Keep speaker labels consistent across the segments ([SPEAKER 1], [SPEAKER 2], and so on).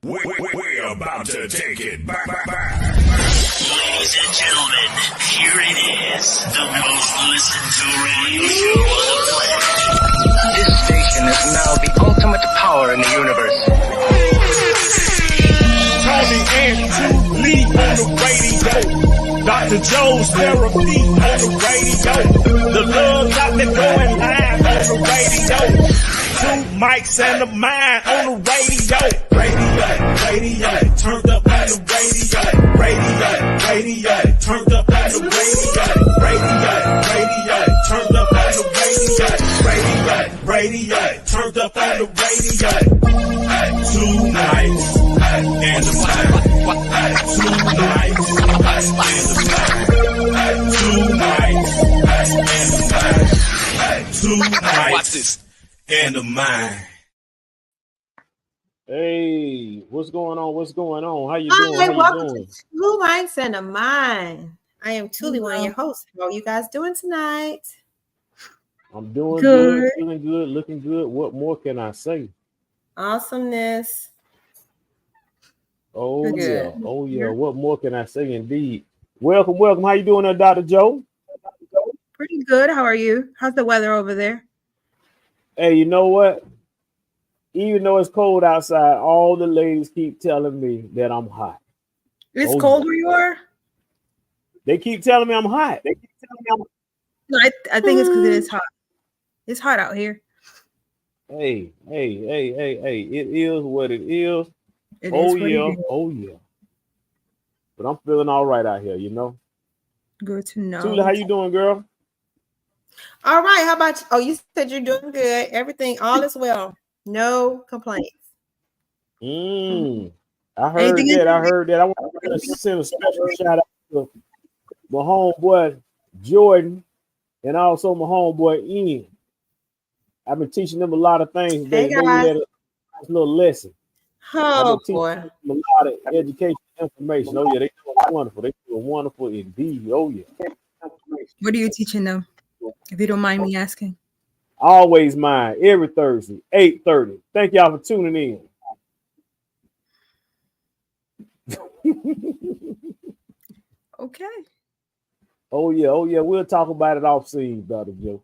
[SPEAKER 1] We're about to take it back.
[SPEAKER 2] Ladies and gentlemen, here it is, the most listened to radio show on the planet.
[SPEAKER 3] This station is now the ultimate power in the universe.
[SPEAKER 4] Tony and Lee on the radio. Dr. Joe's therapy on the radio. The love got me going live on the radio. Two mics and a mind on the radio. Radio, turned up on the radio. Radio, turned up on the radio. Radio, turned up on the radio. Radio, turned up on the radio. Two nights and a mind. Two nights and a mind. Two nights and a mind. Two nights.
[SPEAKER 2] Watch this.
[SPEAKER 4] And a mind.
[SPEAKER 5] Hey, what's going on? What's going on? How you doing?
[SPEAKER 6] Hi,
[SPEAKER 5] How
[SPEAKER 6] welcome
[SPEAKER 5] you doing?
[SPEAKER 6] to Two Mics and a Mind. I am Tuli, one of your hosts. How are you guys doing tonight?
[SPEAKER 5] I'm doing
[SPEAKER 6] Good.
[SPEAKER 5] good, feeling good, looking good. What more can I say?
[SPEAKER 6] Awesomeness.
[SPEAKER 5] Oh
[SPEAKER 6] Good.
[SPEAKER 5] yeah, oh yeah. What more can I say? Indeed. Welcome. How you doing there, Dr. Joe?
[SPEAKER 6] Pretty good. How are you? How's the weather over there?
[SPEAKER 5] Hey, you know what? Even though it's cold outside, all the ladies keep telling me that I'm hot.
[SPEAKER 6] It's
[SPEAKER 5] Oh,
[SPEAKER 6] cold
[SPEAKER 5] yeah.
[SPEAKER 6] where you are?
[SPEAKER 5] They keep telling me I'm hot. They keep telling me
[SPEAKER 6] No, I think it's because it is hot. It's hot out here.
[SPEAKER 5] hey. It is what it is.
[SPEAKER 6] It is
[SPEAKER 5] Oh
[SPEAKER 6] what it
[SPEAKER 5] yeah,
[SPEAKER 6] is.
[SPEAKER 5] oh yeah. But I'm feeling all right out here, you know.
[SPEAKER 6] Good to know.
[SPEAKER 5] Tula, how you doing, girl?
[SPEAKER 6] All right. How about you? Oh, you said you're doing good. Everything, all is well. No complaints.
[SPEAKER 5] I heard
[SPEAKER 6] Anything
[SPEAKER 5] that. I
[SPEAKER 6] interesting?
[SPEAKER 5] heard that. I want to send a special shout out to my homeboy Jordan and also my homeboy Ian. I've been teaching them a lot of things.
[SPEAKER 6] Hey,
[SPEAKER 5] They
[SPEAKER 6] guys.
[SPEAKER 5] had a nice little lesson. I've
[SPEAKER 6] Oh,
[SPEAKER 5] been teaching
[SPEAKER 6] boy.
[SPEAKER 5] them a lot of education information. Oh yeah, they doing wonderful. They doing wonderful indeed. Oh yeah.
[SPEAKER 6] What are you teaching them? If you don't mind me asking.
[SPEAKER 5] Always mine. Every Thursday, 8:30. Thank y'all for tuning in.
[SPEAKER 6] Okay.
[SPEAKER 5] Oh yeah. We'll talk about it off scene, Dr. Joe.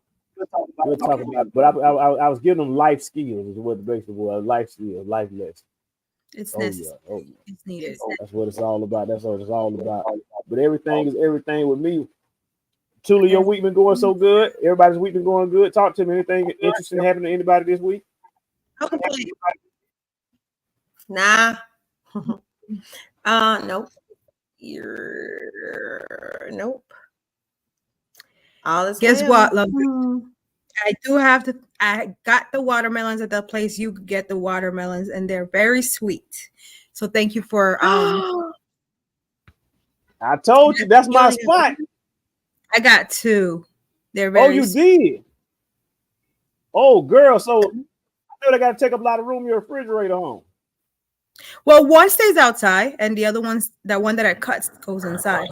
[SPEAKER 5] We'll talk about it. But I was giving them life skills, is what the basically was. Life skills, life lessons.
[SPEAKER 6] It's
[SPEAKER 5] Oh yeah,
[SPEAKER 6] necessary.
[SPEAKER 5] oh yeah.
[SPEAKER 6] It's needed.
[SPEAKER 5] That's what it's all about. That's what it's all about. But everything is everything with me. Tula, your week been going so good. Everybody's week been going good. Talk to me. Anything interesting happened to anybody this week?
[SPEAKER 6] No complaints. Nah. Nope. Nope. All is
[SPEAKER 7] Guess
[SPEAKER 6] well.
[SPEAKER 7] what, love? I got the watermelons at the place you could get the watermelons, and they're very sweet. So thank you for
[SPEAKER 5] I told you that's my spot.
[SPEAKER 7] I got two. They're
[SPEAKER 5] Oh,
[SPEAKER 7] very
[SPEAKER 5] you
[SPEAKER 7] sweet.
[SPEAKER 5] did. Oh, girl. So I know they got to take up a lot of room in your refrigerator home.
[SPEAKER 7] Well, one stays outside, and the other one's that one that I cut goes inside.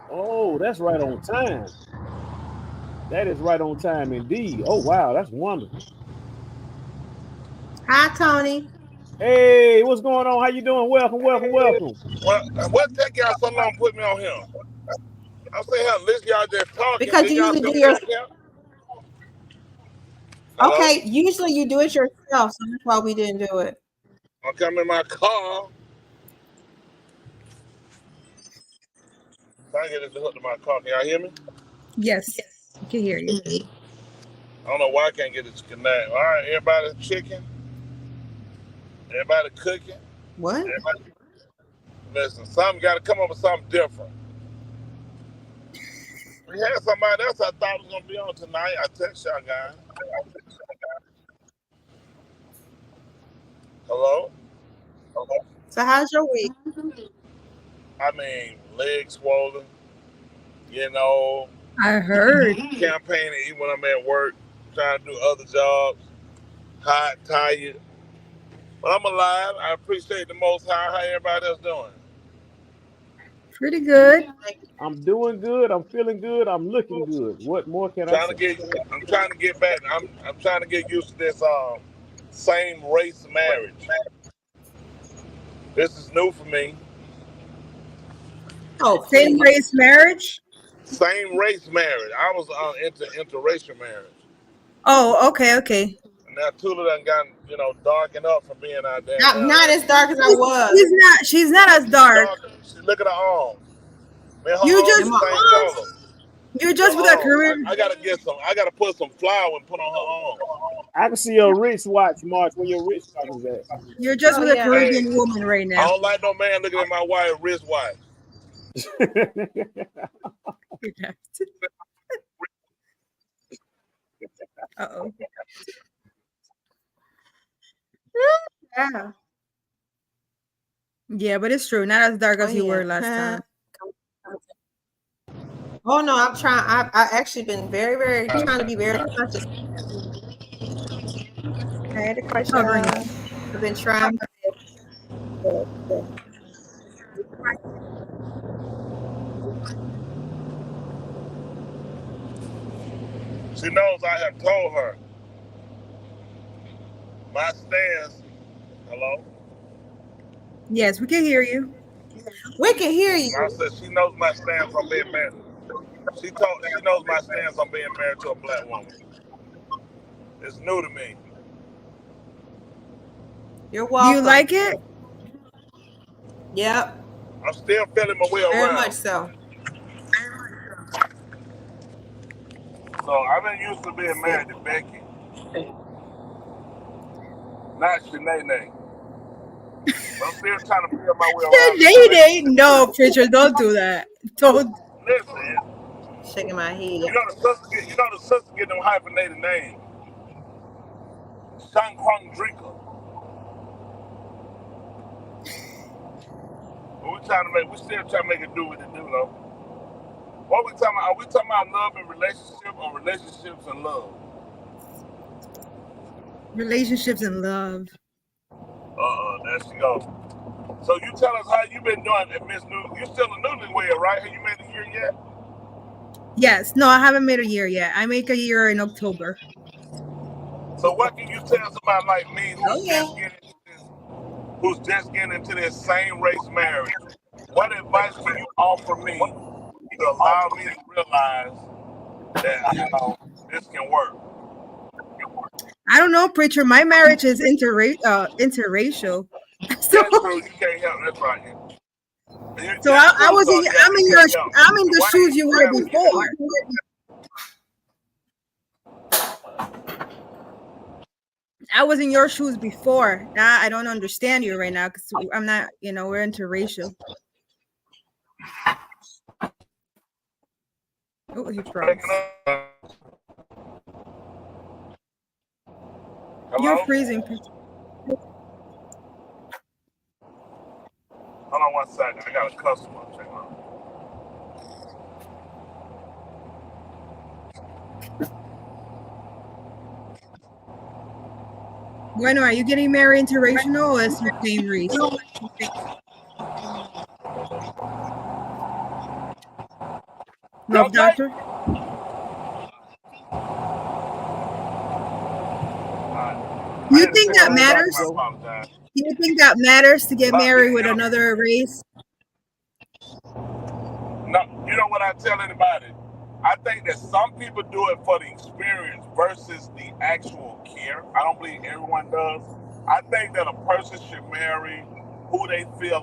[SPEAKER 5] Oh, that's right on time. That is right on time indeed. Oh, wow. That's wonderful.
[SPEAKER 6] Hi, Tony.
[SPEAKER 5] Hey, what's going on? How you doing? Welcome.
[SPEAKER 8] What take y'all so long to put me on here? I'm saying, hell, listen, y'all just talking.
[SPEAKER 6] Because
[SPEAKER 8] Then
[SPEAKER 6] you
[SPEAKER 8] y'all
[SPEAKER 6] usually
[SPEAKER 8] come
[SPEAKER 6] do your-
[SPEAKER 8] back here? Hello?
[SPEAKER 6] Okay, usually you do it yourself, so that's why we didn't do it.
[SPEAKER 8] I'm coming in my car. Trying to get this hook to my car. Can y'all hear me?
[SPEAKER 7] Yes, I can hear you.
[SPEAKER 8] I don't know why I can't get it to connect. All right, everybody chicken. Everybody cooking.
[SPEAKER 6] What?
[SPEAKER 8] Everybody. Listen, something got to come up with something different. We had somebody else I thought was going to be on tonight. I text y'all guys. Hello? Hello?
[SPEAKER 6] So how's your week?
[SPEAKER 8] I mean, legs swollen, you know,
[SPEAKER 7] I heard.
[SPEAKER 8] campaigning even when I'm at work, trying to do other jobs, hot, tired. But I'm alive. I appreciate the Most High. How everybody else doing?
[SPEAKER 7] Pretty good.
[SPEAKER 5] I'm doing good. I'm feeling good. I'm looking good. What more can I say?
[SPEAKER 8] I'm trying to get back. I'm trying to get used to this same race marriage. This is new for me.
[SPEAKER 6] Oh,
[SPEAKER 7] Same
[SPEAKER 6] please.
[SPEAKER 7] race marriage?
[SPEAKER 8] Same race marriage. I was into interracial marriage.
[SPEAKER 7] Oh, okay.
[SPEAKER 8] And now Tula done gotten, darkened up from being out there.
[SPEAKER 6] Not as dark as I was.
[SPEAKER 7] She's not as dark.
[SPEAKER 8] Look at her arms. Man, her
[SPEAKER 7] You
[SPEAKER 8] arms
[SPEAKER 7] just-
[SPEAKER 8] the
[SPEAKER 6] Am I
[SPEAKER 8] same
[SPEAKER 6] arms?
[SPEAKER 8] color.
[SPEAKER 7] You're just with a career.
[SPEAKER 8] I gotta put some flour and put on her arms.
[SPEAKER 5] I can see your wristwatch, March, when your wristwatch is at.
[SPEAKER 7] You're just
[SPEAKER 6] Oh,
[SPEAKER 7] with a
[SPEAKER 6] yeah.
[SPEAKER 7] Caribbean woman right
[SPEAKER 8] I
[SPEAKER 7] now.
[SPEAKER 8] don't like no man looking at my wife's wristwatch.
[SPEAKER 7] Uh-oh.
[SPEAKER 6] Yeah.
[SPEAKER 7] Yeah, but it's true. Not as dark as
[SPEAKER 6] Oh,
[SPEAKER 7] you were
[SPEAKER 6] yeah.
[SPEAKER 7] last time.
[SPEAKER 6] Oh no, I'm trying. I actually been very, very trying to be very conscious. I had to question.
[SPEAKER 7] Covering.
[SPEAKER 6] I've been trying.
[SPEAKER 8] She knows I have told her my stance. Hello?
[SPEAKER 7] Yes, we can hear you.
[SPEAKER 6] We can hear you.
[SPEAKER 8] I said she knows my stance on being married. She knows my stance on being married to a black woman. It's new to me.
[SPEAKER 6] You're
[SPEAKER 7] Do
[SPEAKER 6] welcome.
[SPEAKER 7] you like it?
[SPEAKER 6] Yep,
[SPEAKER 8] I'm still feeling my way
[SPEAKER 6] very
[SPEAKER 8] around.
[SPEAKER 6] much so.
[SPEAKER 8] So I've been used to being married to Becky, not Shanae. I'm still trying to feel my way around.
[SPEAKER 7] No, Preacher, don't do that. Don't.
[SPEAKER 8] Listen,
[SPEAKER 6] Shaking my head.
[SPEAKER 8] you know the sister get them hyphenated names. Shang Kwang Drinker. We still trying to make it do what it do, though. What we talking about? Are we talking about love and relationship or relationships and love?
[SPEAKER 7] Relationships and love.
[SPEAKER 8] There she goes. So you tell us how you been doing at Miss New. You still a newlywed, right? Have you made a year yet?
[SPEAKER 7] Yes. No, I haven't made a year yet. I make a year in October.
[SPEAKER 8] So what can you tell somebody like me
[SPEAKER 6] Oh, yeah.
[SPEAKER 8] who's just getting into this same race marriage? What advice can you offer me to allow me to realize that this can work?
[SPEAKER 7] I don't know, Preacher. My marriage is interracial.
[SPEAKER 8] That's true. You can't help. That's right.
[SPEAKER 7] So I'm in the shoes you were before. I was in your shoes before. Now I don't understand you right now because I'm not. We're interracial. Oh, he froze. You're freezing.
[SPEAKER 8] Hold on 1 second. I got a customer. Check out.
[SPEAKER 7] Bueno, are you getting married interracial or is the same race? Love doctor? You think that matters? Do you think that matters to get married with another race?
[SPEAKER 8] No, you know what I tell anybody? I think that some people do it for the experience versus the actual care. I don't believe everyone does. I think that a person should marry who they feel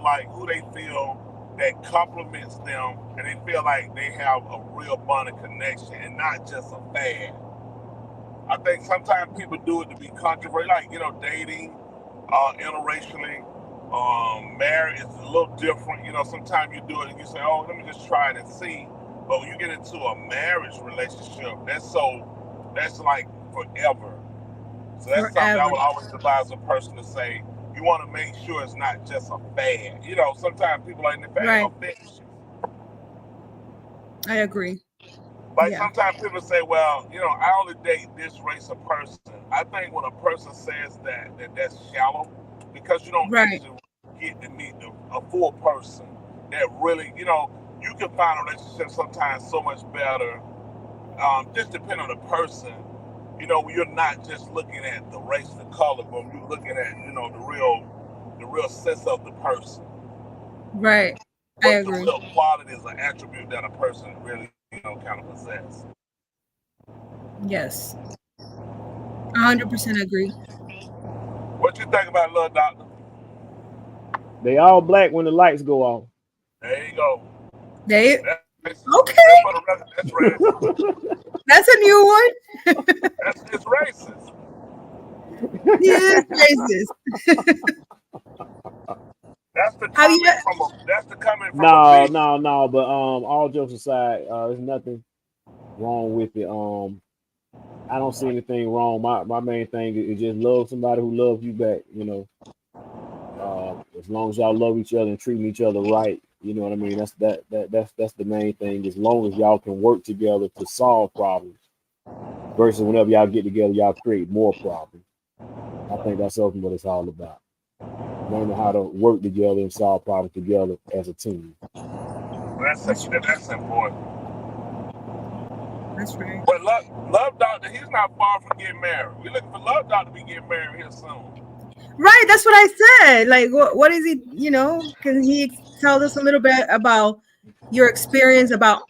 [SPEAKER 8] that complements them and they feel like they have a real bonding connection and not just a fad. I think sometimes people do it to be controversial, like, dating interracially. Marriage is a little different. Sometimes you do it and you say, oh, let me just try it and see. But when you get into a marriage relationship, that's like forever. So that's something I would always advise a person to say, you want to make sure it's not just a fad. Sometimes people are in the fad of fiction.
[SPEAKER 7] I agree.
[SPEAKER 8] Like sometimes people say, well, I only date this race of person. I think when a person says that's shallow, because you don't get to meet a full person that really, you can find a relationship sometimes so much better, just depending on the person, when you're not just looking at the race, the color, but you're looking at, the real a sense of the person.
[SPEAKER 7] Right. I
[SPEAKER 8] What's the
[SPEAKER 7] agree.
[SPEAKER 8] real qualities or attribute that a person really, kind of possess.
[SPEAKER 7] Yes. 100% agree.
[SPEAKER 8] What you think about Little Doctor?
[SPEAKER 5] They all black when the lights go off.
[SPEAKER 8] There you go.
[SPEAKER 7] They
[SPEAKER 8] That's
[SPEAKER 7] okay.
[SPEAKER 8] for the record, that's racist.
[SPEAKER 7] That's a new one.
[SPEAKER 8] It's racist.
[SPEAKER 7] He is racist.
[SPEAKER 8] That's the
[SPEAKER 7] Have you-
[SPEAKER 8] comment from a
[SPEAKER 5] No. But all jokes aside, there's nothing wrong with it. I don't see anything wrong. My main thing is just love somebody who loves you back. As long as y'all love each other and treating each other right, you know what I mean. That's the main thing. As long as y'all can work together to solve problems, versus whenever y'all get together, y'all create more problems. I think that's ultimately what it's all about. Learning how to work together and solve problems together as a team.
[SPEAKER 8] That's important.
[SPEAKER 7] That's right.
[SPEAKER 8] But Love Doctor, he's not far from getting married. We're looking for Love Doctor to be getting married here soon.
[SPEAKER 7] Right, that's what I said. Like, what is he? Can he tell us a little bit about your experience, about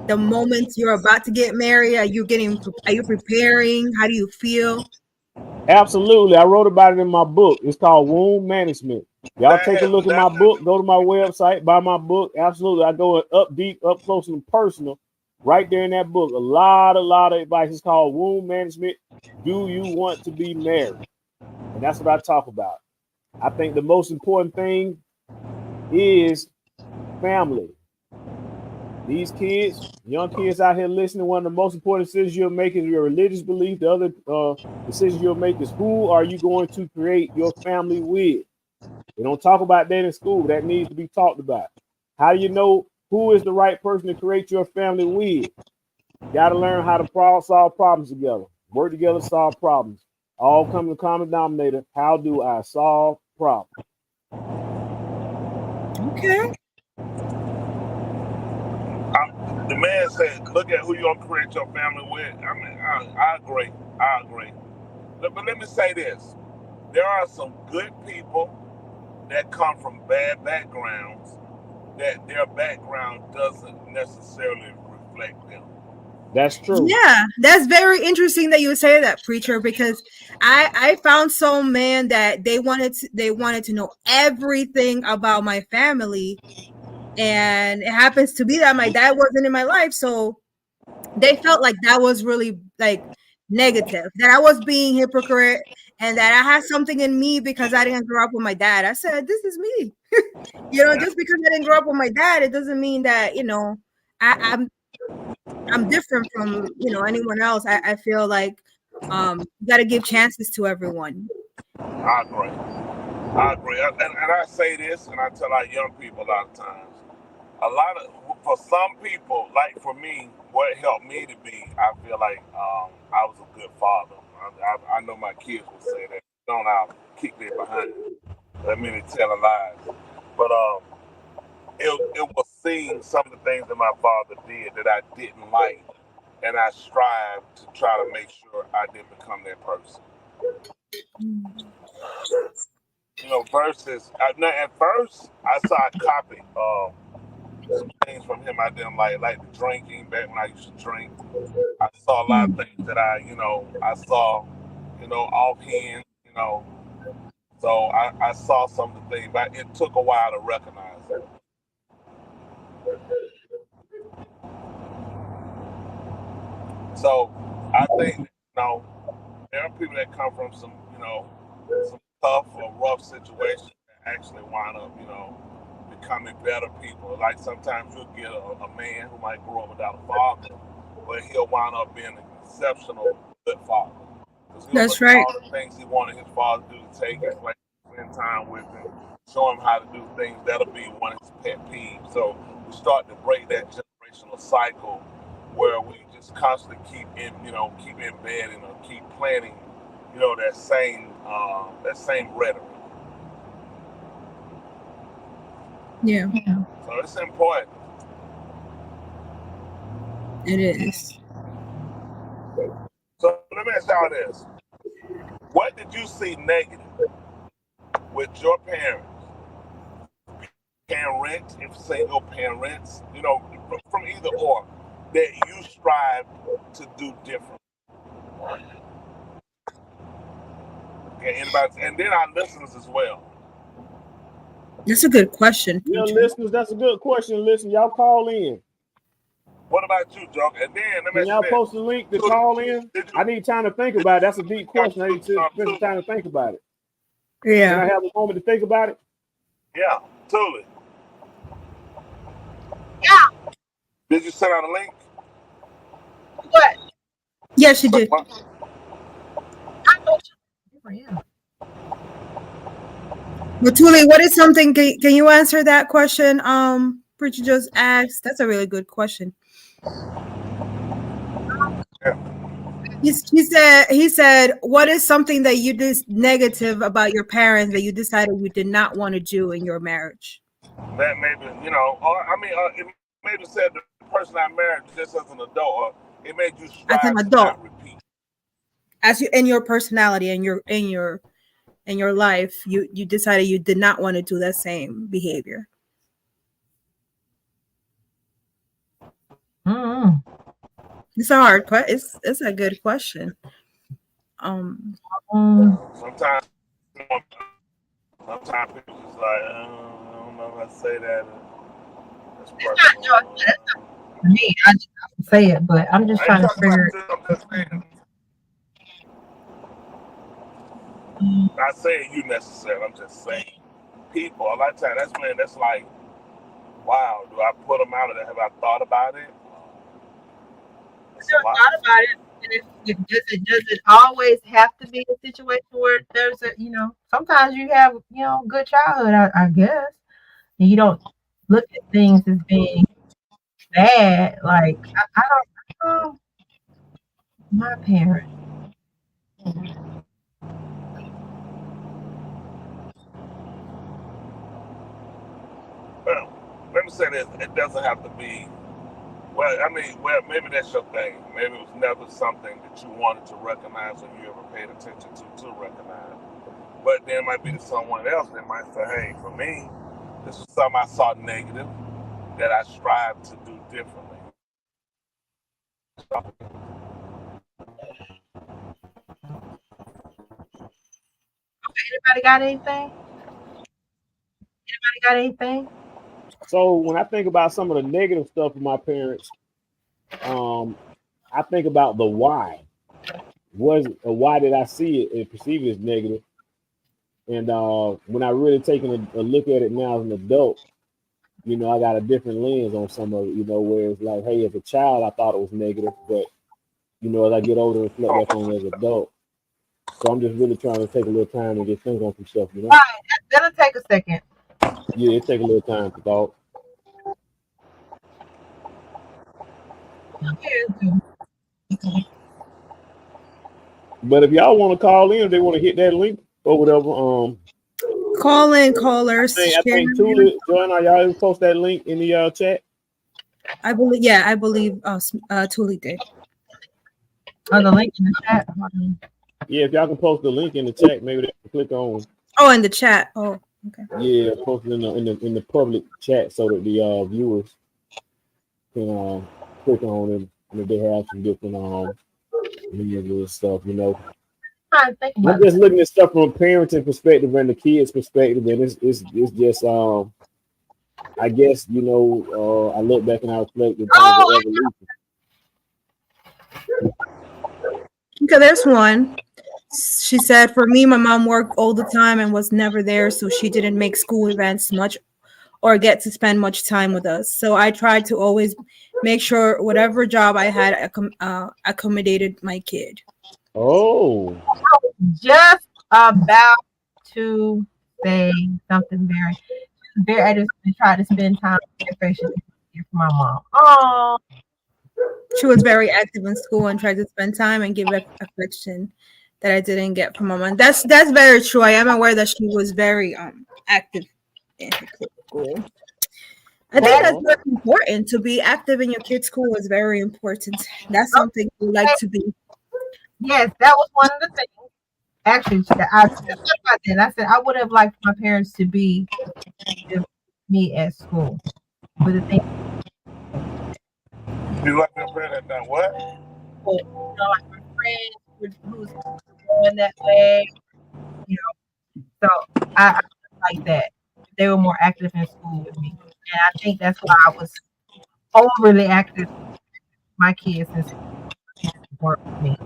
[SPEAKER 7] the moment you're about to get married? Are you preparing? How do you feel?
[SPEAKER 5] Absolutely. I wrote about it in my book. It's called Womb Management. Y'all take a look at my book, go to my website, buy my book. Absolutely. I go up deep, up close and personal right there in that book. A lot of advice. It's called Womb Management. Do you want to be married? And that's what I talk about. I think the most important thing is family. These kids, young kids out here listening, one of the most important decisions you'll make is your religious belief. The other decision you'll make is who are you going to create your family with? We don't talk about that in school. That needs to be talked about. How do you know who is the right person to create your family with? You got to learn how to solve problems together. Work together, solve problems. All come to the common denominator. How do I solve problems?
[SPEAKER 7] Okay.
[SPEAKER 8] The man said, look at who you're going to create your family with. I mean, I agree. But let me say this. There are some good people that come from bad backgrounds that their background doesn't necessarily reflect them.
[SPEAKER 5] That's true.
[SPEAKER 7] Yeah, that's very interesting that you would say that, preacher, because I found some men that they wanted to know everything about my family, and it happens to be that my dad wasn't in my life, so they felt like that was really like negative, that I was being hypocrite, and that I had something in me because I didn't grow up with my dad. I said, this is me. Just because I didn't grow up with my dad, it doesn't mean that I'm different from anyone else. I feel like you got to give chances to everyone.
[SPEAKER 8] I agree. And I say this, and I tell our young people a lot of times. For some people, like for me, what helped me to be, I feel like I was a good father. I know my kids will say that. Don't I'll kick their behind. That mean they telling lies. But it was seeing some of the things that my father did that I didn't like, and I strived to try to make sure I didn't become that person. Versus at first I saw a copy some things from him I didn't like the drinking back when I used to drink. I saw a lot of things that I saw, offhand, So I saw some of the things, but it took a while to recognize it. So I think, there are people that come from some tough or rough situations that actually wind up, becoming better people. Like sometimes you'll get a man who might grow up without a father, but he'll wind up being an exceptional good father.
[SPEAKER 7] That's right.
[SPEAKER 8] All the things he wanted his father to do, to take his place, spend time with him, show him how to do things. That'll be one of his pet peeves. So we start to break that generational cycle where we just constantly keep embedding or keep planting, that same rhetoric.
[SPEAKER 7] Yeah.
[SPEAKER 8] So it's important.
[SPEAKER 7] It is.
[SPEAKER 8] So let me ask y'all this. What did you see negative with your parents, if single parents, you know, from either or, that you strive to do different? Okay, anybody? And then our listeners as well.
[SPEAKER 7] That's a good question.
[SPEAKER 5] Yeah, listeners, that's a good question. Listen, y'all call in.
[SPEAKER 8] What about you, Joke? And then let me
[SPEAKER 5] Can y'all post the link to call in? I need time to think about it. That's a deep question. I need to spend some time to think about it. Can I
[SPEAKER 7] Yeah.
[SPEAKER 5] have a moment to think about it?
[SPEAKER 8] Yeah, totally.
[SPEAKER 6] Yeah.
[SPEAKER 8] Did you send out a link?
[SPEAKER 6] What?
[SPEAKER 7] Yeah, she did.
[SPEAKER 6] I know you.
[SPEAKER 7] But Tuli, what is something? Can you answer that question? Preacher just asked. That's a really good question. He said, what is something that you did negative about your parents that you decided you did not want to do in your marriage?
[SPEAKER 8] That maybe, you know, or I mean, it maybe said the person I married just as an adult, or it made you strive
[SPEAKER 7] As an
[SPEAKER 8] to
[SPEAKER 7] adult.
[SPEAKER 8] not repeat.
[SPEAKER 7] As you in your personality and in your life, you decided you did not want to do that same behavior.
[SPEAKER 6] Mm-hmm.
[SPEAKER 7] It's a hard question. It's a good question.
[SPEAKER 8] Sometimes people just like, I don't know if I say that. That's personal.
[SPEAKER 6] Me, I just have to say it, but I'm just trying to figure.
[SPEAKER 8] I'm just saying. Not saying you necessarily. I'm just saying people. A lot of times, that's like, wow. Do I put them out of that? Have I thought about it?
[SPEAKER 6] I've never thought about it. And does it always have to be a situation where there's a, you know, sometimes you have, you know, good childhood, I guess, and you don't look at things as being bad. Like I don't know my parents.
[SPEAKER 8] Well, let me say this. It doesn't have to be. Well, I mean, maybe that's your thing. Maybe it was never something that you wanted to recognize or you ever paid attention to recognize. But there might be someone else that might say, hey, for me, this is something I saw negative that I strive to do differently.
[SPEAKER 6] Anybody got anything? Anybody got anything?
[SPEAKER 5] So when I think about some of the negative stuff of my parents, I think about the why. Why did I see it and perceive it as negative? And when I really taken a look at it now as an adult, you know, I got a different lens on some of it, you know, where it's like, hey, as a child, I thought it was negative, but, you know, as I get older, reflect back on it as an adult. So I'm just really trying to take a little time and just think on some stuff, you know?
[SPEAKER 6] All right, that'll take a second.
[SPEAKER 5] Yeah, it take a little time to thought. But if y'all want to call in, if they want to hit that link or whatever,
[SPEAKER 7] Call in, callers.
[SPEAKER 5] I think Tuli, Joanna, y'all ever post that link in the chat?
[SPEAKER 7] I believe Tuli did.
[SPEAKER 6] Oh, the link in the chat.
[SPEAKER 5] Yeah, if y'all can post the link in the chat, maybe they can click on.
[SPEAKER 7] Oh, in the chat. Oh, okay.
[SPEAKER 5] Yeah, post it in the public chat so that the viewers can click on it, and if they have some different media stuff, you know. I'm just looking at stuff from a parenting perspective and the kids' perspective, and it's just I guess, you know, I look back and I reflect upon the evolution.
[SPEAKER 7] Okay, there's one. She said, for me, my mom worked all the time and was never there, so she didn't make school events much or get to spend much time with us. So I tried to always make sure whatever job I had accommodated my kid.
[SPEAKER 5] Oh.
[SPEAKER 6] Just about to say something very I just try to spend time with my mom. Oh,
[SPEAKER 7] she was very active in school and tried to spend time and give affection that I didn't get from my mom. That's very true. I am aware that she was very active in her school. I think that's very important. To be active in your kid's school is very important. That's something you like to be.
[SPEAKER 6] Yes, that was one of the things. actually, I thought about that. And I said I would have liked my parents to be with me at school. But the thing,
[SPEAKER 8] You like your friend that done what?
[SPEAKER 6] you know, like my friends who's going that way, you know. So I like that. They were more active in school with me, and I think that's why I was overly active with my kids and work with me.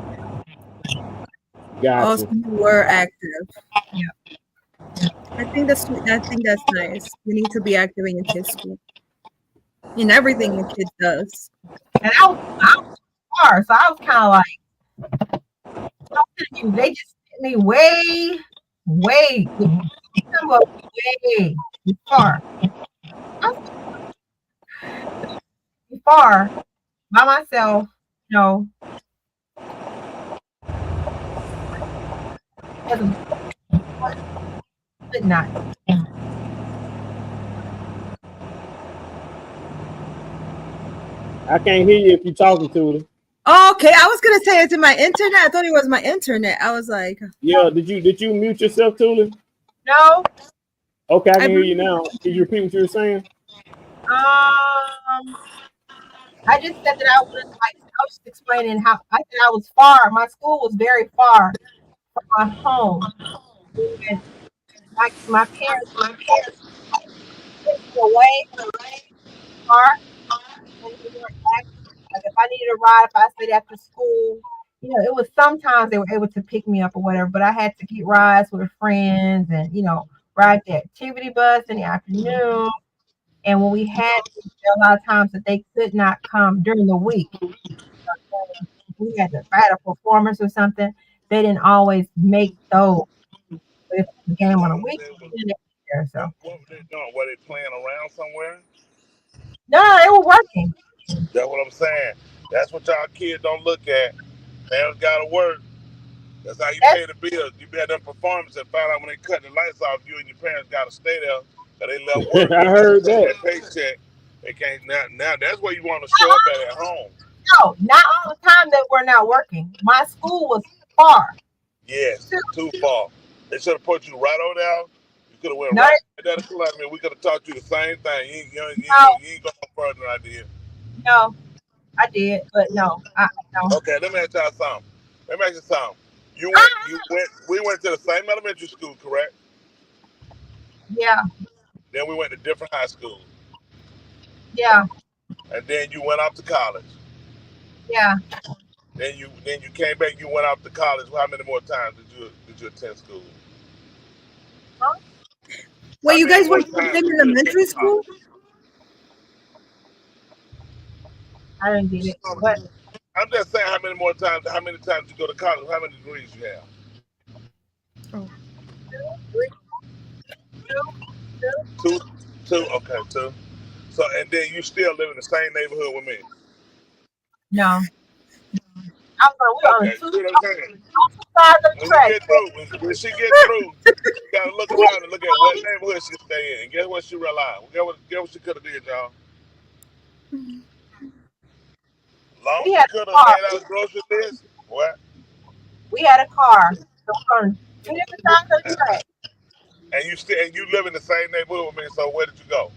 [SPEAKER 7] Also,
[SPEAKER 5] Gotcha.
[SPEAKER 7] you were active.
[SPEAKER 6] Yeah.
[SPEAKER 7] I think that's nice. You need to be active in your kids' school. In everything a kid does.
[SPEAKER 6] And I was far, so I was kind of like, I'm telling you, they just sent me way far. Far by myself, you know. But not.
[SPEAKER 5] I can't hear you if you're talking to them.
[SPEAKER 7] Oh, okay, I was gonna say it's in my internet. I thought it was my internet. I was like,
[SPEAKER 5] Yeah, did you mute yourself, Tula?
[SPEAKER 6] No.
[SPEAKER 5] Okay, I can hear you now. Can you repeat what you were saying?
[SPEAKER 6] I just said that I was explaining how I said I was far. My school was very far from my home. And my parents away far. And they weren't active. Like if I needed a ride, if I stayed after school, you know, it was sometimes they were able to pick me up or whatever, but I had to get rides with friends and, you know, ride the activity bus in the afternoon. And when we had a lot of times that they could not come during the week, we had to write a performance or something. They didn't always make those. But if the game on a weekend, so
[SPEAKER 8] What were they doing? Were they playing around somewhere?
[SPEAKER 6] no, they were working.
[SPEAKER 8] That's what I'm saying. That's what y'all kids don't look at. Parents gotta work. That's how you pay the bills. You had them performance and found out when they cut the lights off, you and your parents gotta stay there. So they left work.
[SPEAKER 5] I heard that.
[SPEAKER 8] Paycheck. They can't now that's where you want to show up at home.
[SPEAKER 6] No, not all the time that we're not working. My school was far.
[SPEAKER 8] Yes, too far. They should have put you right over there. You could have went
[SPEAKER 6] No.
[SPEAKER 8] right there to Columbia. We could have taught you the same thing. You ain't going further than I did.
[SPEAKER 6] No, I did, but no.
[SPEAKER 8] Okay, let me ask y'all something. We went to the same elementary school, correct?
[SPEAKER 6] Yeah,
[SPEAKER 8] Then we went to different high schools.
[SPEAKER 6] yeah,
[SPEAKER 8] And then you went off to college.
[SPEAKER 6] yeah.
[SPEAKER 8] Then you came back. You went off to college. How many more times did you attend school?
[SPEAKER 6] Huh?
[SPEAKER 7] Well, you guys went to the same elementary school?
[SPEAKER 6] I didn't get it. But
[SPEAKER 8] I'm just saying, how many times you go to college? How many degrees you have?
[SPEAKER 7] Oh.
[SPEAKER 6] Two.
[SPEAKER 8] Two. Okay, two. So, and then you still live in the same neighborhood with me.
[SPEAKER 6] No. We on
[SPEAKER 8] Okay,
[SPEAKER 6] two
[SPEAKER 8] see what I'm saying?
[SPEAKER 6] sides of the track.
[SPEAKER 8] When she get through, you gotta look around and look at what neighborhood she stay in. And guess what she realized? Guess what she could have did, y'all? Long as she could have made out a grocery list. What?
[SPEAKER 6] We had a car. So we're on two different sides of the track.
[SPEAKER 8] And you live in the same neighborhood with me. So where did you go?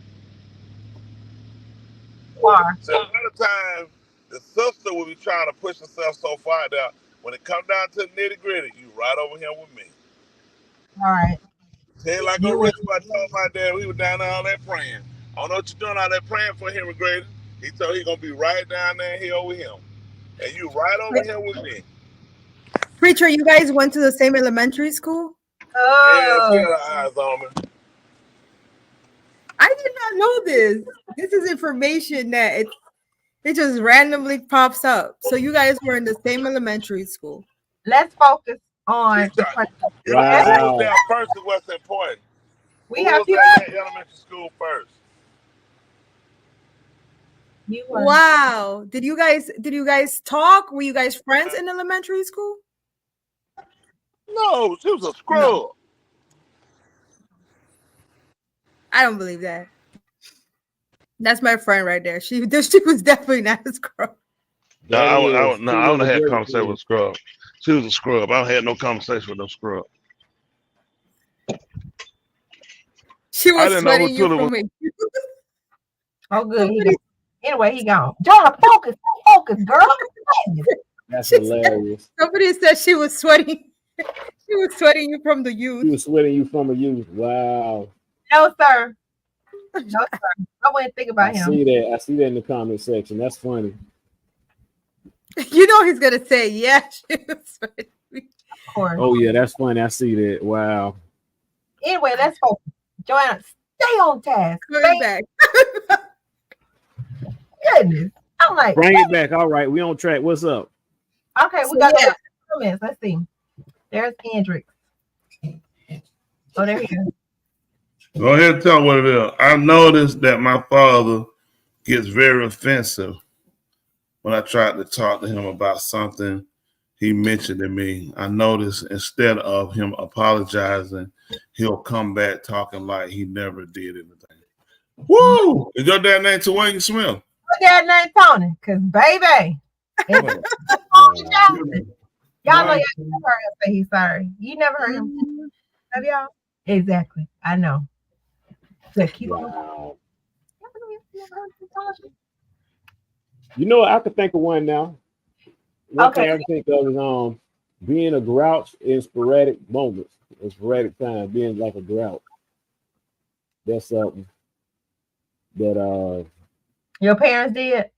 [SPEAKER 6] Far.
[SPEAKER 8] So a lot of times, the sister will be trying to push herself so far down. When it comes down to the nitty gritty, you right over here with me.
[SPEAKER 6] All right.
[SPEAKER 8] Say like a rich boy told my dad, we was down there all that praying. I don't know what you're doing all that praying for Henry Grady. He told he gonna be right down there here with him. And you right over here with me.
[SPEAKER 7] Preacher, you guys went to the same elementary school?
[SPEAKER 8] Yeah, she had her eyes on me.
[SPEAKER 7] I did not know this. This is information that it just randomly pops up. So you guys were in the same elementary school.
[SPEAKER 6] Let's focus on the
[SPEAKER 5] Wow.
[SPEAKER 8] Down first is what's important.
[SPEAKER 6] We
[SPEAKER 8] Who
[SPEAKER 6] have
[SPEAKER 8] was
[SPEAKER 6] people.
[SPEAKER 8] at that elementary school first?
[SPEAKER 7] Wow. Did you guys talk? Were you guys friends in elementary school?
[SPEAKER 8] No, she was a scrub.
[SPEAKER 7] No. I don't believe that. That's my friend right there. She was definitely not a scrub.
[SPEAKER 9] No, I don't have a conversation with Scrub. She was a scrub. I had no conversation with no scrub.
[SPEAKER 7] She
[SPEAKER 9] I
[SPEAKER 7] was
[SPEAKER 9] didn't know who
[SPEAKER 7] sweating you
[SPEAKER 9] Tula was.
[SPEAKER 7] from a
[SPEAKER 6] Oh, good. Anyway, he gone. Jonah, focus, girl.
[SPEAKER 5] That's hilarious.
[SPEAKER 7] Somebody said she was sweating. She was sweating you from the youth.
[SPEAKER 5] She was sweating you from a youth. Wow.
[SPEAKER 6] No, sir. No, sir. I wouldn't think about
[SPEAKER 5] I
[SPEAKER 6] him.
[SPEAKER 5] see that. I see that in the comment section. That's funny.
[SPEAKER 7] You know he's gonna say, yeah, she was sweating.
[SPEAKER 6] Of course.
[SPEAKER 5] Oh yeah, that's funny. I see that. Wow.
[SPEAKER 6] Anyway, let's focus. Joanna, stay on task.
[SPEAKER 7] Going back.
[SPEAKER 6] Goodness. I'm like,
[SPEAKER 5] Bring it back. All right, we on track. What's up?
[SPEAKER 6] okay, we
[SPEAKER 7] So,
[SPEAKER 6] got
[SPEAKER 7] yeah.
[SPEAKER 6] comments. Let's see. There's Hendrix. Oh, there he is.
[SPEAKER 10] Go ahead and tell what it is. I noticed that my father gets very offensive when I tried to talk to him about something he mentioned to me. I noticed instead of him apologizing, he'll come back talking like he never did anything. Woo! Is your dad named Twain Smith?
[SPEAKER 6] My dad named Tony, because baby, it's Tony Johnson. Y'all know y'all never heard him say he's sorry. You never heard him. Have y'all? Exactly. I know. So keep on.
[SPEAKER 5] Wow. You know what? I could think of one now. One
[SPEAKER 6] Okay.
[SPEAKER 5] thing I can think of is being a grouch in sporadic moments, in sporadic time, being like a grouch. That's something that
[SPEAKER 6] Your parents did?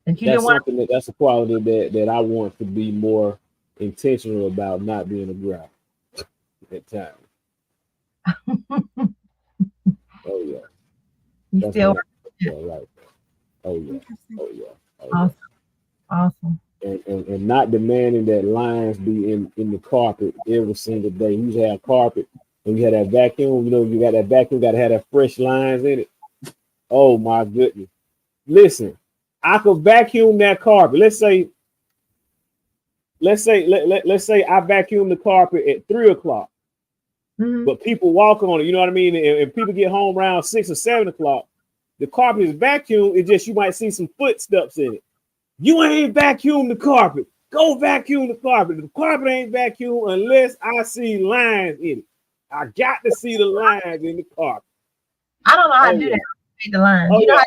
[SPEAKER 6] That you
[SPEAKER 5] that's
[SPEAKER 6] didn't want
[SPEAKER 5] something that's a quality that I want to be more intentional about, not being a grouch at times. Oh yeah.
[SPEAKER 6] you
[SPEAKER 5] That's
[SPEAKER 6] still
[SPEAKER 5] what I like. Oh yeah. Oh yeah. Oh, yeah.
[SPEAKER 6] awesome. Awesome.
[SPEAKER 5] And not demanding that lines be in the carpet every single day. You used to have carpet and you had that vacuum, you know, you got that vacuum, got to have that fresh lines in it. Oh my goodness. Listen, I could vacuum that carpet. Let's say I vacuum the carpet at 3:00,
[SPEAKER 6] Mhm.
[SPEAKER 5] but people walk on it, you know what I mean? And people get home around 6 or 7 o'clock. The carpet is vacuumed, it's just you might see some footsteps in it. You ain't vacuumed the carpet. Go vacuum the carpet. The carpet ain't vacuumed unless I see lines in it. I got to see the lines in the carpet.
[SPEAKER 6] I don't know how to
[SPEAKER 5] Oh,
[SPEAKER 6] do
[SPEAKER 5] yeah.
[SPEAKER 6] that. The lines.
[SPEAKER 5] Oh
[SPEAKER 6] You know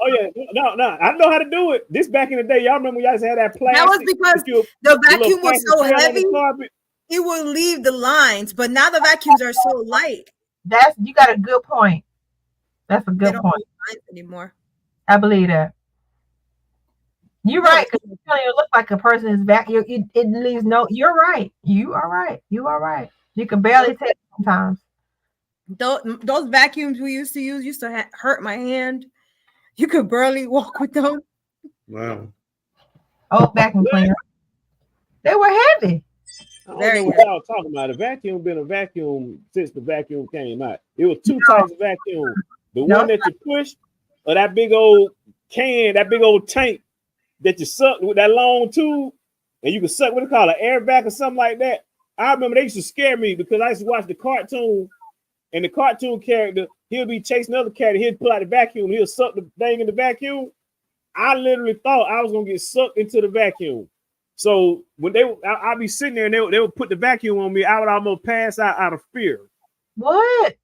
[SPEAKER 5] yeah, no. I know how to do it. This back in the day, y'all remember when y'all used to have that plastic?
[SPEAKER 7] That was because
[SPEAKER 5] the
[SPEAKER 7] the
[SPEAKER 5] little
[SPEAKER 7] vacuum was
[SPEAKER 5] plastic
[SPEAKER 7] so
[SPEAKER 5] trail on
[SPEAKER 7] heavy,
[SPEAKER 5] the carpet.
[SPEAKER 7] it would leave the lines, but now the vacuums are so light.
[SPEAKER 6] you got a good point. That's a
[SPEAKER 7] They
[SPEAKER 6] good
[SPEAKER 7] don't
[SPEAKER 6] point.
[SPEAKER 7] leave lines anymore.
[SPEAKER 6] I believe that. You're right, because it looks like a person is vacuum. It leaves no. You're right. You are right. You are right. You can barely tell sometimes.
[SPEAKER 7] Those vacuums we used to use used to hurt my hand. You could barely walk with them.
[SPEAKER 10] Wow.
[SPEAKER 6] Oh, vacuum cleaner. They were heavy.
[SPEAKER 5] I don't
[SPEAKER 7] Very
[SPEAKER 5] know what y'all talking about. A vacuum been a vacuum since the vacuum came out. It was two types of vacuum. The
[SPEAKER 6] No.
[SPEAKER 5] one that you push, or that big old can, that big old tank that you suck with that long tube, and you can suck what they call an air vac or something like that. I remember they used to scare me because I used to watch the cartoon, and the cartoon character, he'll be chasing another character, he'll pull out the vacuum, he'll suck the thing in the vacuum. I literally thought I was gonna get sucked into the vacuum. So when I'd be sitting there and they would put the vacuum on me, I would almost pass out of fear.
[SPEAKER 6] What?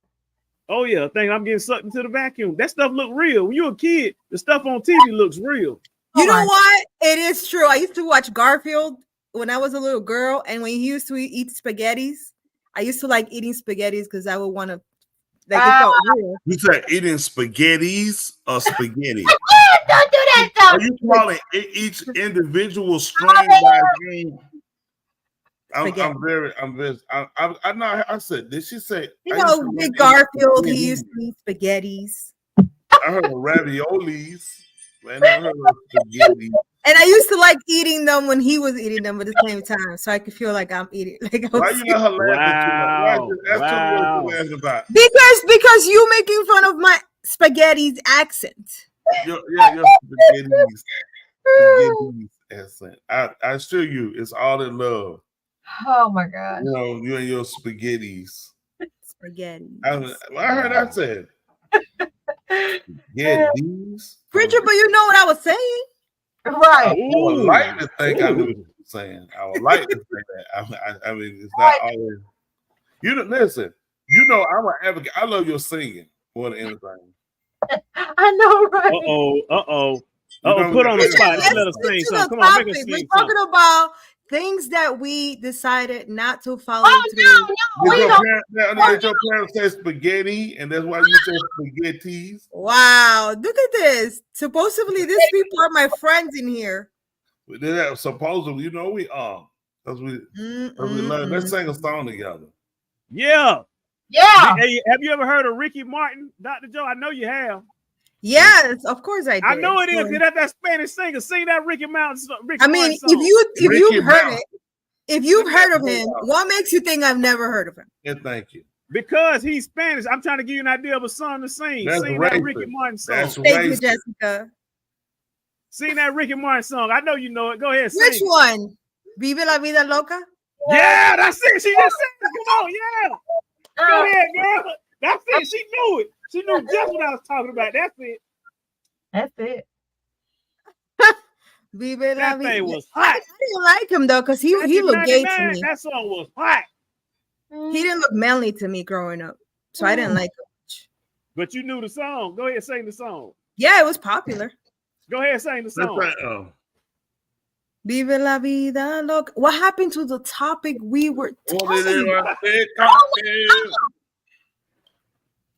[SPEAKER 5] Oh yeah, thinking I'm getting sucked into the vacuum. That stuff look real. When you're a kid, the stuff on TV looks real.
[SPEAKER 7] You know
[SPEAKER 6] my-
[SPEAKER 7] what? It is true. I used to watch Garfield when I was a little girl, and when he used to eat spaghettis, I used to like eating spaghettis because I would want to, like, it felt real.
[SPEAKER 10] You said eating spaghettis or spaghetti?
[SPEAKER 6] Don't do that
[SPEAKER 10] Are
[SPEAKER 6] stuff.
[SPEAKER 10] you calling each individual strain by name? I'm not. I said, did she say?
[SPEAKER 7] You
[SPEAKER 10] I used
[SPEAKER 7] know,
[SPEAKER 10] to
[SPEAKER 7] Big
[SPEAKER 10] eat
[SPEAKER 7] Garfield,
[SPEAKER 10] spaghetti.
[SPEAKER 7] he used to eat spaghettis.
[SPEAKER 10] I heard of raviolis, and I heard of spaghetti.
[SPEAKER 7] And I used to like eating them when he was eating them at the same time, so I could feel like I'm eating. Like I
[SPEAKER 10] Why
[SPEAKER 7] was
[SPEAKER 10] you let her laugh at you?
[SPEAKER 5] Wow.
[SPEAKER 10] That's
[SPEAKER 5] Wow.
[SPEAKER 10] what you're laughing about.
[SPEAKER 7] because you making fun of my spaghetti's accent.
[SPEAKER 10] Your spaghettis. Spaghettis accent. I assure you, it's all in love.
[SPEAKER 6] Oh my God.
[SPEAKER 10] You know, you and your spaghettis.
[SPEAKER 7] Spaghetti.
[SPEAKER 10] I heard that said. Spaghettis.
[SPEAKER 7] Preacher, but you know what I was saying?
[SPEAKER 6] Right.
[SPEAKER 10] I would like to think I knew what you were saying. I would like to say that. I mean, it's not always. You know, listen. You know, I'm an advocate. I love your singing more than anything.
[SPEAKER 6] I know, right?
[SPEAKER 5] Put on the spot.
[SPEAKER 7] Let's
[SPEAKER 5] Let us
[SPEAKER 7] stick
[SPEAKER 5] sing
[SPEAKER 7] to
[SPEAKER 5] something.
[SPEAKER 7] the
[SPEAKER 5] Come on, make
[SPEAKER 7] topic.
[SPEAKER 5] us sing
[SPEAKER 7] We're
[SPEAKER 5] something.
[SPEAKER 7] talking about things that we decided not to follow
[SPEAKER 6] Oh
[SPEAKER 7] through.
[SPEAKER 6] no, we
[SPEAKER 10] Did
[SPEAKER 6] don't.
[SPEAKER 10] your parents say spaghetti, and that's why you say spaghettis?
[SPEAKER 7] Wow, look at this. Supposedly, these people are my friends in here.
[SPEAKER 10] We did that. Supposedly, you know, we are. Because we learn. Let's sing a song together.
[SPEAKER 5] Yeah.
[SPEAKER 6] Yeah.
[SPEAKER 5] Hey, have you ever heard of Ricky Martin, Dr. Joe? I know you have.
[SPEAKER 7] Yes, of course I did.
[SPEAKER 5] I know it is. That Spanish singer. Sing that Ricky Martin song.
[SPEAKER 7] I mean, if you've heard it, if you've heard of him, what makes you think I've never heard of him?
[SPEAKER 10] Yeah, thank you.
[SPEAKER 5] Because he's Spanish. I'm trying to give you an idea of a song to sing.
[SPEAKER 10] That's
[SPEAKER 5] Sing
[SPEAKER 10] racist.
[SPEAKER 5] that Ricky Martin song.
[SPEAKER 10] That's
[SPEAKER 7] Thank you,
[SPEAKER 10] racist.
[SPEAKER 7] Jessica.
[SPEAKER 5] Sing that Ricky Martin song. I know you know it. Go ahead. Sing.
[SPEAKER 7] Which one? Vive la vida loca?
[SPEAKER 5] Yeah, that's it. She just said it. Come on, yeah. Go ahead, girl. That's it. She knew it. She knew just what I was talking about. That's it.
[SPEAKER 6] That's it.
[SPEAKER 7] Vive la
[SPEAKER 5] That
[SPEAKER 7] vida.
[SPEAKER 5] thing was
[SPEAKER 7] I
[SPEAKER 5] hot.
[SPEAKER 7] didn't like him though, because he looked gay to
[SPEAKER 5] 1999,
[SPEAKER 7] me.
[SPEAKER 5] That song was hot.
[SPEAKER 7] He didn't look manly to me growing up, so I didn't like him.
[SPEAKER 5] But you knew the song. Go ahead, sing the song.
[SPEAKER 7] Yeah, it was popular.
[SPEAKER 5] Go ahead, sing the song.
[SPEAKER 7] Vive la vida loca. What happened to the topic we were talking about?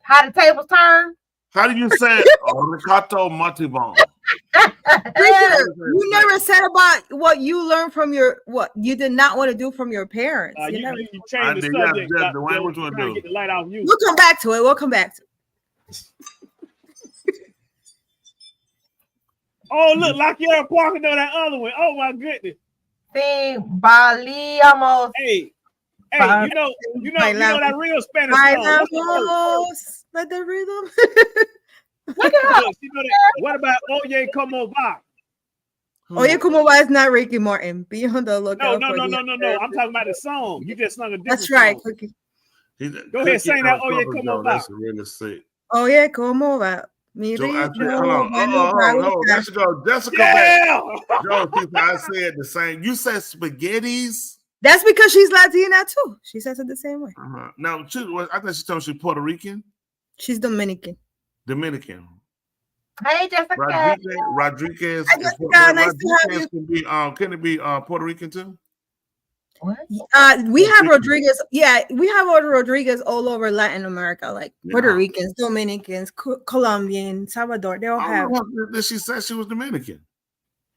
[SPEAKER 6] How the tables turn?
[SPEAKER 10] How do you say Ricardo Montibon?
[SPEAKER 7] You never said about what you learned from what you did not want to do from your parents. You never-
[SPEAKER 5] You changed the subject.
[SPEAKER 10] Dwayne, what you want to do?
[SPEAKER 5] Get the light off you.
[SPEAKER 7] We'll come back to it. We'll come back to it.
[SPEAKER 5] Oh, look, like you're walking on that other one. Oh my goodness.
[SPEAKER 6] Sí, valíamos.
[SPEAKER 5] Hey, you know that real Spanish song. What's the word?
[SPEAKER 7] Bailamos. Let the rhythm.
[SPEAKER 6] Look at her.
[SPEAKER 5] Look, you know that, what about Oye Como Va?
[SPEAKER 7] Oye, como va is not Ricky Martin. Be on the lookout.
[SPEAKER 5] No.
[SPEAKER 7] for
[SPEAKER 5] I'm
[SPEAKER 7] the-
[SPEAKER 5] talking about the song. You just sung a different
[SPEAKER 7] That's right,
[SPEAKER 5] song.
[SPEAKER 7] Cookie.
[SPEAKER 5] Go ahead, sing that Oye Como Va.
[SPEAKER 10] That's really sick.
[SPEAKER 7] Oye, como va. Mi
[SPEAKER 10] Joe,
[SPEAKER 7] ritmo,
[SPEAKER 10] hold on.
[SPEAKER 7] bueno,
[SPEAKER 10] Hold on.
[SPEAKER 7] para
[SPEAKER 10] Jessica, Jessica
[SPEAKER 5] Yeah.
[SPEAKER 10] back. Joe, I said the same. You said spaghettis.
[SPEAKER 7] That's because she's Latina too. She says it the same way.
[SPEAKER 10] Now, I think she told me she's Puerto Rican,
[SPEAKER 7] She's Dominican.
[SPEAKER 10] Dominican.
[SPEAKER 6] Hey, Jessica.
[SPEAKER 10] Rodriguez.
[SPEAKER 7] Hi, Jessica. Nice to have you.
[SPEAKER 10] Can it be Puerto Rican too?
[SPEAKER 6] What?
[SPEAKER 7] We have Rodriguez. Yeah, we have other Rodriguez all over Latin America, like Puerto
[SPEAKER 10] Yeah.
[SPEAKER 7] Ricans, Dominicans, Colombian, Salvador. They all have.
[SPEAKER 10] She said she was Dominican.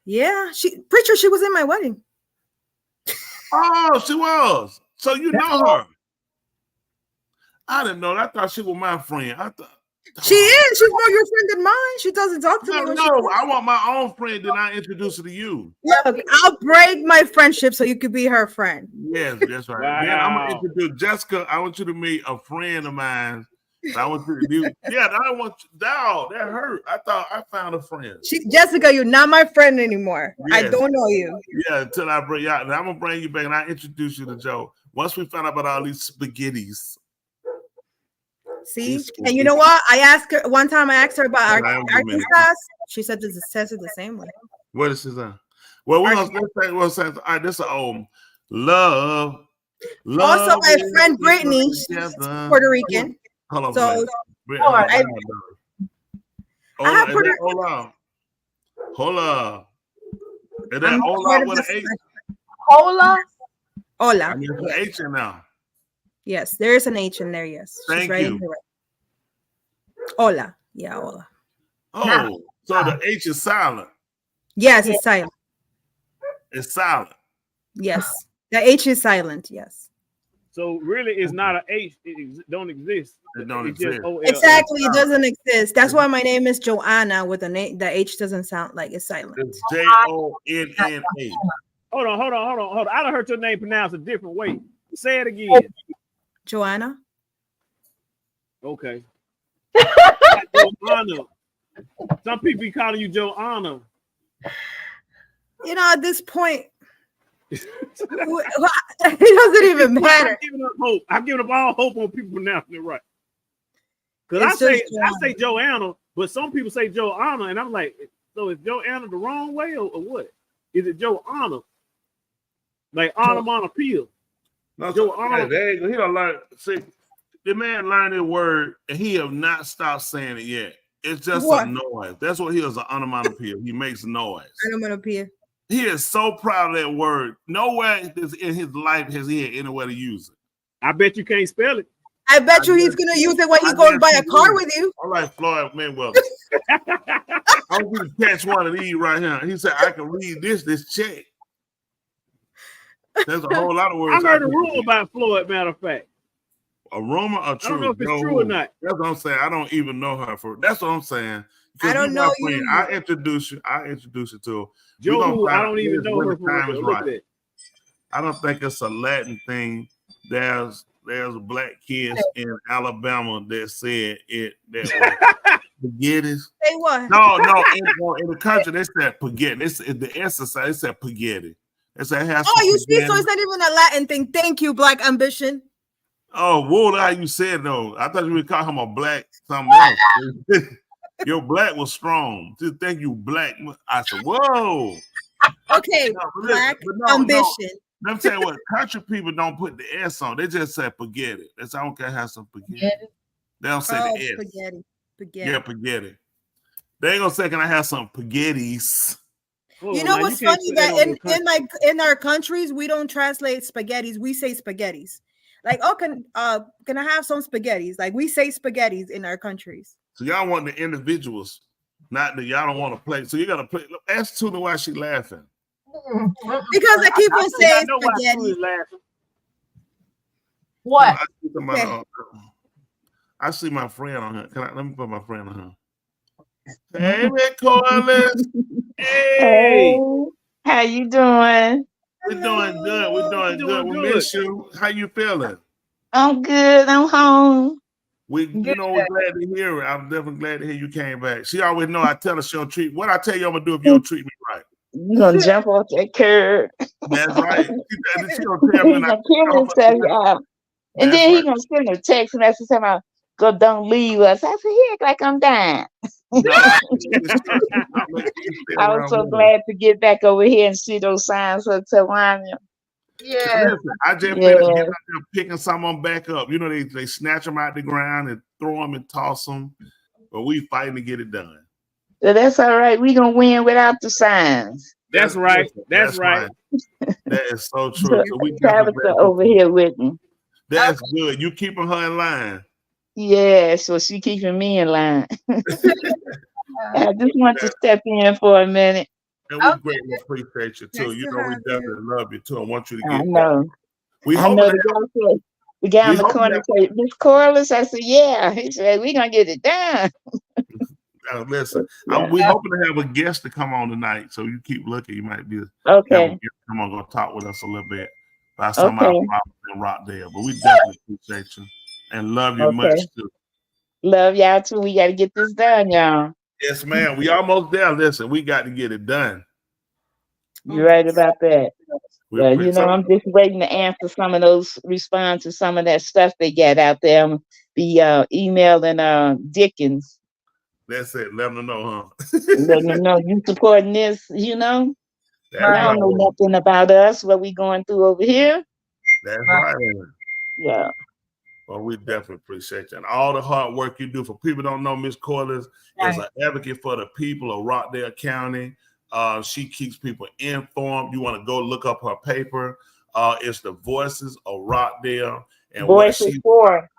[SPEAKER 7] Yeah, she was in my wedding.
[SPEAKER 10] Oh, she was. So you know her. I didn't know. I thought she was my friend. I thought
[SPEAKER 7] She is. She's more your friend than mine. She doesn't talk to me. when she-
[SPEAKER 10] No, I want my own friend. Then I introduce her to you.
[SPEAKER 7] Look, I'll break my friendship so you could be her friend.
[SPEAKER 10] Yes, that's right. Then I'm gonna introduce Jessica. I want you to meet a friend of mine. I want you to do. Yeah, I want you. Dog, that hurt. I thought I found a friend.
[SPEAKER 7] Jessica, you're not my friend anymore. I
[SPEAKER 10] Yes.
[SPEAKER 7] don't know you.
[SPEAKER 10] Yeah, until I bring you out. And I'm gonna bring you back and I introduce you to Joe. Once we found out about all these spaghettis.
[SPEAKER 7] See, and you know what? I asked her one time. I asked her about
[SPEAKER 10] I am
[SPEAKER 7] Arkansas. She said it says it the same way.
[SPEAKER 10] What is this? Well, we're gonna say, all right, this is love.
[SPEAKER 7] Also, my
[SPEAKER 10] is
[SPEAKER 7] friend Brittany, she's
[SPEAKER 10] together.
[SPEAKER 7] Puerto Rican.
[SPEAKER 10] Hold on,
[SPEAKER 7] So,
[SPEAKER 10] I
[SPEAKER 7] have Puerto-
[SPEAKER 10] Hold on. Is that
[SPEAKER 7] I'm
[SPEAKER 10] hola
[SPEAKER 7] part of
[SPEAKER 10] with an
[SPEAKER 7] this-
[SPEAKER 10] H?
[SPEAKER 6] Hola.
[SPEAKER 7] Hola.
[SPEAKER 10] I mean, it's an H in now.
[SPEAKER 7] Yes, there is an H in there. Yes. She's
[SPEAKER 10] Thank
[SPEAKER 7] right
[SPEAKER 10] you.
[SPEAKER 7] into it. Hola. Yeah, hola.
[SPEAKER 10] Oh, so the H is silent.
[SPEAKER 7] Yes, it's silent.
[SPEAKER 10] It's silent.
[SPEAKER 7] Yes. The H is silent. Yes.
[SPEAKER 5] So really, it's not an H. It don't exist.
[SPEAKER 10] It don't
[SPEAKER 5] It's just
[SPEAKER 10] exist.
[SPEAKER 5] OL.
[SPEAKER 7] Exactly. It doesn't exist. That's why my name is Joanna with a name. The H doesn't sound like it's silent.
[SPEAKER 10] It's Jonna.
[SPEAKER 5] Hold on. I done heard your name pronounced a different way. Say it again.
[SPEAKER 7] Joanna.
[SPEAKER 5] Okay. Joanna. Some people be calling you Joanna.
[SPEAKER 7] You know, at this point, it doesn't even matter.
[SPEAKER 5] I'm giving up hope. I'm giving up all hope on people pronouncing it right. Because
[SPEAKER 7] It's
[SPEAKER 5] I
[SPEAKER 7] just
[SPEAKER 5] say Joanna, but some people say Joanna, and I'm like, so is Joanna the wrong way or what? Is it Joanna? Like onomatopoeia.
[SPEAKER 10] No,
[SPEAKER 5] Yo,
[SPEAKER 10] there you go. He don't learn. See, the man learned his word, and he have not stopped saying it yet. It's just
[SPEAKER 7] What?
[SPEAKER 10] a noise. That's what he is, an onomatopoeia. He makes noise.
[SPEAKER 7] Onomatopoeia.
[SPEAKER 10] He is so proud of that word. Nowhere in his life has he had anywhere to use it.
[SPEAKER 5] I bet you can't spell it.
[SPEAKER 7] I bet you he's gonna use it when he goes buy a car with you.
[SPEAKER 10] All right, Floyd Mayweather. I want you to catch one of these right here. He said, I can read this check. There's a whole lot of words.
[SPEAKER 5] I heard a rumor about Floyd, matter of fact.
[SPEAKER 10] A rumor or true?
[SPEAKER 5] I don't know if it's true or not.
[SPEAKER 10] That's what I'm saying. I don't even know her for. That's what I'm saying.
[SPEAKER 7] I don't know you.
[SPEAKER 10] I introduce you to her.
[SPEAKER 5] Joe, I don't even know her
[SPEAKER 10] time
[SPEAKER 5] for
[SPEAKER 10] is
[SPEAKER 5] real. Look
[SPEAKER 10] right.
[SPEAKER 5] at that.
[SPEAKER 10] I don't think it's a Latin thing. There's black kids in Alabama that said it that way. Spaghettis.
[SPEAKER 7] Say what?
[SPEAKER 10] No, in the country they said spaghetti. It's the exercise. They said spaghetti. They said it has
[SPEAKER 7] Oh, you see,
[SPEAKER 10] spaghetti.
[SPEAKER 7] so it's not even a Latin thing. Thank you, Black Ambition.
[SPEAKER 10] Oh, whoa, how you said though. I thought you would call him a black something else. Your black was strong. Just think you black. I said, whoa.
[SPEAKER 7] Okay, Black Ambition.
[SPEAKER 10] Let me tell you what, country people don't put the S on. They just say spaghetti. That's I don't care how some spaghetti. They don't say the S.
[SPEAKER 7] Spaghetti.
[SPEAKER 10] Yeah, spaghetti. They ain't gonna say, can I have some spaghettis?
[SPEAKER 7] You know what's funny that in our countries we don't translate spaghettis, we say spaghettis. Like, oh, can I have some spaghettis? Like we say spaghettis in our countries.
[SPEAKER 10] So y'all want the individuals, not that y'all don't want to play. So you gotta play. Ask Tuna why she laughing.
[SPEAKER 7] Because I keep on saying spaghetti.
[SPEAKER 6] What?
[SPEAKER 10] I see my friend on her. Let me put my friend on her. Hey, Rick Corliss. Hey.
[SPEAKER 11] How you doing?
[SPEAKER 10] We're doing good. We're doing good. We miss you. How you feeling?
[SPEAKER 11] I'm good. I'm home.
[SPEAKER 10] We're glad to hear it. I'm definitely glad to hear you came back. She always know I tell her she'll treat. What I tell you I'm gonna do if you don't treat me right.
[SPEAKER 11] You gonna jump off that curb.
[SPEAKER 10] That's right. She gonna tell
[SPEAKER 11] He
[SPEAKER 10] me
[SPEAKER 11] gonna kill himself, y'all. And then he gonna send a text message about go don't leave us. I said, heck like I'm dying. I was so glad to get back over here and see those signs of Tawanya.
[SPEAKER 6] Yeah.
[SPEAKER 10] Listen, I just finished getting out there picking someone back up. You know, they snatch them out the ground and throw them and toss them. But we fighting to get it done.
[SPEAKER 11] So that's all right. We gonna win without the signs.
[SPEAKER 5] That's right. That's right.
[SPEAKER 10] That is so true. So we
[SPEAKER 11] Tabitha over here with me.
[SPEAKER 10] That's good. You keeping her in line.
[SPEAKER 11] Yeah, so she keeping me in line. I just want to step in for a minute.
[SPEAKER 10] And we greatly appreciate you too. You know, we definitely love you too. I want you to get
[SPEAKER 11] I know.
[SPEAKER 10] I
[SPEAKER 11] know the guy in the corner said, Miss Corliss. I said, yeah. He said, we're gonna get it done.
[SPEAKER 10] Listen, we hoping to have a guest to come on tonight. So you keep looking. You might be
[SPEAKER 11] okay.
[SPEAKER 10] Come on, go talk with us a little bit about some of our problems in Rockdale. But we definitely appreciate you and love you much too.
[SPEAKER 11] Love y'all too. We got to get this done, y'all.
[SPEAKER 10] Yes, ma'am. We almost there. Listen, we got to get it done.
[SPEAKER 11] You're right about that. Well, you know, I'm just waiting to answer some of those, respond to some of that stuff they got out there. Be emailing Dickens.
[SPEAKER 10] That's it. Let them know, huh?
[SPEAKER 11] Let them know you supporting this, you know. I don't know nothing about us, what we going through over here.
[SPEAKER 10] That's right.
[SPEAKER 11] Yeah.
[SPEAKER 10] Well, we definitely appreciate you. And all the hard work you do. For people who don't know, Miss Corliss is an advocate for the people of Rockdale County. She keeps people informed. You want to go look up her paper. It's the Voices of Rockdale. And
[SPEAKER 11] Voices for.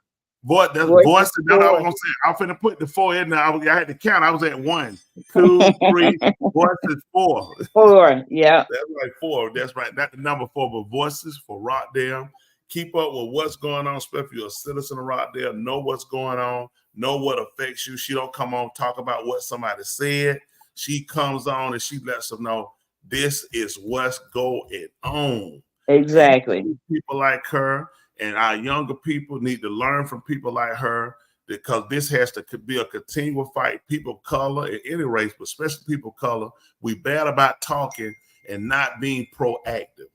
[SPEAKER 10] That's Voices. That's what I was going to say. I'm finna put the 4 in there. I had to count. I was at 1, 2, 3. Voices 4.
[SPEAKER 11] 4, yeah.
[SPEAKER 10] That's right, 4. That's right. That's the number 4. But Voices for Rockdale. Keep up with what's going on, especially if you're a citizen of Rockdale. Know what's going on. Know what affects you. She don't come on talk about what somebody said. She comes on and she lets them know this is what's going on.
[SPEAKER 11] Exactly.
[SPEAKER 10] People like her and our younger people need to learn from people like her, because this has to be a continual fight. People of color, at any race, but especially people of color, we bad about talking and not being proactive.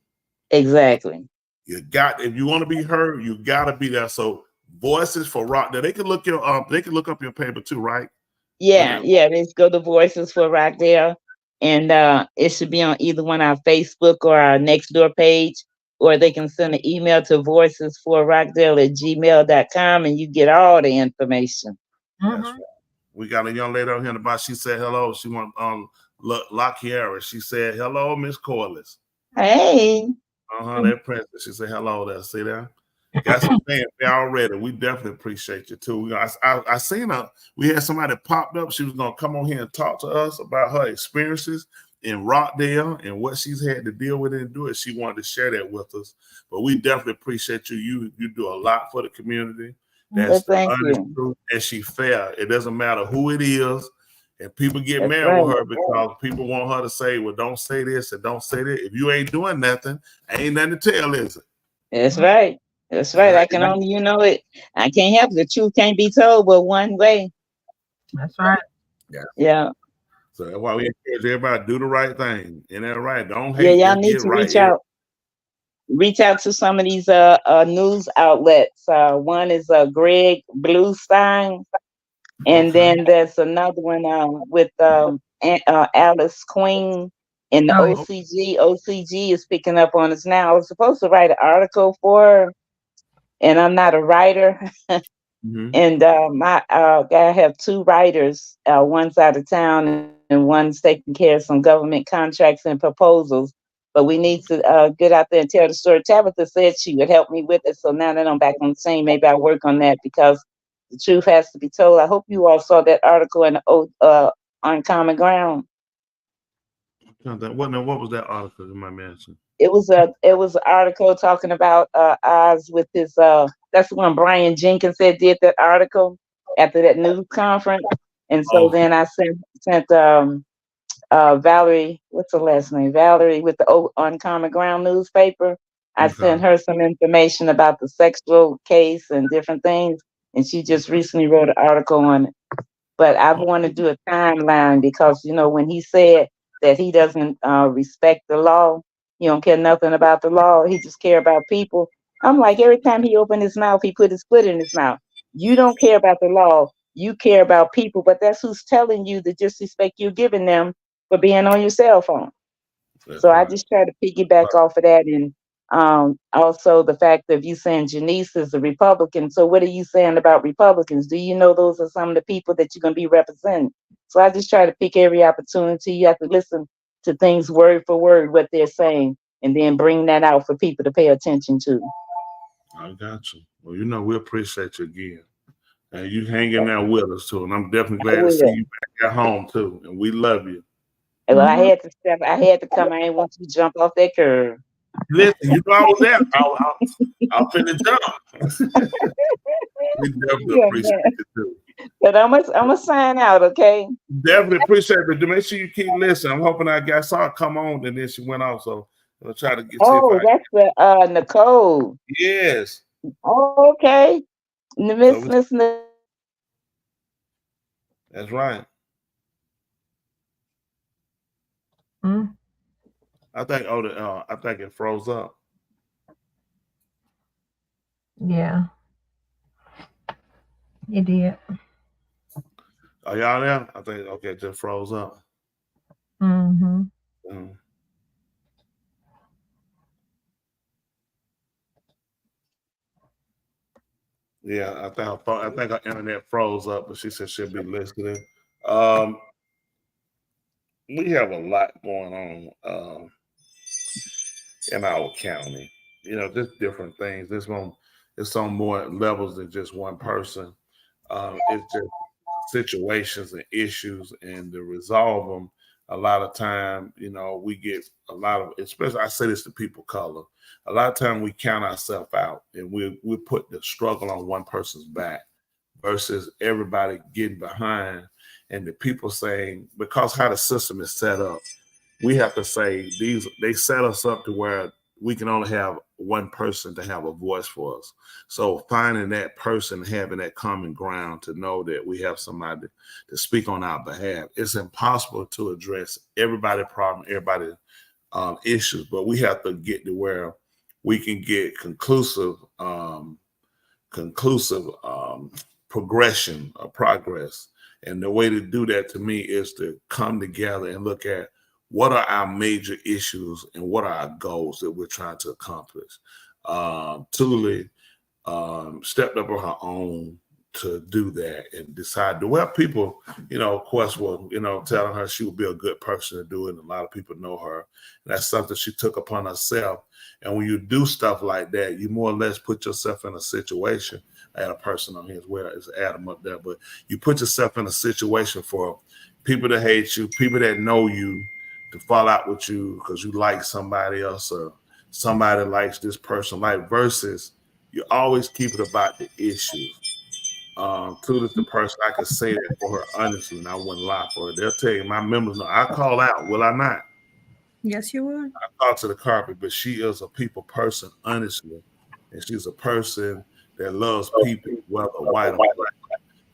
[SPEAKER 11] Exactly.
[SPEAKER 10] If you want to be heard, you got to be there. So Voices for Rockdale. They can look up your paper too, right?
[SPEAKER 11] Yeah. Let's go to Voices for Rockdale, and it should be on either one our Facebook or our Nextdoor page. or they can send an email to voicesforrockdale@gmail.com, and you get all the information.
[SPEAKER 10] That's right. We got a young lady on here in the box. She said hello. She want La Kiara. She said hello, Miss Corliss.
[SPEAKER 11] Hey.
[SPEAKER 10] That princess. She said hello there. See there? Got some fans there already. We definitely appreciate you too. I seen her. We had somebody popped up. She was gonna come on here and talk to us about her experiences in Rockdale and what she's had to deal with and do it. She wanted to share that with us. But we definitely appreciate you. You do a lot for the community. That's the honest truth, and she fair. It doesn't matter who it is. And people get mad with her because people want her to say, well, don't say this and don't say that. If you ain't doing nothing, ain't nothing to tell, is it?
[SPEAKER 11] That's right. That's right. I can only, I can't help it. The truth can't be told but one way.
[SPEAKER 6] That's right.
[SPEAKER 11] Yeah.
[SPEAKER 10] So that's why we encourage everybody to do the right thing. Isn't that right? Don't hate.
[SPEAKER 11] Yeah, y'all need to reach out to some of these news outlets. One is Greg Bluestein, and then there's another one with Alice Queen in the OCG. OCG is picking up on us now. I was supposed to write an article for her, and I'm not a writer. And I have two writers. One's out of town, and one's taking care of some government contracts and proposals. But we need to get out there and tell the story. Tabitha said she would help me with it. So now that I'm back on the scene, maybe I'll work on that because the truth has to be told. I hope you all saw that article in on Common Ground.
[SPEAKER 10] What was that article in my mention?
[SPEAKER 11] It was an article talking about Oz with his that's when Brian Jenkins did that article after that news conference. And so then I sent Valerie, what's her last name? Valerie with the Uncommon Ground newspaper. I sent her some information about the sexual case and different things, and she just recently wrote an article on it. But I want to do a timeline because when he said that he doesn't respect the law, he don't care nothing about the law. He just care about people. I'm like, every time he opened his mouth, he put his foot in his mouth. You don't care about the law. You care about people, but that's who's telling you the disrespect you're giving them for being on your cell phone. So I just try to piggyback off of that. And also the fact that you saying Janice is a Republican. So what are you saying about Republicans? Do you know those are some of the people that you're going to be representing? So I just try to pick every opportunity. You have to listen to things word for word, what they're saying, and then bring that out for people to pay attention to.
[SPEAKER 10] I got you. Well, we appreciate you again. And you hanging out with us too. And I'm definitely glad to see you back at home too. And we love you.
[SPEAKER 11] Well, I had to come. I didn't want you to jump off that curve.
[SPEAKER 10] Listen, I was there. I'm finna jump. We definitely appreciate it too.
[SPEAKER 11] But I'm gonna sign out, okay?
[SPEAKER 10] Definitely appreciate it. But make sure you keep listening. I'm hoping I saw her come on and then she went off. So I'll try to get.
[SPEAKER 11] That's the Nicole.
[SPEAKER 10] Yes.
[SPEAKER 11] Oh, okay. Miss.
[SPEAKER 10] That's right. I think I think it froze up.
[SPEAKER 6] Yeah. It did.
[SPEAKER 10] Are y'all there? I think it just froze up. Yeah, I think our internet froze up, but she said she'll be listening. We have a lot going on in our county. Just different things. It's on more levels than just one person. It's just situations and issues, and to resolve them. A lot of time, we get a lot of, especially I say this to people of color. A lot of time we count ourselves out, and we put the struggle on one person's back versus everybody getting behind. And the people saying, because how the system is set up, we have to say they set us up to where we can only have one person to have a voice for us. So finding that person, having that common ground to know that we have somebody to speak on our behalf. It's impossible to address everybody's problem, everybody's issues, but we have to get to where we can get conclusive progression or progress. And the way to do that to me is to come together and look at what are our major issues and what are our goals that we're trying to accomplish. Tuli stepped up on her own to do that and decide to, well, people, of course, were, telling her she would be a good person to do it. And a lot of people know her. And that's something she took upon herself. And when you do stuff like that, you more or less put yourself in a situation. I had a person on here as well, it's Adam up there, but you put yourself in a situation for people that hate you, people that know you, to fall out with you because you like somebody else or somebody likes this person, like versus you always keep it about the issues. Tuli's the person I could say that for her honestly, and I wouldn't lie for her. They'll tell you, my members know I call out, will I not?
[SPEAKER 7] Yes, you would.
[SPEAKER 10] I talk to the carpet, but she is a people person, honestly, and she's a person that loves people, whether white or black,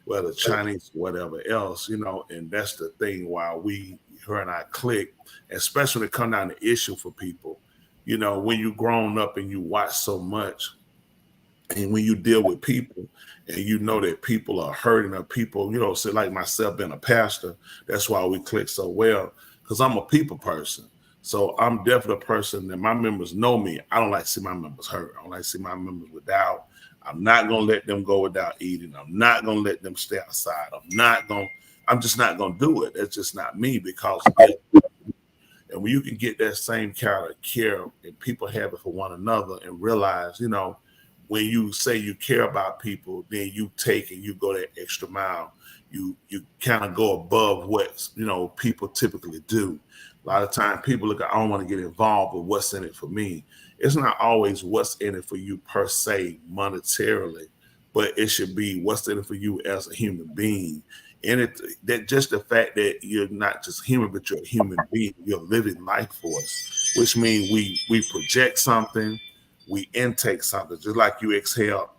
[SPEAKER 10] whether Chinese, whatever else, and that's the thing why her and I click, especially when it comes down to issue for people. When you grown up and you watch so much, and when you deal with people and that people are hurting or people, say like myself being a pastor, that's why we click so well, because I'm a people person. So I'm definitely a person that my members know me. I don't like to see my members hurt. I don't like to see my members without. I'm not going to let them go without eating. I'm not going to let them stay outside. I'm just not going to do it. That's just not me, because and when you can get that same kind of care and people have it for one another and realize, when you say you care about people, then you take and you go that extra mile. You kind of go above what, people typically do. A lot of times people look at, I don't want to get involved with what's in it for me. It's not always what's in it for you per se monetarily, but it should be what's in it for you as a human being. And that just the fact that you're not just human, but you're a human being, you're a living life force, which means we project something, we intake something, just like you exhale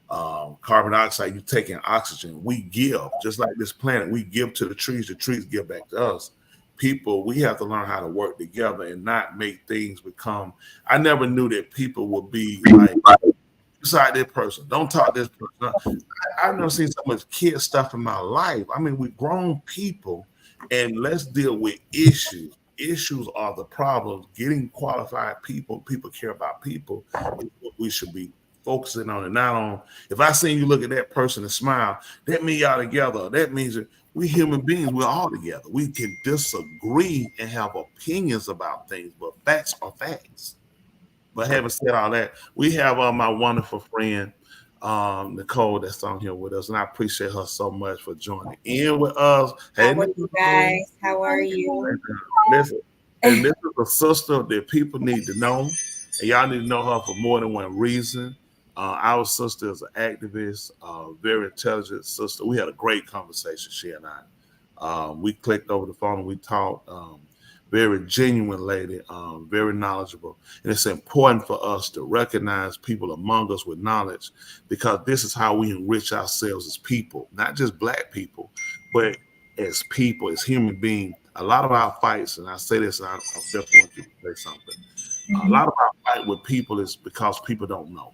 [SPEAKER 10] carbon dioxide, you take in oxygen. We give, just like this planet, we give to the trees give back to us. People, we have to learn how to work together and not make things become. I never knew that people would be like, beside this person, don't talk this person. I've never seen so much kid stuff in my life. I mean, we're grown people, and let's deal with issues. Issues are the problems. Getting qualified people care about people. We should be focusing on it, not on, if I seen you look at that person and smile, that means y'all together. That means that we human beings, we're all together. We can disagree and have opinions about things, but facts are facts. But having said all that, we have my wonderful friend, Nicole, that's on here with us, and I appreciate her so much for joining in with us.
[SPEAKER 12] Hey, how are you guys? How are you?
[SPEAKER 10] Listen, and this is a sister that people need to know, and y'all need to know her for more than one reason. Our sister is an activist, very intelligent sister. We had a great conversation, she and I. We clicked over the phone and we talked. Very genuine lady, very knowledgeable. And it's important for us to recognize people among us with knowledge, because this is how we enrich ourselves as people, not just Black people, but as people, as human beings. A lot of our fights, and I say this, and I definitely want you to say something. A lot of our fight with people is because people don't know.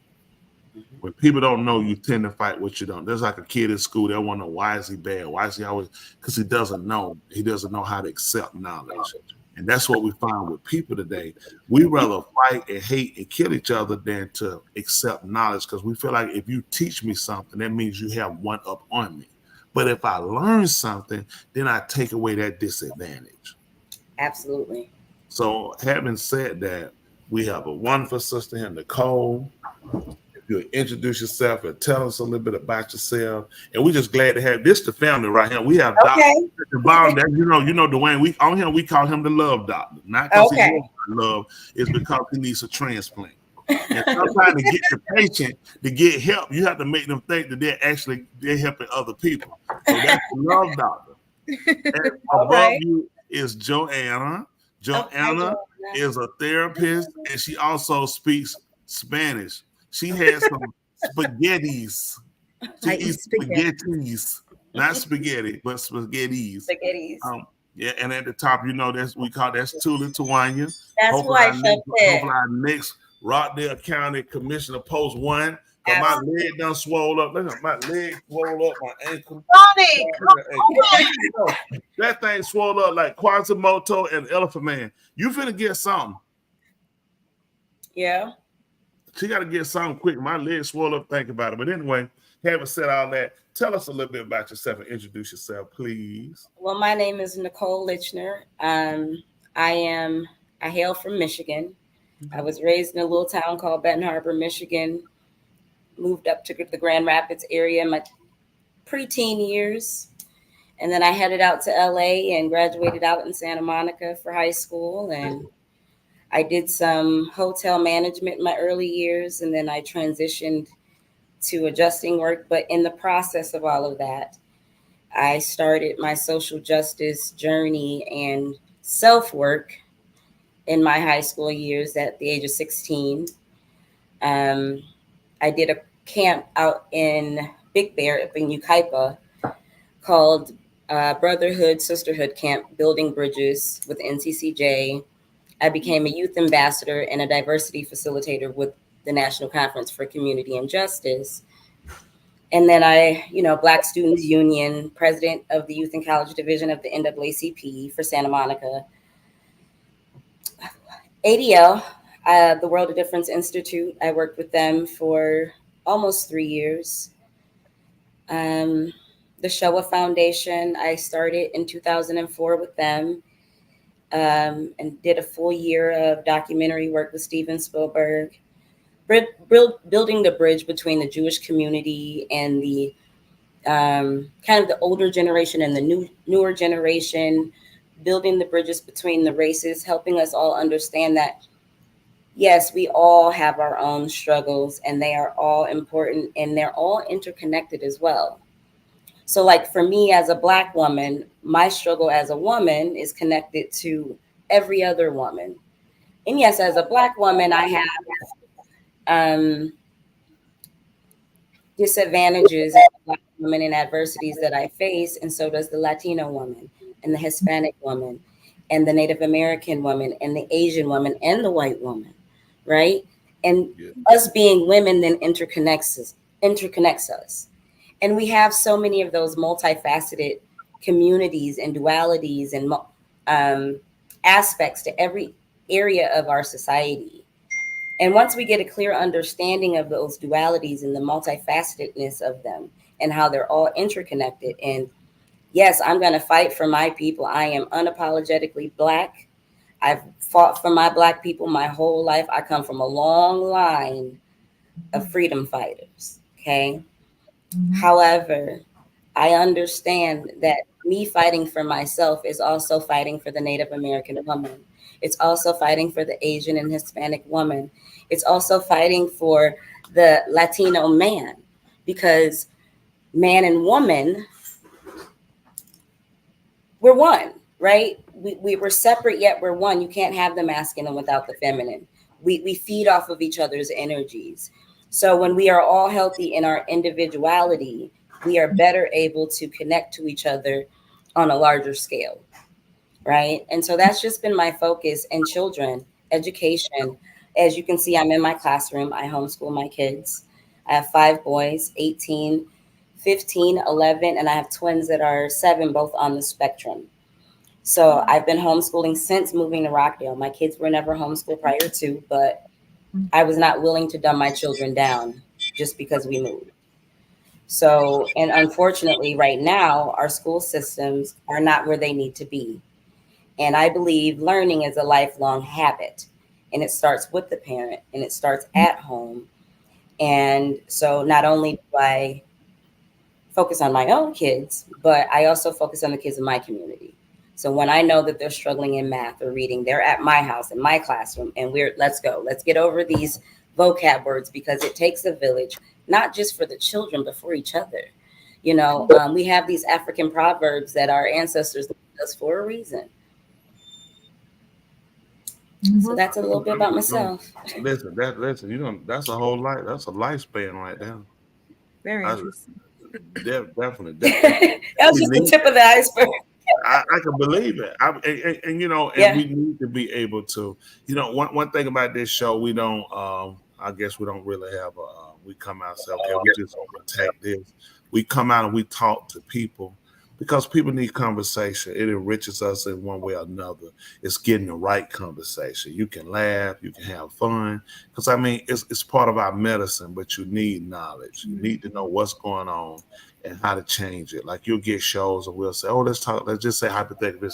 [SPEAKER 10] When people don't know, you tend to fight what you don't. There's like a kid in school, they want to know, why is he bad? Why is he always? Because he doesn't know. He doesn't know how to accept knowledge. And that's what we find with people today. We rather fight and hate and kill each other than to accept knowledge, because we feel like if you teach me something, that means you have one up on me. But if I learn something, then I take away that disadvantage.
[SPEAKER 12] Absolutely.
[SPEAKER 10] So having said that, we have a wonderful sister here, Nicole. If you'll introduce yourself and tell us a little bit about yourself. And we're just glad to have this, the family right here. We have Dr. Bond, you know Dwayne, we on him, we call him the love doctor. Not because he wants love, it's because he needs a transplant. And sometimes to get the patient to get help, you have to make them think that they're helping other people. So that's the love doctor. And above you is Joanna. Joanna is a therapist, and she also speaks Spanish. She has some spaghettis. She eats spaghettis, not spaghetti, but spaghettis. Yeah, and at the top, that's Tuli Tawanya.
[SPEAKER 12] That's why I said that.
[SPEAKER 10] Hopefully our next Rockdale County Commissioner Post 1 Cause my leg done swole up. Listen, my leg swole up, my ankle.
[SPEAKER 6] Tony, come on.
[SPEAKER 10] That thing swole up like Quasimodo and Elephant Man. You finna get something.
[SPEAKER 12] Yeah.
[SPEAKER 10] She got to get something quick. My leg swole up thinking about it. But anyway, having said all that, tell us a little bit about yourself and introduce yourself, please.
[SPEAKER 12] Well, my name is Nicole Lichner. I hail from Michigan. I was raised in a little town called Benton Harbor, Michigan. Moved up to the Grand Rapids area in my preteen years. And then I headed out to LA and graduated out in Santa Monica for high school. And I did some hotel management in my early years, and then I transitioned to adjusting work. But in the process of all of that, I started my social justice journey and self-work in my high school years at the age of 16. I did a camp out in Big Bear up in Yucaipa called Brotherhood Sisterhood Camp, Building Bridges with NCCJ. I became a youth ambassador and a diversity facilitator with the National Conference for Community and Justice. And then Black Students Union, president of the Youth and College Division of the NAACP for Santa Monica. ADL, the World of Difference Institute, I worked with them for almost 3 years. The Shoah Foundation, I started in 2004 with them. And did a full year of documentary work with Steven Spielberg, building the bridge between the Jewish community and the kind of the older generation and the newer generation, building the bridges between the races, helping us all understand that, yes, we all have our own struggles and they are all important and they're all interconnected as well. So like for me as a Black woman, my struggle as a woman is connected to every other woman. And yes, as a Black woman, I have disadvantages as a Black woman and adversities that I face. And so does the Latino woman and the Hispanic woman and the Native American woman and the Asian woman and the white woman, right? And us being women then interconnects us. And we have so many of those multifaceted communities and dualities and aspects to every area of our society. And once we get a clear understanding of those dualities and the multifacetedness of them and how they're all interconnected, and yes, I'm going to fight for my people. I am unapologetically Black. I've fought for my Black people my whole life. I come from a long line of freedom fighters, okay? However, I understand that me fighting for myself is also fighting for the Native American woman. It's also fighting for the Asian and Hispanic woman. It's also fighting for the Latino man, because man and woman, we're one, right? We were separate, yet we're one. You can't have the masculine without the feminine. We feed off of each other's energies. So when we are all healthy in our individuality, we are better able to connect to each other on a larger scale, right? And so that's just been my focus in children, education. As you can see, I'm in my classroom. I homeschool my kids. I have 5 boys, 18, 15, 11, and I have twins that are 7, both on the spectrum. So I've been homeschooling since moving to Rockdale. My kids were never homeschooled prior to, but I was not willing to dumb my children down just because we moved. So, and unfortunately, right now, our school systems are not where they need to be. And I believe learning is a lifelong habit, and it starts with the parent and it starts at home. And so not only do I focus on my own kids, but I also focus on the kids in my community. So when I know that they're struggling in math or reading, they're at my house, in my classroom, and let's go. Let's get over these vocab words, because it takes a village, not just for the children, but for each other. You know, we have these African proverbs that our ancestors left us for a reason. So that's a little bit about myself.
[SPEAKER 10] Listen, that's a whole life. That's a lifespan right there.
[SPEAKER 7] Very interesting.
[SPEAKER 10] Definitely.
[SPEAKER 12] That was just the tip of the iceberg.
[SPEAKER 10] I can believe it. And we need to be able to, one thing about this show, we don't, I guess we don't really have We come out and say, okay, we just protect this. We come out and we talk to people because people need conversation. It enriches us in one way or another. It's getting the right conversation. You can laugh, you can have fun. Because I mean, it's part of our medicine, but you need knowledge. You need to know what's going on and how to change it. Like you'll get shows and we'll say, oh, let's just say hypothetically,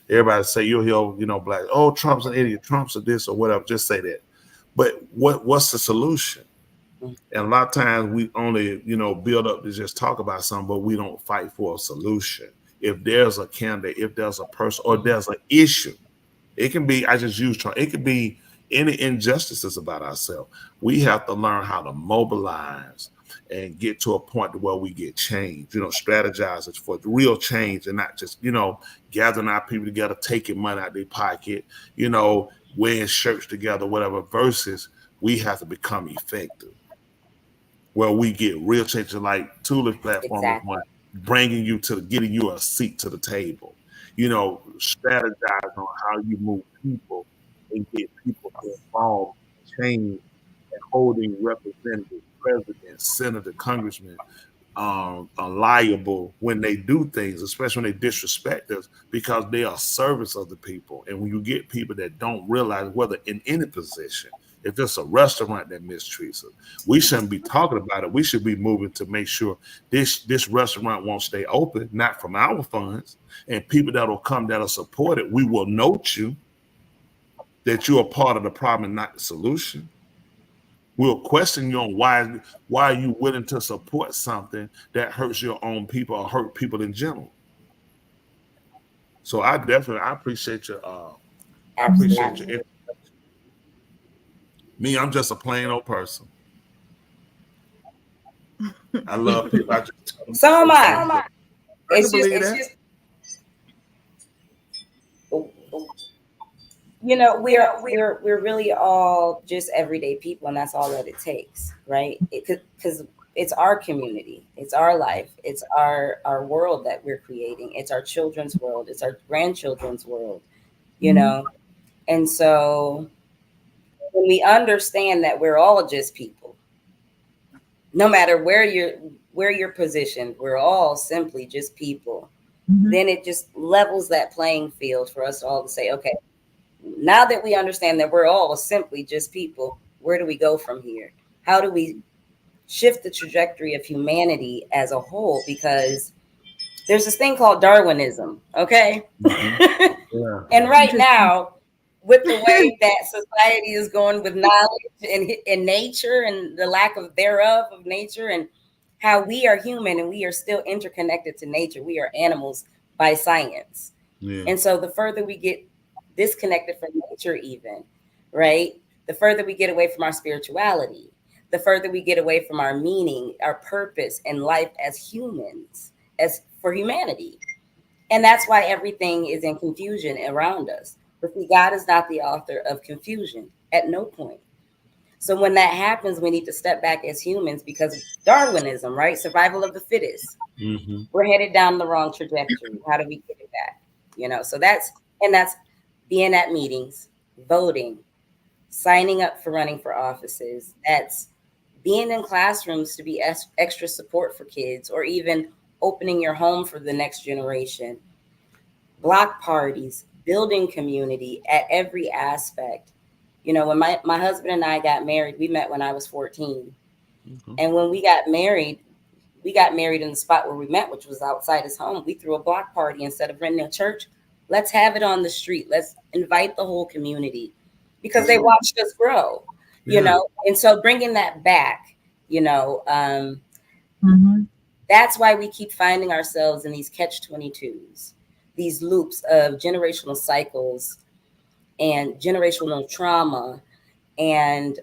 [SPEAKER 10] everybody say you'll hear, you know, black, oh, Trump's an idiot, Trump's a this or whatever. Just say that. But what's the solution? And a lot of times we only, you know, build up to just talk about something, but we don't fight for a solution. If there's a candidate, if there's a person, or there's an issue, it can be, I just use Trump, it could be any injustices about ourselves. We have to learn how to mobilize and get to a point where we get change, you know, strategize for real change and not just, you know, gathering our people together, taking money out of their pocket, you know, wearing shirts together, whatever, versus we have to become effective. Where we get real change, like Tula's platform is one, bringing you to getting you a seat to the table. You know, strategize on how you move people and get people involved, change, and holding representatives, presidents, senators, congressmen liable when they do things, especially when they disrespect us, because they are service of the people. And when you get people that don't realize, whether in any position, if it's a restaurant that mistreats us, we shouldn't be talking about it. We should be moving to make sure this restaurant won't stay open, not from our funds. And people that will come that'll support it, we will note you that you're a part of the problem and not the solution. We'll question you on why are you willing to support something that hurts your own people or hurt people in general. So I appreciate your me, I'm just a plain old person. I love people.
[SPEAKER 12] So am I. It's just, you know, we're really all just everyday people, and that's all that it takes, right? Because it's our community, it's our life, it's our world that we're creating. It's our children's world, it's our grandchildren's world, you know. And so when we understand that we're all just people, no matter where you're positioned, we're all simply just people. Then it just levels that playing field for us all to say, okay, now that we understand that we're all simply just people, where do we go from here? How do we shift the trajectory of humanity as a whole? Because there's this thing called Darwinism, okay? And right now, with the way that society is going with knowledge and nature and the lack of thereof of nature, and how we are human and we are still interconnected to nature. We are animals by science. And so the further we get disconnected from nature, even, right, the further we get away from our spirituality, the further we get away from our meaning, our purpose in life as humans, as for humanity. And that's why everything is in confusion around us. But see, God is not the author of confusion at no point. So when that happens, we need to step back as humans, because Darwinism, right? Survival of the fittest. We're headed down the wrong trajectory. How do we get it back? You know, so that's being at meetings, voting, signing up for running for offices. That's being in classrooms to be extra support for kids, or even opening your home for the next generation. Block parties, building community at every aspect. You know, when my husband and I got married, we met when I was 14. And when we got married in the spot where we met, which was outside his home. We threw a block party instead of renting a church. Let's have it on the street. Let's invite the whole community, because they watched us grow, you know? And so bringing that back, you know, that's why we keep finding ourselves in these catch-22s, these loops of generational cycles and generational trauma and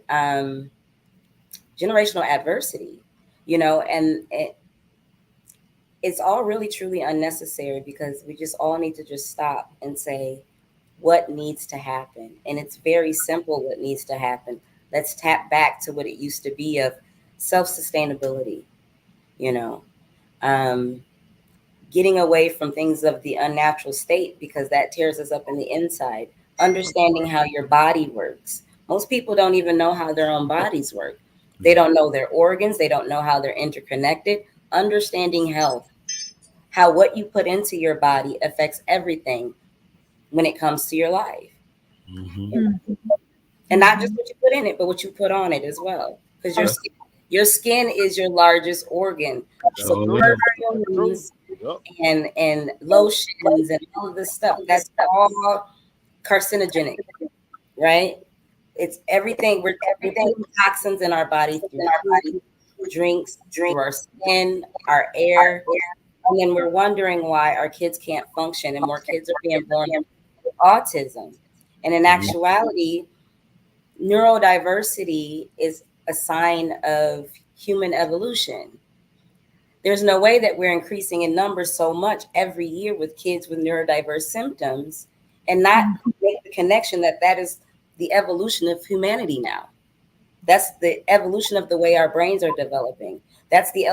[SPEAKER 12] generational adversity, you know, and it's all really truly unnecessary, because we just all need to just stop and say what needs to happen. And it's very simple what needs to happen. Let's tap back to what it used to be of self-sustainability, you know, getting away from things of the unnatural state, because that tears us up in the inside. Understanding how your body works. Most people don't even know how their own bodies work. They don't know their organs. They don't know how they're interconnected. Understanding health, how what you put into your body affects everything when it comes to your life. And not just what you put in it, but what you put on it as well. Because your skin is your largest organ. So perfumes and lotions and all of this stuff, that's all carcinogenic, right? It's everything. We're everything toxins in our body, drinks, through our skin, our air. And then we're wondering why our kids can't function and more kids are being born with autism. And in actuality, neurodiversity is a sign of human evolution. There's no way that we're increasing in numbers so much every year with kids with neurodiverse symptoms and not make the connection that that is the evolution of humanity now. That's the evolution of the way our brains are developing. That's the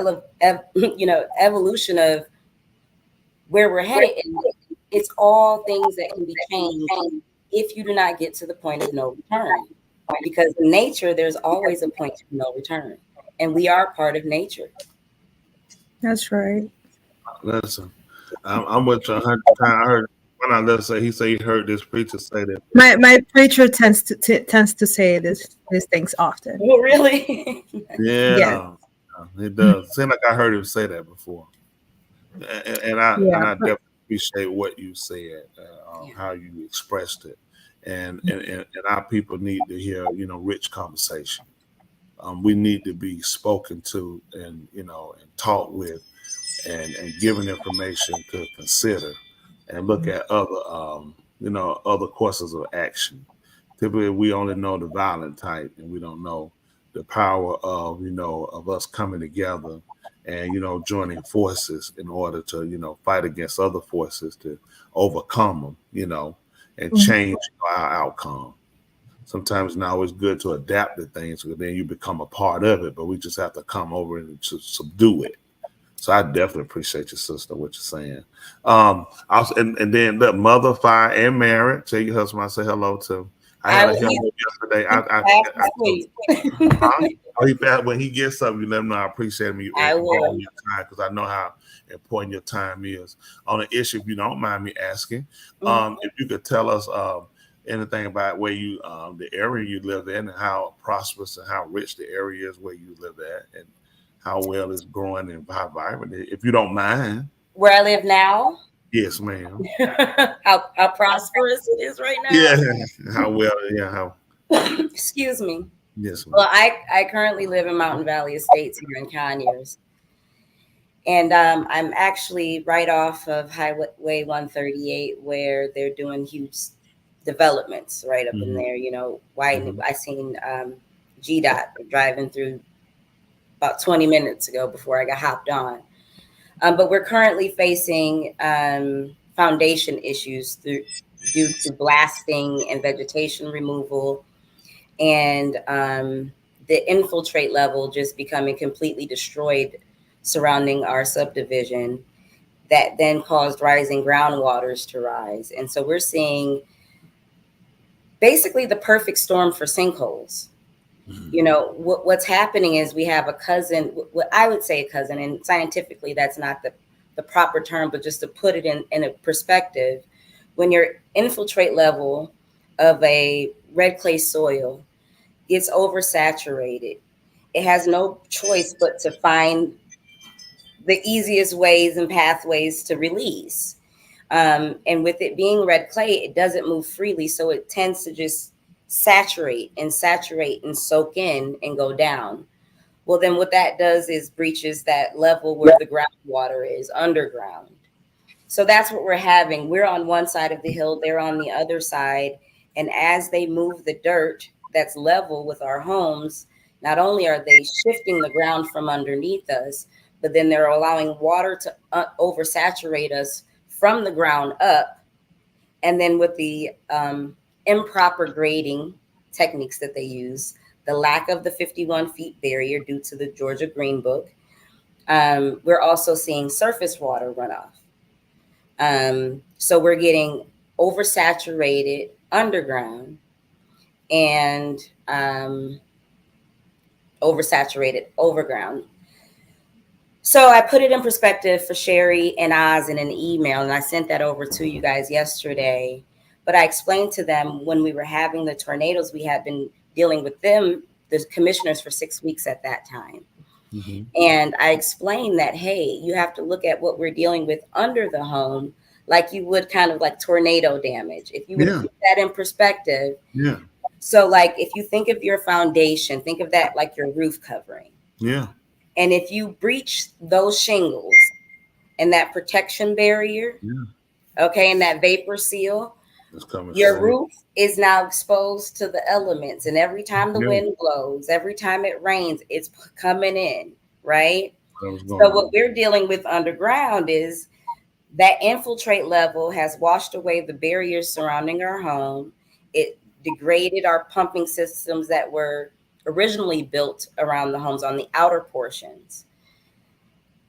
[SPEAKER 12] evolution of where we're headed. And it's all things that can be changed if you do not get to the point of no return. Because in nature, there's always a point of no return. And we are part of nature.
[SPEAKER 7] That's right.
[SPEAKER 10] Listen, I'm with you 100 times. I heard when I listen, he heard this preacher say that.
[SPEAKER 7] My preacher tends to say these things often.
[SPEAKER 12] Oh, really?
[SPEAKER 10] Yeah, it does. Seems like I heard him say that before, and I definitely appreciate what you said, how you expressed it, and our people need to hear rich conversation. We need to be spoken to and and taught with, and given information to consider and look at other other courses of action. Typically, we only know the violent type, and we don't know the power of of us coming together and joining forces in order to fight against other forces to overcome them, and change our outcome. Sometimes it's not always good to adapt to things because then you become a part of it, but we just have to come over and to subdue it. So I definitely appreciate your sister, what you're saying. Also, and then the mother, fire, and married. Tell your husband I say hello to. I had a hello yesterday. When he gets up, you let him know I appreciate him. I will. Your time because I know how important your time is. On an issue, if you don't mind me asking, if you could tell us anything about where you, the area you live in, and how prosperous and how rich the area is where you live at, and how well it's growing and how vibrant it is, if you don't mind.
[SPEAKER 12] Where I live now?
[SPEAKER 10] Yes, ma'am.
[SPEAKER 12] how prosperous it is right now?
[SPEAKER 10] Yeah. How well, how.
[SPEAKER 12] Excuse me.
[SPEAKER 10] Yes, ma'am.
[SPEAKER 12] Well, I currently live in Mountain Valley Estates here in Conyers. And I'm actually right off of Highway 138 where they're doing huge developments right up in there, widening. I seen GDOT driving through about 20 minutes ago before I got hopped on. But we're currently facing foundation issues due to blasting and vegetation removal and the infiltrate level just becoming completely destroyed surrounding our subdivision that then caused rising groundwaters to rise. And so we're seeing basically the perfect storm for sinkholes. What's happening is we have a cousin, what I would say a cousin, and scientifically that's not the proper term, but just to put it in a perspective, when your infiltrate level of a red clay soil gets oversaturated, it has no choice but to find the easiest ways and pathways to release. And with it being red clay, it doesn't move freely. So it tends to just saturate and soak in and go down. Well, then what that does is breaches that level where the groundwater is underground. So that's what we're having. We're on one side of the hill, they're on the other side. And as they move the dirt that's level with our homes, not only are they shifting the ground from underneath us, but then they're allowing water to oversaturate us from the ground up. And then with the improper grading techniques that they use, the lack of the 51 feet barrier due to the Georgia Green Book, we're also seeing surface water runoff. So we're getting oversaturated underground, and oversaturated, overground. So I put it in perspective for Sherry and Oz in an email, and I sent that over to you guys yesterday. But I explained to them when we were having the tornadoes, we had been dealing with them, the commissioners, for 6 weeks at that time.
[SPEAKER 10] Mm-hmm.
[SPEAKER 12] And I explained that, hey, you have to look at what we're dealing with under the home, like you would kind of like tornado damage. If you would put that in perspective.
[SPEAKER 10] Yeah.
[SPEAKER 12] So like if you think of your foundation, think of that like your roof covering.
[SPEAKER 10] Yeah.
[SPEAKER 12] And if you breach those shingles and that protection barrier, okay, and that vapor seal, your roof is now exposed to the elements. And every time the wind blows, every time it rains, it's coming in, right? So what we're dealing with underground is that infiltrate level has washed away the barriers surrounding our home. It degraded our pumping systems that were originally built around the homes on the outer portions.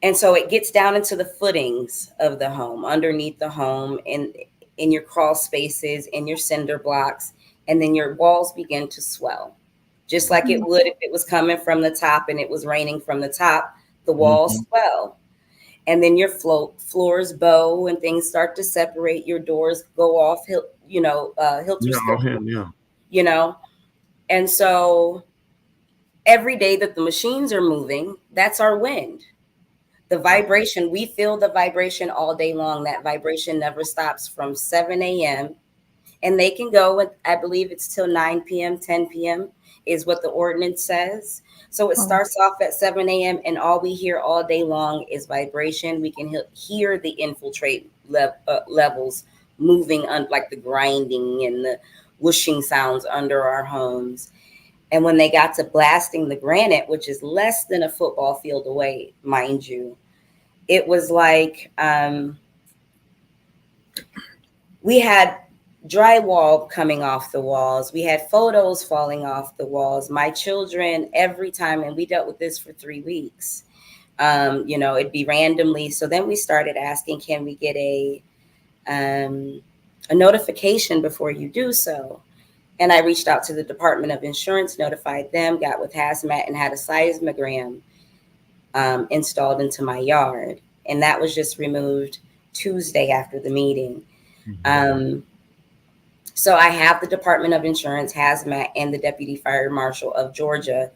[SPEAKER 12] And so it gets down into the footings of the home, underneath the home, and in your crawl spaces, in your cinder blocks, and then your walls begin to swell. Just like it would if it was coming from the top and it was raining from the top, the walls swell. And then your floors bow and things start to separate. Your doors go off, hilter-skelter, you know. And so every day that the machines are moving, that's our wind. The vibration, we feel the vibration all day long. That vibration never stops from 7 a.m. And they can go with, I believe it's till 9 p.m., 10 p.m. is what the ordinance says. So it starts off at 7 a.m. and all we hear all day long is vibration. We can hear the infiltrate levels moving, like the grinding and the whooshing sounds under our homes. And when they got to blasting the granite, which is less than a football field away, mind you, it was like we had drywall coming off the walls. We had photos falling off the walls. My children, every time, and we dealt with this for 3 weeks, it'd be randomly. So then we started asking, can we get a notification before you do so? And I reached out to the Department of Insurance, notified them, got with Hazmat, and had a seismogram installed into my yard. And that was just removed Tuesday after the meeting. So I have the Department of Insurance, Hazmat, and the Deputy Fire Marshal of Georgia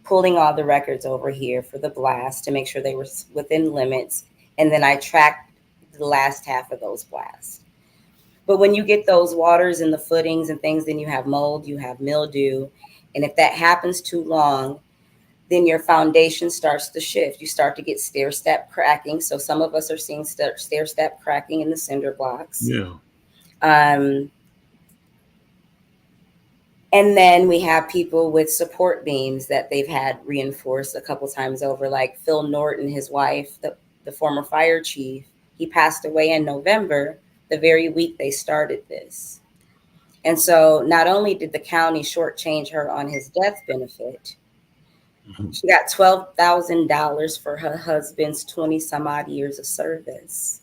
[SPEAKER 12] pulling all the records over here for the blast to make sure they were within limits. And then I tracked the last half of those blasts. But when you get those waters in the footings and things, then you have mold, you have mildew. And if that happens too long, then your foundation starts to shift. You start to get stair-step cracking. So some of us are seeing stair-step cracking in the cinder blocks.
[SPEAKER 10] Yeah.
[SPEAKER 12] And then we have people with support beams that they've had reinforced a couple times over, like Phil Norton, his wife, the former fire chief. He passed away in November, the very week they started this. And so not only did the county shortchange her on his death benefit, she got $12,000 for her husband's 20 some odd years of service.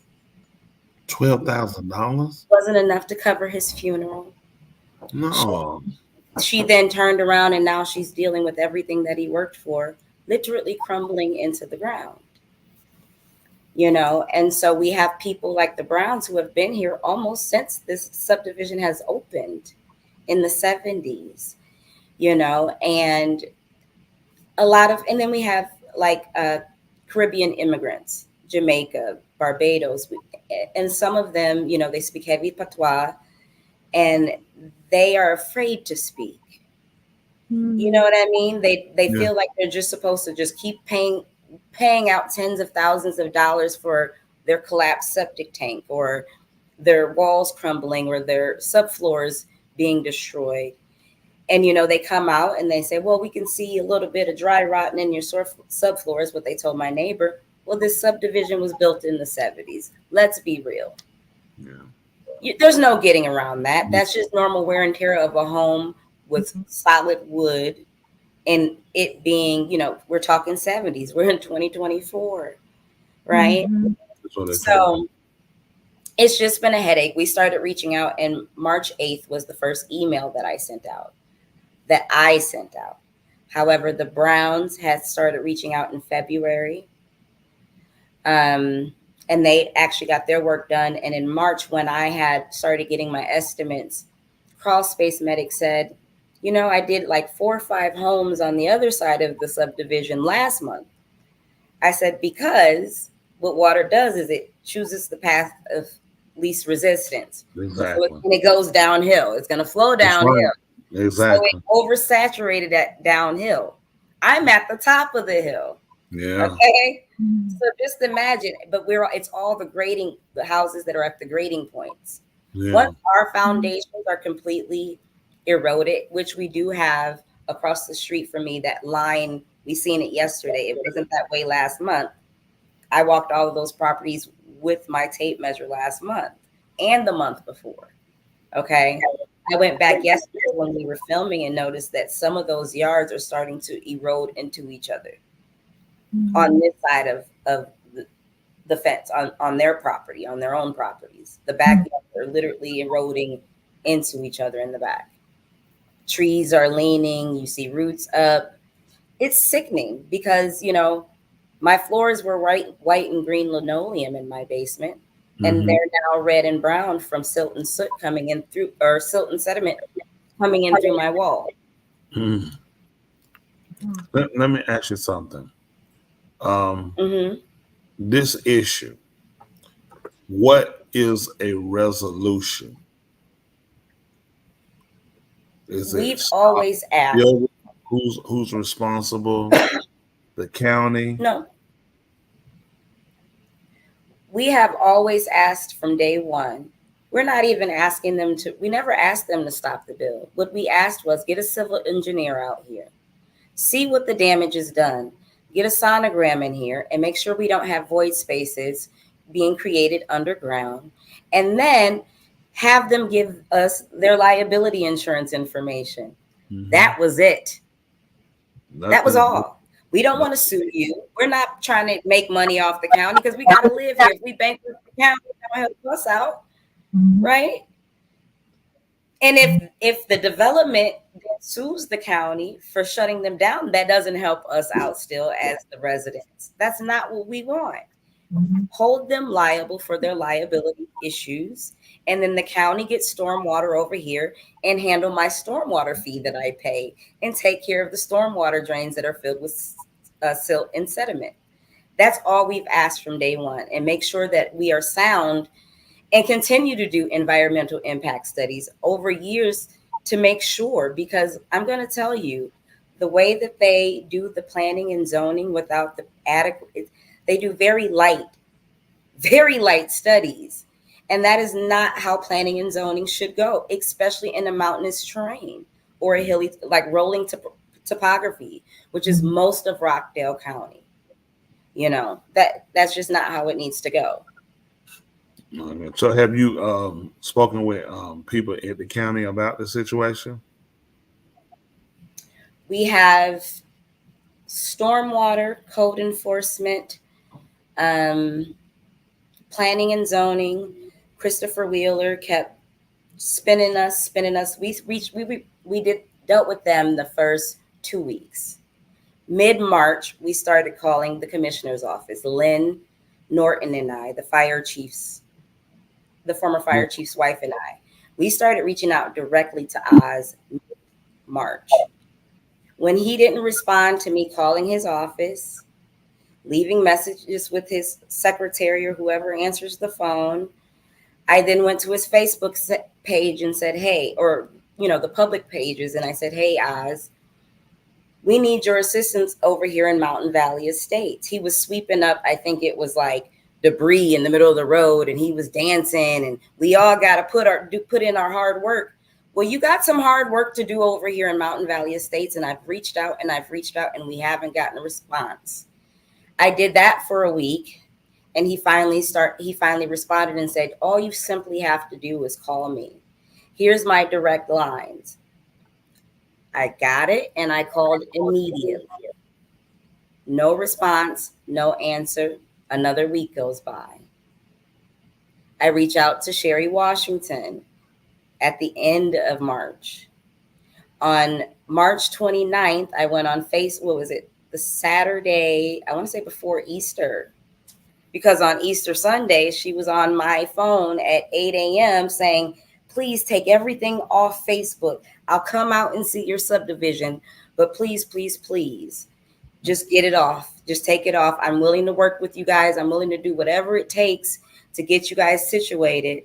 [SPEAKER 10] $12,000?
[SPEAKER 12] Wasn't enough to cover his funeral.
[SPEAKER 10] No.
[SPEAKER 12] She then turned around and now she's dealing with everything that he worked for, literally crumbling into the ground. And so we have people like the Browns who have been here almost since this subdivision has opened in the 70s, and and then we have like Caribbean immigrants, Jamaica, Barbados, and some of them, they speak heavy patois and they are afraid to speak. You know what I mean? They feel like they're just supposed to just keep paying out tens of thousands of dollars for their collapsed septic tank or their walls crumbling or their subfloors being destroyed. And, they come out and they say, well, we can see a little bit of dry rotting in your subfloors. What they told my neighbor, well, this subdivision was built in the 70s. Let's be real. Yeah. There's no getting around that. That's just normal wear and tear of a home with solid wood. And it being, we're talking 70s, we're in 2024, right? So it's just been a headache. We started reaching out, and March 8th was the first email that I sent out. However, the Browns had started reaching out in February. And they actually got their work done. And in March, when I had started getting my estimates, Crawl Space Medic said, you know, I did like 4 or 5 homes on the other side of the subdivision last month. I said, because what water does is it chooses the path of least resistance.
[SPEAKER 10] Exactly.
[SPEAKER 12] So and it goes downhill. It's going to flow downhill.
[SPEAKER 10] Right. Exactly.
[SPEAKER 12] So it oversaturated that downhill. I'm at the top of the hill.
[SPEAKER 10] Yeah.
[SPEAKER 12] Okay. So just imagine, but it's all the houses that are at the grading points.
[SPEAKER 10] Yeah.
[SPEAKER 12] Once our foundations are completely eroded, which we do have across the street from me, that line, we seen it yesterday. It wasn't that way last month. I walked all of those properties with my tape measure last month and the month before. Okay. I went back yesterday when we were filming and noticed that some of those yards are starting to erode into each other on this side of the fence, on their property, on their own properties. The backyards are literally eroding into each other in the back. Trees are leaning, you see roots up. It's sickening because, you know, my floors were white and green linoleum in my basement, and they're now red and brown from silt and soot coming in through, or silt and sediment coming in through my wall.
[SPEAKER 10] Let me ask you something. This issue, what is a resolution?
[SPEAKER 12] We've always asked.
[SPEAKER 10] Who's responsible? The county?
[SPEAKER 12] No. We have always asked from day one. We're not even asking them we never asked them to stop the bill. What we asked was get a civil engineer out here, see what the damage is done, get a sonogram in here and make sure we don't have void spaces being created underground, and then have them give us their liability insurance information. That was it. That was all. We don't want to sue you. We're not trying to make money off the county because we got to live here. If we bankrupt the county, they'll help us out, right? And if the development sues the county for shutting them down, that doesn't help us out still as the residents. That's not what we want. Hold them liable for their liability issues, and then the county gets stormwater over here and handle my stormwater fee that I pay and take care of the stormwater drains that are filled with silt and sediment. That's all we've asked from day one, and make sure that we are sound and continue to do environmental impact studies over years to make sure, because I'm going to tell you, the way that they do the planning and zoning without the adequate, they do very light studies. And that is not how planning and zoning should go, especially in a mountainous terrain or a hilly, like rolling topography, which is most of Rockdale County. You know, that's just not how it needs to go.
[SPEAKER 10] So have you spoken with people at the county about the situation?
[SPEAKER 12] We have stormwater, code enforcement, planning and zoning. Christopher Wheeler kept spinning us. We dealt with them the first 2 weeks. Mid-March, we started calling the commissioner's office, Lynn Norton and I, the former fire chief's wife and I. We started reaching out directly to Oz mid-March. When he didn't respond to me calling his office, leaving messages with his secretary or whoever answers the phone, I then went to his Facebook page and said, hey, or, you know, the public pages. And I said, hey, Oz, we need your assistance over here in Mountain Valley Estates. He was sweeping up, I think it was like debris in the middle of the road, and he was dancing, and we all got to put in our hard work. Well, you got some hard work to do over here in Mountain Valley Estates. And I've reached out and we haven't gotten a response. I did that for a week. And he finally responded and said, all you simply have to do is call me. Here's my direct lines. I got it. And I called immediately. No response, no answer. Another week goes by. I reach out to Sherry Washington at the end of March. On March 29th, I went on Facebook. What was it? The Saturday, I want to say before Easter. Because on Easter Sunday, she was on my phone at 8 a.m. saying, please take everything off Facebook. I'll come out and see your subdivision, but please, please, please, just get it off. Just take it off. I'm willing to work with you guys. I'm willing to do whatever it takes to get you guys situated,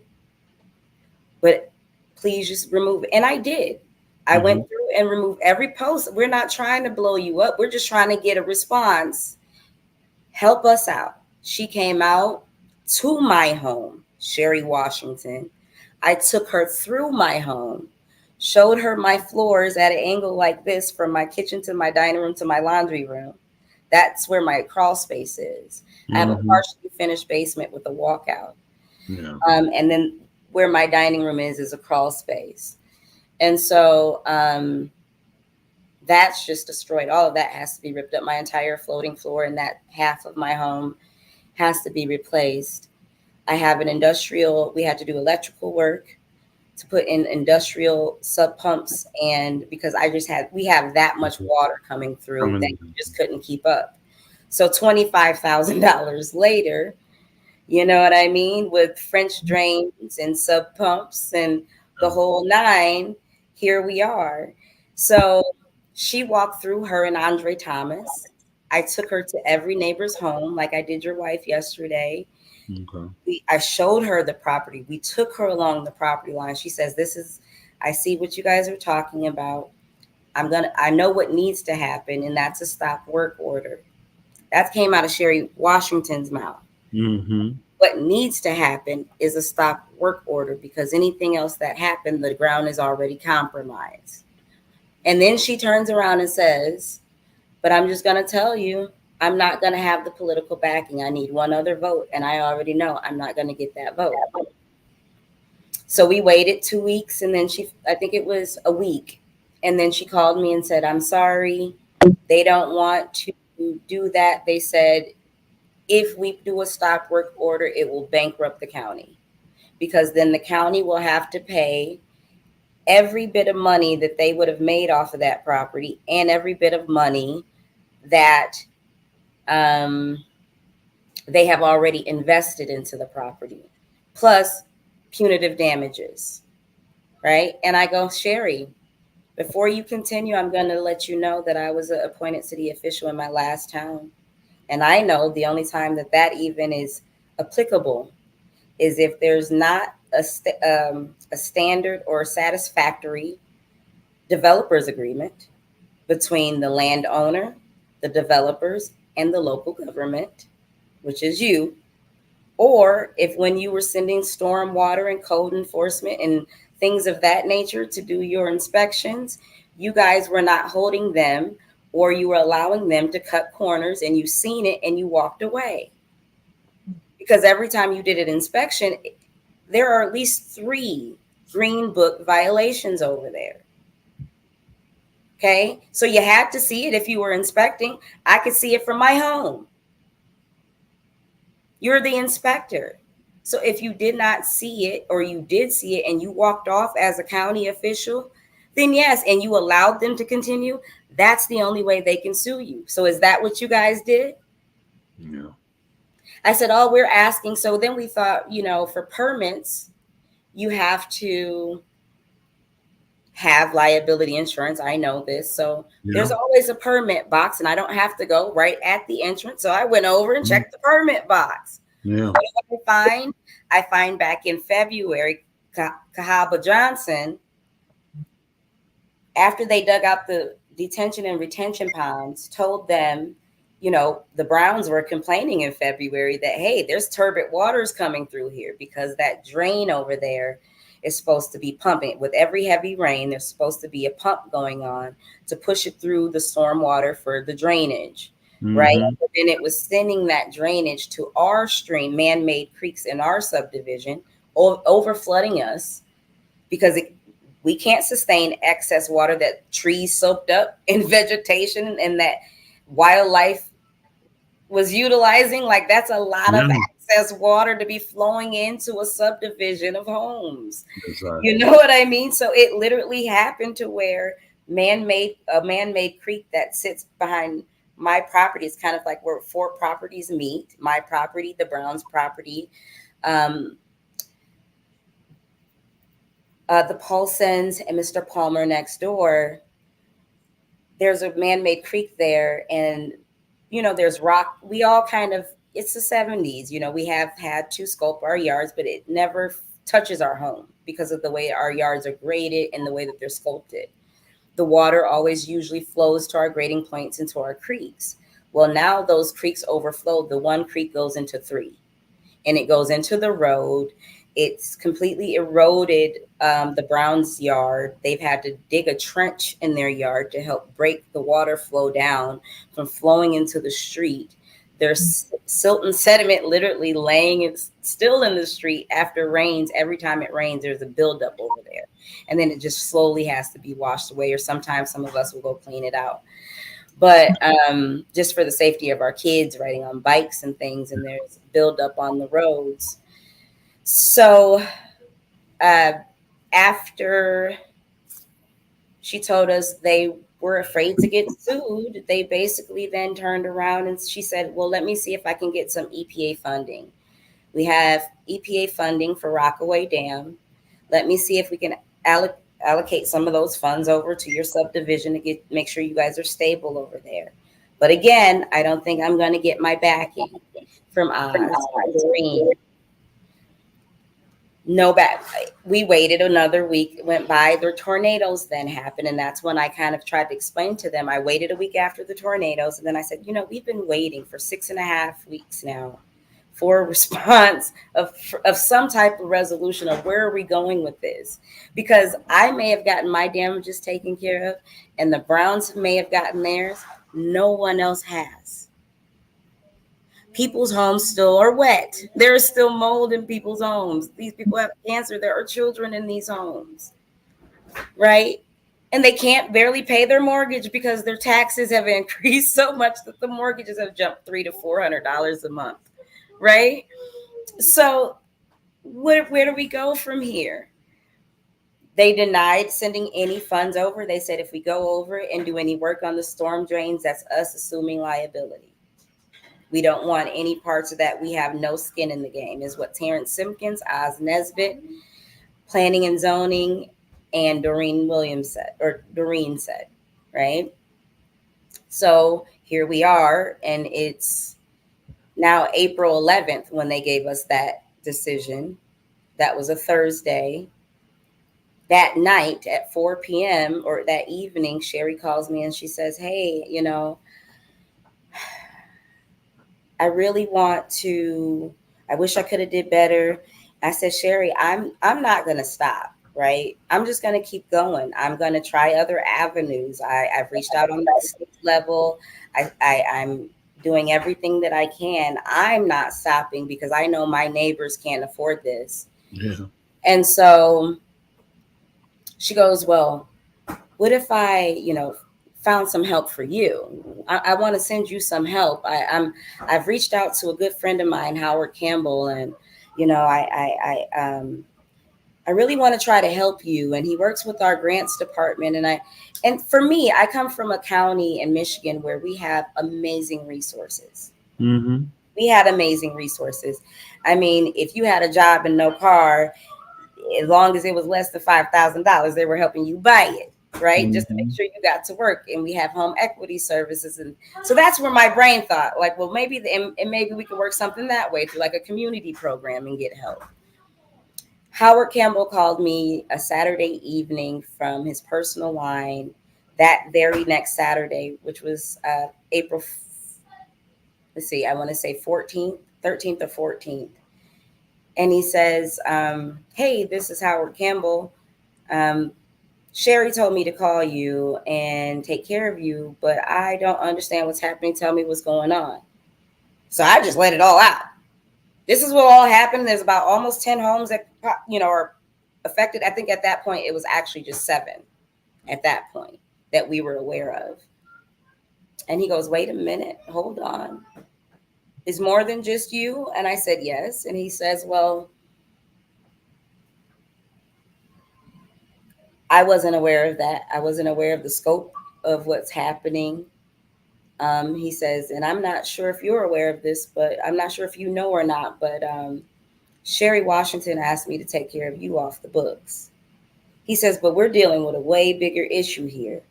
[SPEAKER 12] but please just remove it. And I did. I went through and removed every post. We're not trying to blow you up. We're just trying to get a response. Help us out. She came out to my home, Sherry Washington. I took her through my home, showed her my floors at an angle like this from my kitchen to my dining room to my laundry room. That's where my crawl space is. I have a partially finished basement with a walkout.
[SPEAKER 10] Yeah.
[SPEAKER 12] And then where my dining room is a crawl space. And so that's just destroyed. All of that has to be ripped up. My entire floating floor in that half of my home has to be replaced. I have an industrial, we had to do electrical work to put in industrial sub pumps. And because we have that much water coming through that you just couldn't keep up. So $25,000 later, you know what I mean? With French drains and sub pumps and the whole nine, here we are. So she walked through, her and Andre Thomas. I took her to every neighbor's home, like I did your wife yesterday.
[SPEAKER 10] Okay.
[SPEAKER 12] I showed her the property. We took her along the property line. She says, I see what you guys are talking about. I know what needs to happen, and that's a stop work order. That came out of Sherry Washington's mouth. What needs to happen is a stop work order, because anything else that happened, the ground is already compromised. And then she turns around and says, but I'm just going to tell you, I'm not going to have the political backing. I need one other vote. And I already know I'm not going to get that vote. So we waited 2 weeks, and then I think it was a week. And then she called me and said, I'm sorry. They don't want to do that. They said, if we do a stop work order, it will bankrupt the county, because then the county will have to pay every bit of money that they would have made off of that property and every bit of money that they have already invested into the property, plus punitive damages, right? And I go, Sherry, before you continue, I'm going to let you know that I was an appointed city official in my last town. And I know the only time that even is applicable is if there's not a standard or satisfactory developers agreement between the landowner, the developers, and the local government, which is you, or if when you were sending storm water and code enforcement and things of that nature to do your inspections, you guys were not holding them, or you were allowing them to cut corners, and you seen it and you walked away. Because every time you did an inspection, there are at least 3 Green Book violations over there. Okay, so you had to see it if you were inspecting. I could see it from my home. You're the inspector. So if you did not see it, or you did see it and you walked off as a county official, then yes, and you allowed them to continue, that's the only way they can sue you. So is that what you guys did?
[SPEAKER 10] Yeah.
[SPEAKER 12] I said, oh, we're asking. So then we thought, for permits, you have to have liability insurance. I know this. So there's always a permit box, and I don't have to go right at the entrance. So I went over and checked the permit box.
[SPEAKER 10] Yeah.
[SPEAKER 12] What I find back in February, Cahaba Johnson, after they dug out the detention and retention ponds, told them, the Browns were complaining in February that, hey, there's turbid waters coming through here, because that drain over there is supposed to be pumping. With every heavy rain, there's supposed to be a pump going on to push it through the storm water for the drainage, right? But then it was sending that drainage to our stream, man-made creeks in our subdivision, over flooding us, because we can't sustain excess water that trees soaked up in vegetation and that wildlife was utilizing. Like, that's a lot of excess water to be flowing into a subdivision of homes.
[SPEAKER 10] Exactly.
[SPEAKER 12] You know what I mean? So it literally happened to where a man-made creek that sits behind my property. It's kind of like where 4 properties meet: my property, the Browns property, the Paulsons, and Mr. Palmer next door. There's a man-made creek there, and there's rock. We all kind of, it's the 70s. We have had to sculpt our yards, but it never touches our home because of the way our yards are graded and the way that they're sculpted. The water always usually flows to our grading points into our creeks. Well, now those creeks overflow. The one creek goes into 3, and it goes into the road. It's completely eroded the Browns' yard. They've had to dig a trench in their yard to help break the water flow down from flowing into the street. There's silt and sediment literally laying still in the street after rains. Every time it rains, there's a buildup over there. And then it just slowly has to be washed away, or sometimes some of us will go clean it out. But just for the safety of our kids riding on bikes and things, and there's buildup on the roads. So after she told us they were afraid to get sued, they basically then turned around and she said, well, let me see if I can get some EPA funding. We have EPA funding for Rockaway Dam. Let me see if we can allocate some of those funds over to your subdivision to make sure you guys are stable over there. But again, I don't think I'm going to get my backing from Oz or Doreen. No back. We waited another week, went by. The tornadoes then happened. And that's when I kind of tried to explain to them. I waited a week after the tornadoes. And then I said, we've been waiting for 6.5 weeks now for a response of some type of resolution of where are we going with this? Because I may have gotten my damages taken care of and the Browns may have gotten theirs. No one else has. People's homes still are wet. There is still mold in people's homes. These people have cancer. There are children in these homes, right? And they can't barely pay their mortgage because their taxes have increased so much that the mortgages have jumped $300 to $400 a month, right? So where do we go from here? They denied sending any funds over. They said if we go over and do any work on the storm drains, that's us assuming liability. We don't want any parts of that. We have no skin in the game, is what Terrence Simpkins, Oz Nesbitt, Planning and Zoning, and Doreen said, right? So here we are, and it's now April 11th when they gave us that decision. That was a Thursday. That night at 4 p.m. or that evening, Sherry calls me and she says, hey, I really want to, I wish I could have did better. I said, Sherry, I'm not going to stop, right? I'm just going to keep going. I'm going to try other avenues. I've reached out on the state level. I'm doing everything that I can. I'm not stopping because I know my neighbors can't afford this.
[SPEAKER 10] Yeah.
[SPEAKER 12] And so she goes, well, what if I, found some help for you? I want to send you some help. I've reached out to a good friend of mine, Howard Campbell, and I really want to try to help you. And he works with our grants department. And for me, I come from a county in Michigan where we have amazing resources.
[SPEAKER 10] Mm-hmm.
[SPEAKER 12] We had amazing resources. I mean, if you had a job and no car, as long as it was less than $5,000, they were helping you buy it. Right? Mm-hmm. Just to make sure you got to work. And we have home equity services. And so that's where my brain thought, like, well, maybe we could work something that way through like a community program and get help. Howard Campbell called me a Saturday evening from his personal line that very next Saturday, which was April, I want to say 13th or 14th. And he says, hey, this is Howard Campbell. Sherry told me to call you and take care of you, but I don't understand what's happening. Tell me what's going on. So I just let it all out. This is what all happened. There's about almost 10 homes that, are affected. I think at that point, it was actually just 7 at that point that we were aware of. And he goes, wait a minute, hold on. Is more than just you? And I said, yes. And he says, well, I wasn't aware of that. I wasn't aware of the scope of what's happening. He says, and I'm not sure if you're aware of this, but I'm not sure if you know or not, but Sherry Washington asked me to take care of you off the books. He says, but we're dealing with a way bigger issue here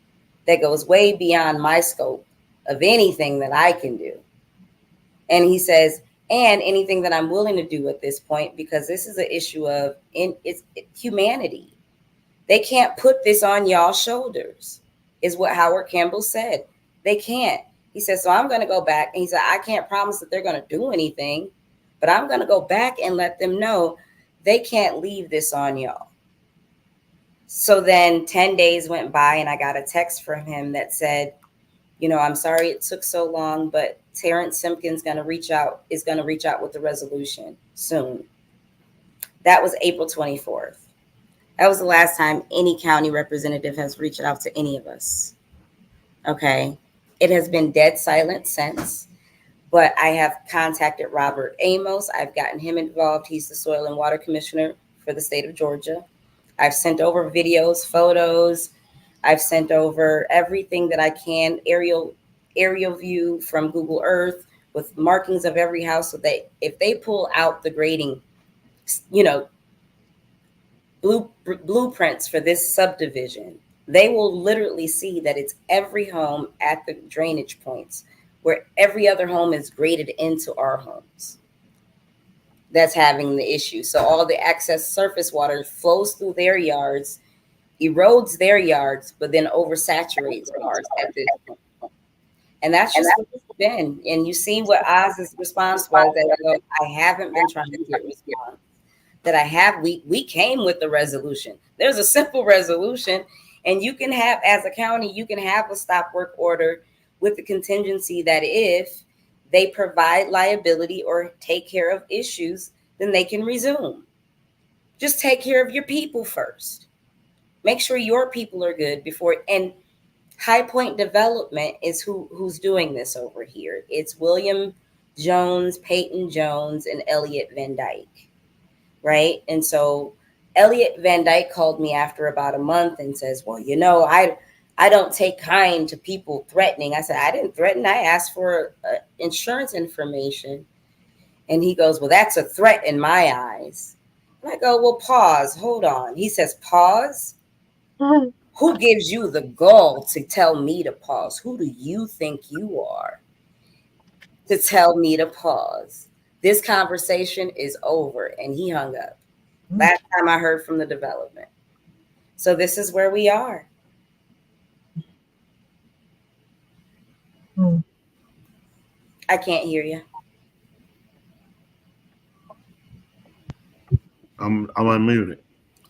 [SPEAKER 12] that goes way beyond my scope of anything that I can do. And he says, and anything that I'm willing to do at this point, because this is an issue of it's humanity. They can't put this on y'all's shoulders, is what Howard Campbell said. They can't. He said, so I'm going to go back. And he said, I can't promise that they're going to do anything, but I'm going to go back and let them know they can't leave this on y'all. So then 10 days went by and I got a text from him that said, you know, I'm sorry it took so long, but Terrence Simpkins is going to reach out with the resolution soon. That was April 24th. That was the last time any county representative has reached out to any of us. Okay. It has been dead silent since, but I have contacted Robert Amos. I've gotten him involved. He's the Soil and Water Commissioner for the state of Georgia. I've sent over videos, photos. I've sent over everything that I can, aerial view from Google Earth with markings of every house, so that if they pull out the grading, you know, blueprints for this subdivision, they will literally see that it's every home at the drainage points where every other home is graded into our homes that's having the issue. So all the excess surface water flows through their yards, erodes their yards, but then oversaturates ours at this point. And that's just what it's been. And you see what Oz's response was, that I haven't been trying to get response. That I have, we came with the resolution. There's a simple resolution, and you can have, as a county, you can have a stop work order with the contingency that if they provide liability or take care of issues, then they can resume. Just take care of your people first. Make sure your people are good before. And High Point Development is who's doing this over here. It's William Jones, Peyton Jones, and Elliot Van Dyke, right? And so Elliot Van Dyke called me after about a month and says, well, you know, I don't take kind to people threatening. I said, I didn't threaten. I asked for insurance information. And he goes, well, that's a threat in my eyes. And I go, well, pause, hold on. He says, pause? Who gives you the gall to tell me to pause? Who do you think you are to tell me to pause? This conversation is over. And he hung up. Last time I heard from the development. So this is where we are. I can't hear you.
[SPEAKER 10] I'm unmuted.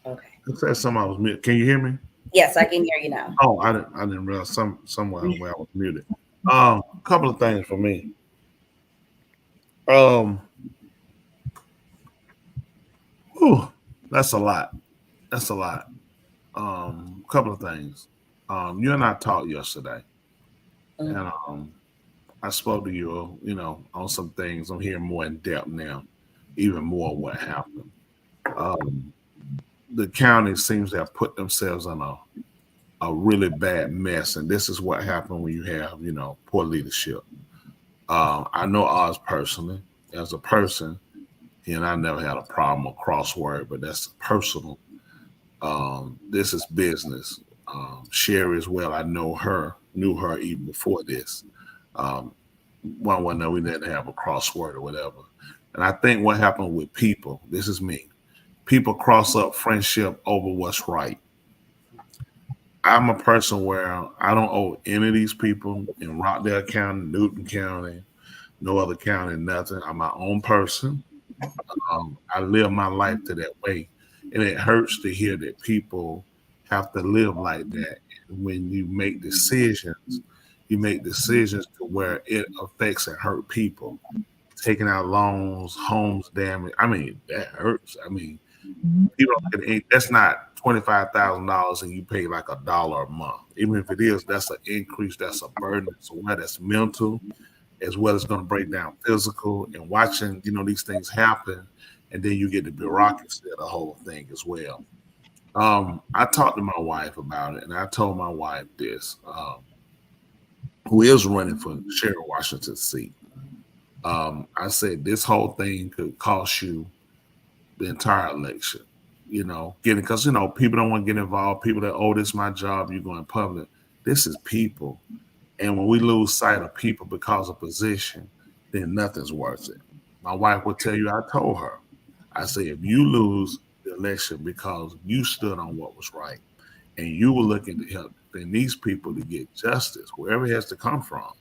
[SPEAKER 12] Okay.
[SPEAKER 10] It said something I was muted. Can you hear me?
[SPEAKER 12] Yes, I can hear you now.
[SPEAKER 10] Oh, I didn't realize somewhere where I was muted. A couple of things for me. That's a lot. That's a lot. Couple of things. You and I talked yesterday, and I spoke to you, you know, on some things. I'm hearing more in depth now, even more what happened. The county seems to have put themselves in a really bad mess, and this is what happened when you have, you know, poor leadership. I know Oz personally, as a person, and I never had a problem with crossword, but that's personal. This is business. Sherry as well, I knew her even before this. One know we didn't have a crossword or whatever. And I think what happened with people, this is me, people cross up friendship over what's right. I'm a person where I don't owe any of these people in Rockdale County, Newton County, no other county, nothing. I'm my own person. I live my life to that way. And it hurts to hear that people have to live like that. And when you make decisions to where it affects and hurt people. Taking out loans, homes damage. I mean, that hurts. I mean, people that's not $25,000 and you pay like $1 a month. Even if it is, that's an increase, that's a burden. So where that's mental, as well as going to break down physical, and watching, you know, these things happen, and then you get the bureaucracy of the whole thing as well. I talked to my wife about it, and I told my wife this, who is running for Sharon Washington's seat. I said this whole thing could cost you the entire election. Because people don't want to get involved. People that, oh, this is my job. You go in public. This is people, and when we lose sight of people because of position, then nothing's worth it. My wife will tell you. I told her, I say, if you lose the election because you stood on what was right, and you were looking to help then these people to get justice wherever it has to come from.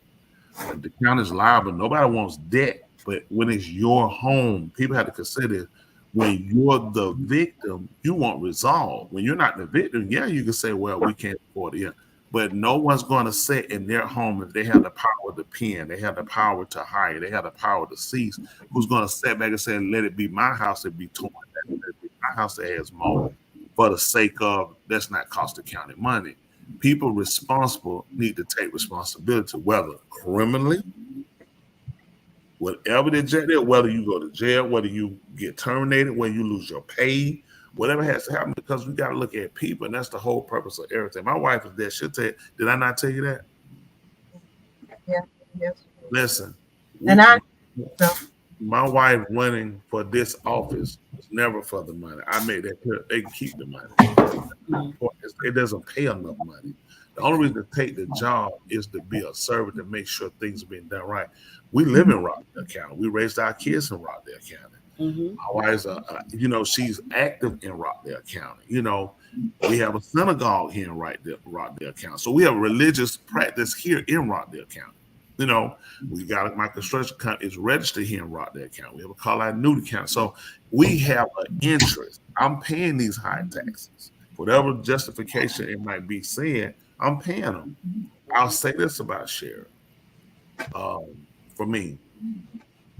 [SPEAKER 10] The county's liable. Nobody wants debt, but when it's your home, people have to consider when you're the victim, you want resolve. When you're not the victim, yeah, you can say, well, we can't afford it. Yeah. But no one's going to sit in their home if they have the power to pen, they have the power to hire, they have the power to seize. Who's going to sit back and say, let it be my house that be torn down, let it be my house that has mold for the sake of that's not cost the county money. People responsible need to take responsibility, whether criminally, whatever the jail, whether you go to jail, whether you get terminated, whether you lose your pay, whatever has to happen, because we got to look at people, and that's the whole purpose of everything. My wife is there. She'll tell you, did I not tell you that?
[SPEAKER 6] Yeah. Yes.
[SPEAKER 10] Listen.
[SPEAKER 6] And
[SPEAKER 10] my wife running for this office was never for the money. I made that clear. They can keep the money. It doesn't pay enough money. The only reason to take the job is to be a servant to make sure things are being done right. We live in Rockdale County. We raised our kids in Rockdale County. Mm-hmm. My wife's, she's active in Rockdale County. We have a synagogue here in Rockdale County. So we have religious practice here in Rockdale County. We got my construction company is registered here in Rockdale County. We have a call out Newton County. So we have an interest. I'm paying these high taxes. Whatever justification it might be saying, I'm paying them. I'll say this about Sharon. For me,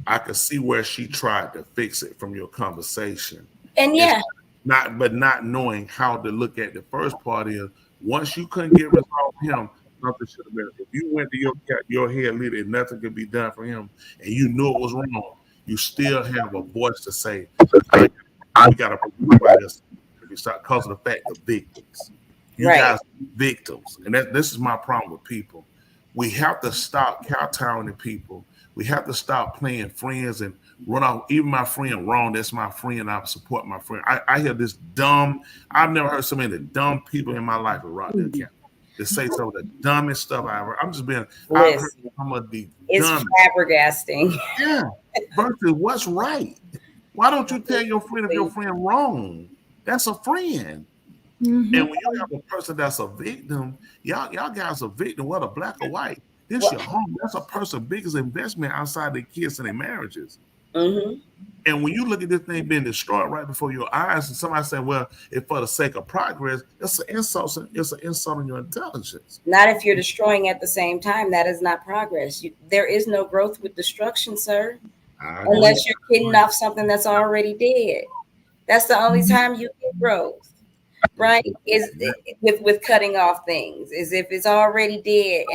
[SPEAKER 10] I could see where she tried to fix it from your conversation.
[SPEAKER 12] And yeah.
[SPEAKER 10] Not knowing how to look at the first part is once you couldn't get resolved with him, something should have been. If you went to your head leader and nothing could be done for him, and you knew it was wrong, you still have a voice to say, we got to prove this. You start causing the fact of victims. You guys are victims. And this is my problem with people. We have to stop kowtowing to people. We have to stop playing friends and run off. Even my friend Ron, that's my friend. I support my friend. I hear this dumb, I've never heard so many dumb people in my life at Rockdale County to say some of the dumbest stuff I ever. I'm just being, I've heard some of the
[SPEAKER 12] it's flabbergasting.
[SPEAKER 10] Yeah. Versus what's right? Why don't you tell your friend if your friend wrong? That's a friend. Mm-hmm. And when you have a person that's a victim, y'all guys are victim, whether black or white. This your home. That's a person's biggest investment outside their kids and their marriages. Mm-hmm. And when you look at this thing being destroyed right before your eyes, and somebody say, "Well, it's for the sake of progress," it's an insult. It's an insult on your intelligence.
[SPEAKER 12] Not if you're destroying at the same time. That is not progress. There is no growth with destruction, sir. Unless you're kidding off something that's already dead. That's the only time you get growth. Right, is with cutting off things, is if it's already dead,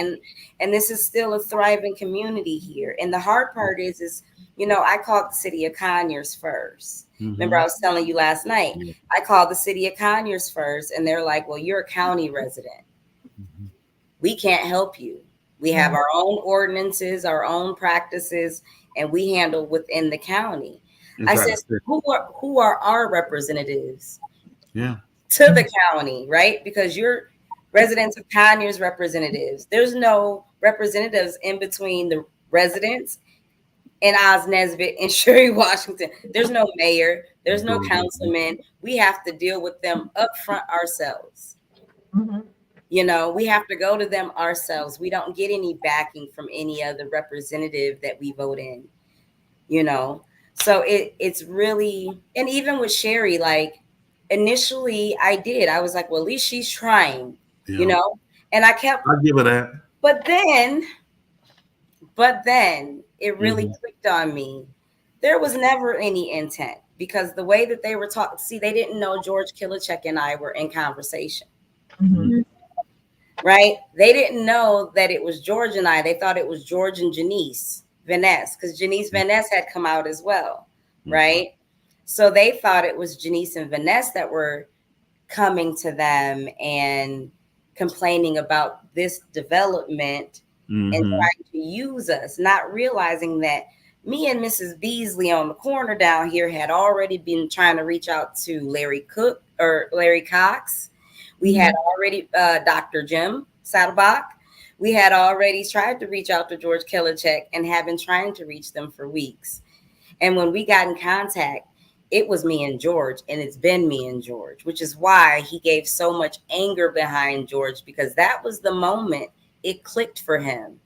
[SPEAKER 12] and this is still a thriving community here. And the hard part is I called the city of Conyers first. Mm-hmm. Remember, I was telling you last night, I called the city of Conyers first, and they're like, well, you're a county resident. Mm-hmm. We can't help you. We have our own ordinances, our own practices, and we handle within the county. Exactly. I said, who are our representatives?
[SPEAKER 10] Yeah.
[SPEAKER 12] To the county, right? Because you're residents of Conyers representatives. There's no representatives in between the residents and Oz Nesbitt and Sherry Washington. There's no mayor. There's no councilman. We have to deal with them up front ourselves. Mm-hmm. We have to go to them ourselves. We don't get any backing from any other representative that we vote in, So it's really, and even with Sherry, like, initially I was like, well, at least she's trying, and I
[SPEAKER 10] give her that.
[SPEAKER 12] But then it really clicked on me. There was never any intent, because the way that they were talking, they didn't know George Killichek and I were in conversation. Mm-hmm. Right? They didn't know that it was George and I. They thought it was George and Janice Vaness, because Janice Vaness had come out as well. Mm-hmm. Right? So they thought it was Janice and Vanessa that were coming to them and complaining about this development and trying to use us, not realizing that me and Mrs. Beasley on the corner down here had already been trying to reach out to Larry Cox. We had already Dr. Jim Saddleback. We had already tried to reach out to George Kilichek and have been trying to reach them for weeks. And when we got in contact, it was me and George, and it's been me and George, which is why he gave so much anger behind George, because that was the moment it clicked for him.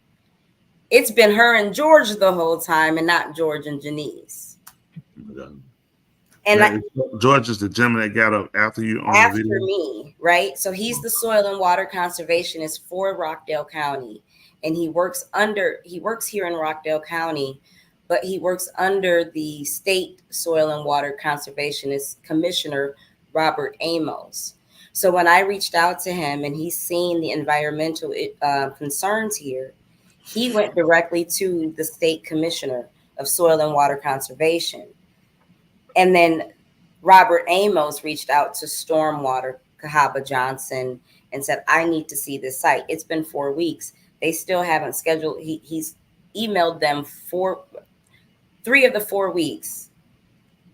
[SPEAKER 12] It's been her and George the whole time and not George and Janice. And
[SPEAKER 10] George is the gentleman that got up after you on
[SPEAKER 12] after
[SPEAKER 10] the video?
[SPEAKER 12] me, right? So he's the soil and water conservationist for Rockdale County, and he works here in Rockdale County, but he works under the state soil and water conservationist commissioner, Robert Amos. So when I reached out to him and he's seen the environmental concerns here, he went directly to the state commissioner of soil and water conservation. And then Robert Amos reached out to Stormwater, Cahaba Johnson, and said, I need to see this site. It's been 4 weeks. They still haven't scheduled. He's emailed them 3 of the 4 weeks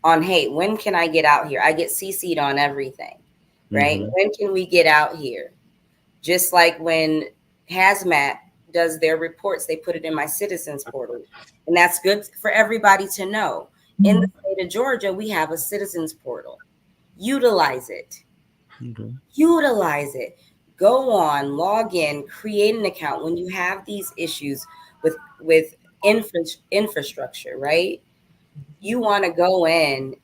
[SPEAKER 12] on, hey, when can I get out here? I get CC'd on everything, right? When can we get out here? Just like when Hazmat does their reports, they put it in my citizens portal. And that's good for everybody to know. In the state of Georgia, we have a citizens portal. Utilize it. Utilize it. Go on, log in, create an account when you have these issues with infrastructure, right? You want to go in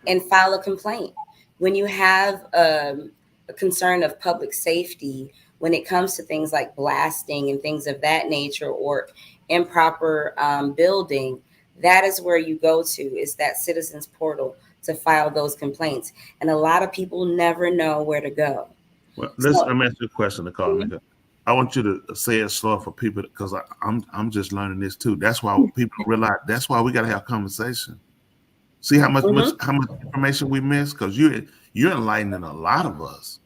[SPEAKER 12] and file a complaint. When you have a concern of public safety, when it comes to things like blasting and things of that nature, or improper building, that is where you go to, is that citizens portal to file those complaints. And a lot of people never know where to go.
[SPEAKER 10] Well, let me ask you a question, Nicole. I want you to say it slow for people, because I'm just learning this too. That's why people realize. That's why we got to have conversation. See how much information we miss, because you're enlightening a lot of us.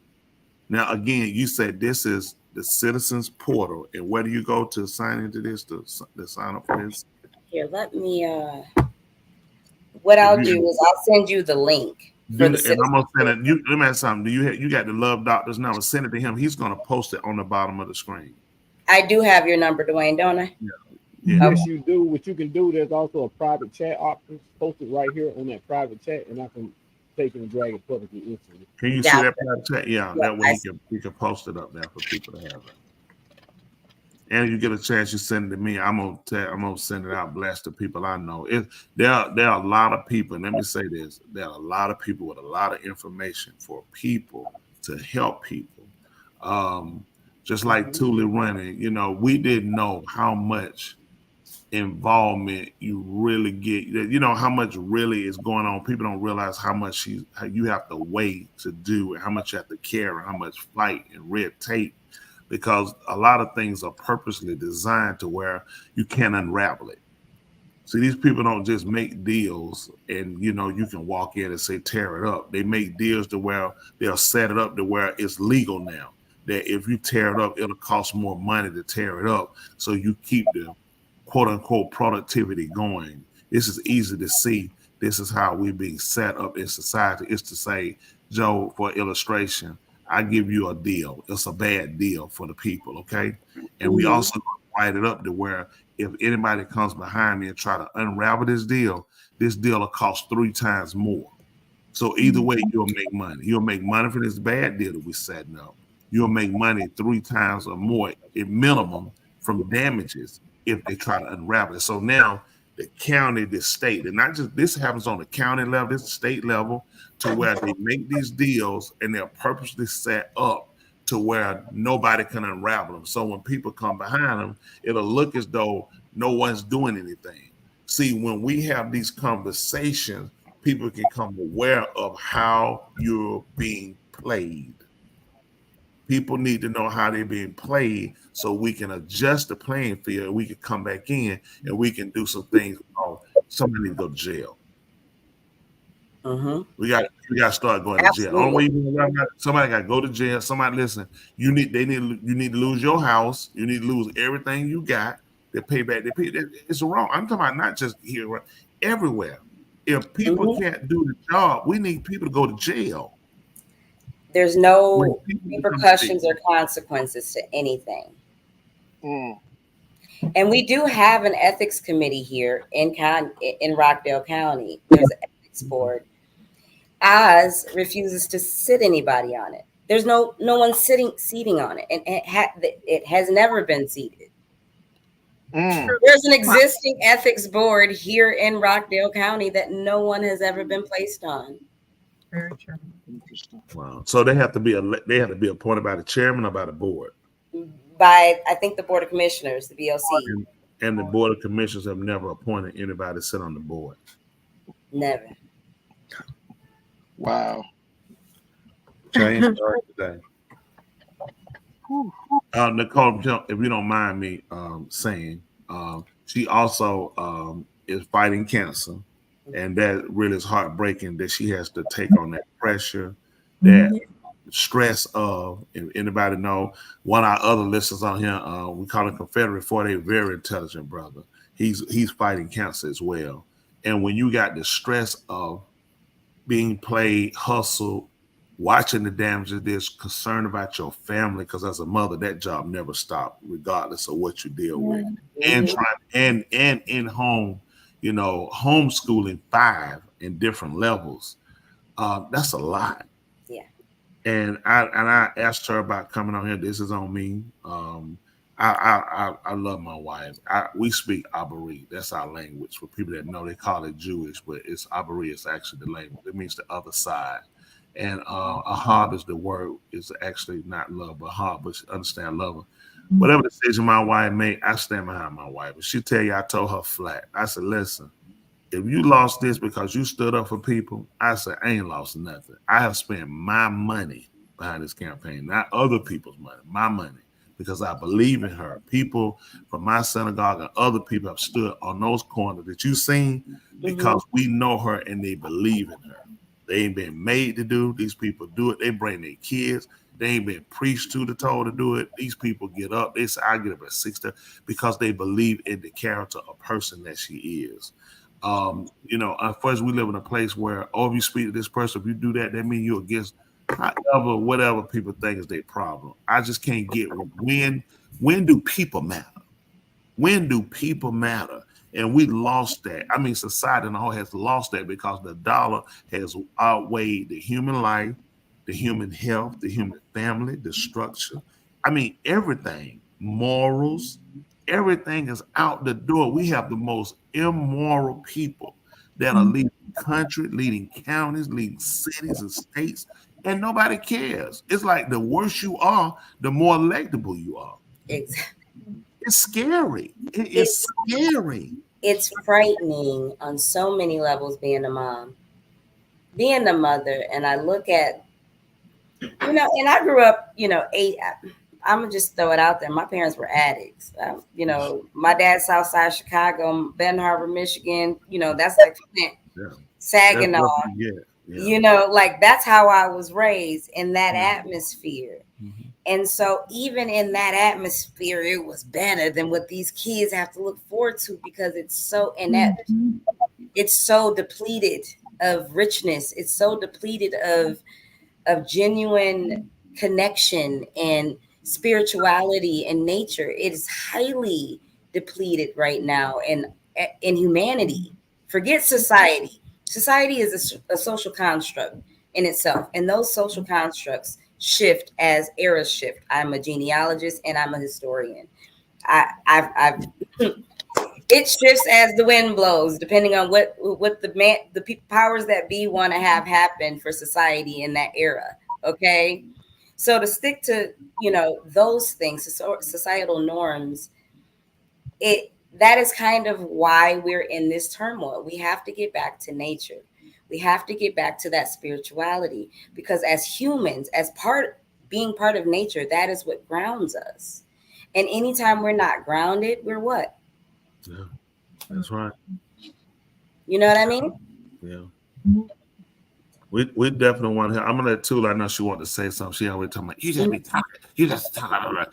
[SPEAKER 10] Now, again, you said this is the citizens portal, and where do you go to sign into this to sign up for this?
[SPEAKER 12] Here, let me. What I'll do is I'll send you the link.
[SPEAKER 10] And I'm gonna send it. Let me ask something. You got the Love Doctor's number? Send it to him. He's gonna post it on the bottom of the screen.
[SPEAKER 12] I do have your number, Dwayne, don't I?
[SPEAKER 10] Yeah.
[SPEAKER 5] Yes, you do. What you can do, there's also a private chat option. Post it right here on that private chat, and I can take it and drag it publicly instantly.
[SPEAKER 10] Can you see that private chat? Yeah, that way you can post it up there for people to have it. And you get a chance, you send it to me. I'm gonna send it out, bless the people I know. There are a lot of people. And let me say this: there are a lot of people with a lot of information for people to help people. Just like Thule running, we didn't know how much involvement you really get. How much really is going on. People don't realize how much you have to wait to do, and how much you have to care, and how much fight and red tape. Because a lot of things are purposely designed to where you can't unravel it. See, these people don't just make deals and, you can walk in and say, tear it up. They make deals to where they'll set it up to where it's legal now. That if you tear it up, it'll cost more money to tear it up. So you keep the quote unquote productivity going. This is easy to see. This is how we're being set up in society. It's to say, Joe, for illustration, I give you a deal. It's a bad deal for the people, okay? And we also write it up to where if anybody comes behind me and try to unravel this deal will cost 3 times more. So either way, you'll make money. You'll make money for this bad deal that we're setting up. You'll make money 3 times or more at minimum from damages if they try to unravel it. So now the county, the state, and not just this happens on the county level, this state level, to where they make these deals and they're purposely set up to where nobody can unravel them. So when people come behind them, it'll look as though no one's doing anything. See, when we have these conversations, people can come aware of how you're being played. People need to know how they're being played so we can adjust the playing field. We can come back in and we can do some things. Somebody need to go to jail. We got to start going to jail. Only way you can run out, somebody got to go to jail. Somebody listen. You need to lose your house. You need to lose everything you got. They pay back. It's wrong. I'm talking about not just here, everywhere. If people can't do the job, we need people to go to jail.
[SPEAKER 12] There's no repercussions or consequences to anything. And we do have an ethics committee here in Rockdale County. There's an ethics board. Oz refuses to sit anybody on it. There's no one seating on it, and it has never been seated. There's an existing ethics board here in Rockdale County that no one has ever been placed on.
[SPEAKER 6] Very true.
[SPEAKER 10] Wow. So they have to be appointed by the chairman or by the board.
[SPEAKER 12] By, I think, the Board of Commissioners, the BOC.
[SPEAKER 10] And the Board of Commissioners have never appointed anybody to sit on the board.
[SPEAKER 12] Never.
[SPEAKER 13] Wow.
[SPEAKER 10] Change today. Nicole, if you don't mind me saying, she also is fighting cancer, and that really is heartbreaking that she has to take on that pressure, that stress of. If anybody know, one of our other listeners on here, we call him Confederate 48, very intelligent brother. He's fighting cancer as well, and when you got the stress of being played, hustled, watching the damage of this, concerned about your family, because as a mother, that job never stopped, regardless of what you deal with. And trying and in home, homeschooling 5 in different levels. That's a lot.
[SPEAKER 12] Yeah.
[SPEAKER 10] And I asked her about coming on here. This is on me. I love my wife. We speak Abari. That's our language. For people that know, they call it Jewish, but it's Abari. It's actually the language. It means the other side. And ahab is the word. It's actually not love, but ahab, but understand lover. Whatever decision my wife made, I stand behind my wife. If she tell you, I told her flat. I said, listen, if you lost this because you stood up for people, I said, I ain't lost nothing. I have spent my money behind this campaign, not other people's money, my money, because I believe in her. People from my synagogue and other people have stood on those corners that you've seen because we know her and they believe in her. They ain't been made to do. These people do it. They bring their kids. They ain't been preached to told to do it. These people get up. They say, I get up at 6 because they believe in the character of person that she is. First we live in a place where, if you speak to this person, if you do that, that means you're against whatever people think is their problem. I just can't get when do people matter? When do people matter? And we lost that. I mean, society in a whole has lost that because the dollar has outweighed the human life, the human health, the human family, the structure. I mean, everything, morals, everything is out the door. We have the most immoral people that are leading country, leading counties, leading cities and states, and nobody cares. It's like the worse you are, the more electable you are.
[SPEAKER 12] Exactly.
[SPEAKER 10] It's scary. It's scary.
[SPEAKER 12] It's frightening on so many levels being a mom, being a mother. And I look at, and I grew up, I'm going to just throw it out there. My parents were addicts. My dad's Southside Chicago, Ben Harbor, Michigan, that's like Saginaw. That's how I was raised in that atmosphere. And so even in that atmosphere, it was better than what these kids have to look forward to because it's so inept. It's so depleted of richness. It's so depleted of genuine connection and spirituality and nature. It is highly depleted right now in humanity. Forget society. Society is a social construct in itself. And those social constructs shift as eras shift. I'm a genealogist and I'm a historian. It shifts as the wind blows, depending on what the powers that be want to have happen for society in that era. Okay, so to stick to those things, societal norms, that is kind of why we're in this turmoil. We have to get back to nature. We have to get back to that spirituality because as humans, being part of nature, that is what grounds us. And anytime we're not grounded, we're what?
[SPEAKER 10] Yeah, that's right.
[SPEAKER 12] You know what I mean?
[SPEAKER 10] Yeah. We definitely want her. I'm gonna let Tula. I know she wanted to say something. She always talking about you just be talking. You just talking.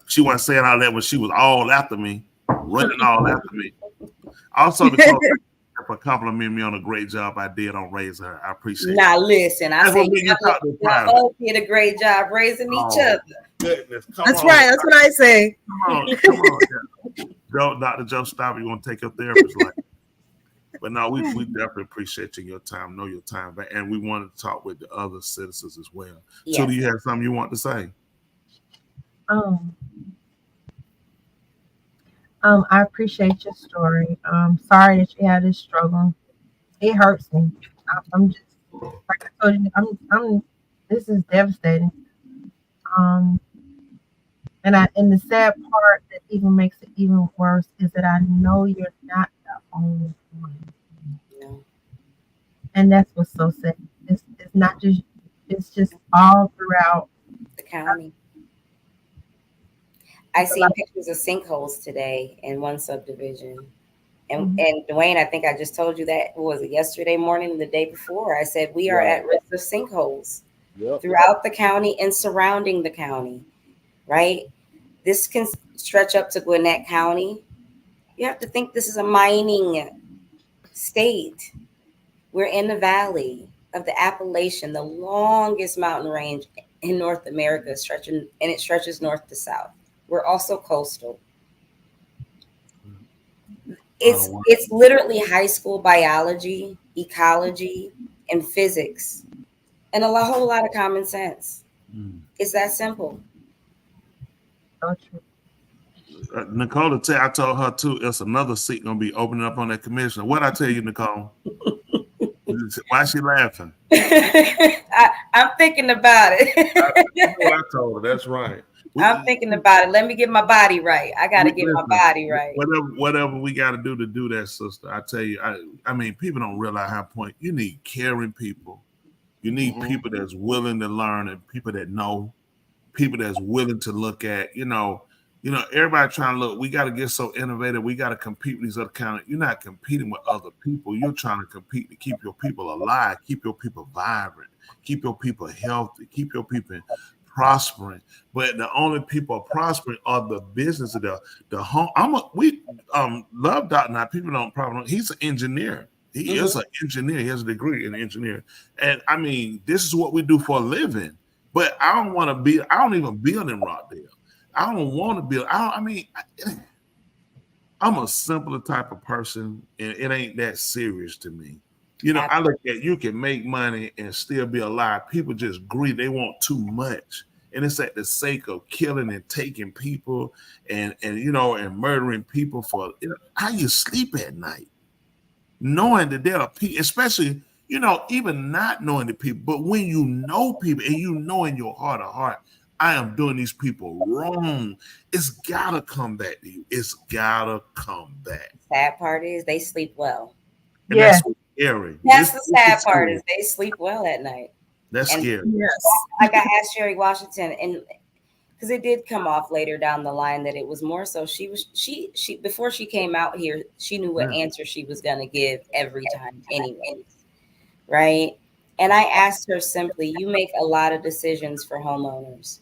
[SPEAKER 10] She wasn't saying all that when she was all after me, running all after me. Also, because for complimenting me on a great job I did on raising her, I appreciate it.
[SPEAKER 12] Now listen, I
[SPEAKER 10] That's
[SPEAKER 12] said
[SPEAKER 10] what we
[SPEAKER 12] y'all
[SPEAKER 10] talk to private.
[SPEAKER 12] both did a great job raising each other.
[SPEAKER 10] Goodness, come
[SPEAKER 7] That's
[SPEAKER 10] on.
[SPEAKER 7] right. That's what I say.
[SPEAKER 10] Come on, Joe, Dr. Joe, stop. You want to take your therapist like. But no, we definitely appreciate your time, know your time, and we wanted to talk with the other citizens as well.
[SPEAKER 12] Yes.
[SPEAKER 10] So, do you have something you want to say?
[SPEAKER 6] I appreciate your story. Sorry that you had this struggle. It hurts me. I'm just like I told you. I'm. This is devastating. And the sad part that even makes it even worse is that I know you're not the only one.
[SPEAKER 12] No.
[SPEAKER 6] And that's what's so sad. It's not just. It's just all throughout
[SPEAKER 12] the county. I see pictures of sinkholes today in one subdivision. And Dwayne, I think I just told you that, was it yesterday morning, the day before? I said we are at risk of sinkholes throughout the county and surrounding the county, right? This can stretch up to Gwinnett County. You have to think this is a mining state. We're in the valley of the Appalachian, the longest mountain range in North America, and it stretches north to south. We're also coastal. It's literally high school biology, ecology, and physics, and a whole lot of common sense. It's that simple.
[SPEAKER 10] Nicole, I told her too, it's another seat gonna be opening up on that commission. What I tell you, Nicole? Why is she laughing?
[SPEAKER 12] I'm thinking about it.
[SPEAKER 10] That's what I told her. That's right.
[SPEAKER 12] I'm thinking about it. Let me get my body right. I got to get my body right.
[SPEAKER 10] Whatever we got to do that, sister. I tell you, I mean, people don't realize how important. You need caring people. You need people that's willing to learn and people that know, people that's willing to look at, you know, everybody trying to look. We got to get so innovative. We got to compete with these other counties. You're not competing with other people. You're trying to compete to keep your people alive, keep your people vibrant, keep your people healthy, keep your people prospering. But the only people prospering are the business of the home. Love Dot now. People don't probably know. He's an engineer. He is an engineer. He has a degree in engineering. And I mean, this is what we do for a living. But I don't even build in Rockdale. I don't want to build. I'm a simpler type of person, and it ain't that serious to me. You know, I look at you can make money and still be alive. People just greedy. They want too much. And it's at the sake of killing and taking people and murdering people for how you sleep at night. Knowing that there are people, especially, even not knowing the people, but when you know people and you know in your heart of heart, I am doing these people wrong. It's gotta come back to you. It's gotta come back.
[SPEAKER 12] Sad part is they sleep well.
[SPEAKER 10] And that's scary.
[SPEAKER 12] That's the sad part is they sleep well at night.
[SPEAKER 10] That's scary.
[SPEAKER 12] Yes. Like I asked Sherry Washington, and because it did come off later down the line that it was more so she before she came out here, she knew what answer she was gonna give every time anyways. Right. And I asked her simply, you make a lot of decisions for homeowners.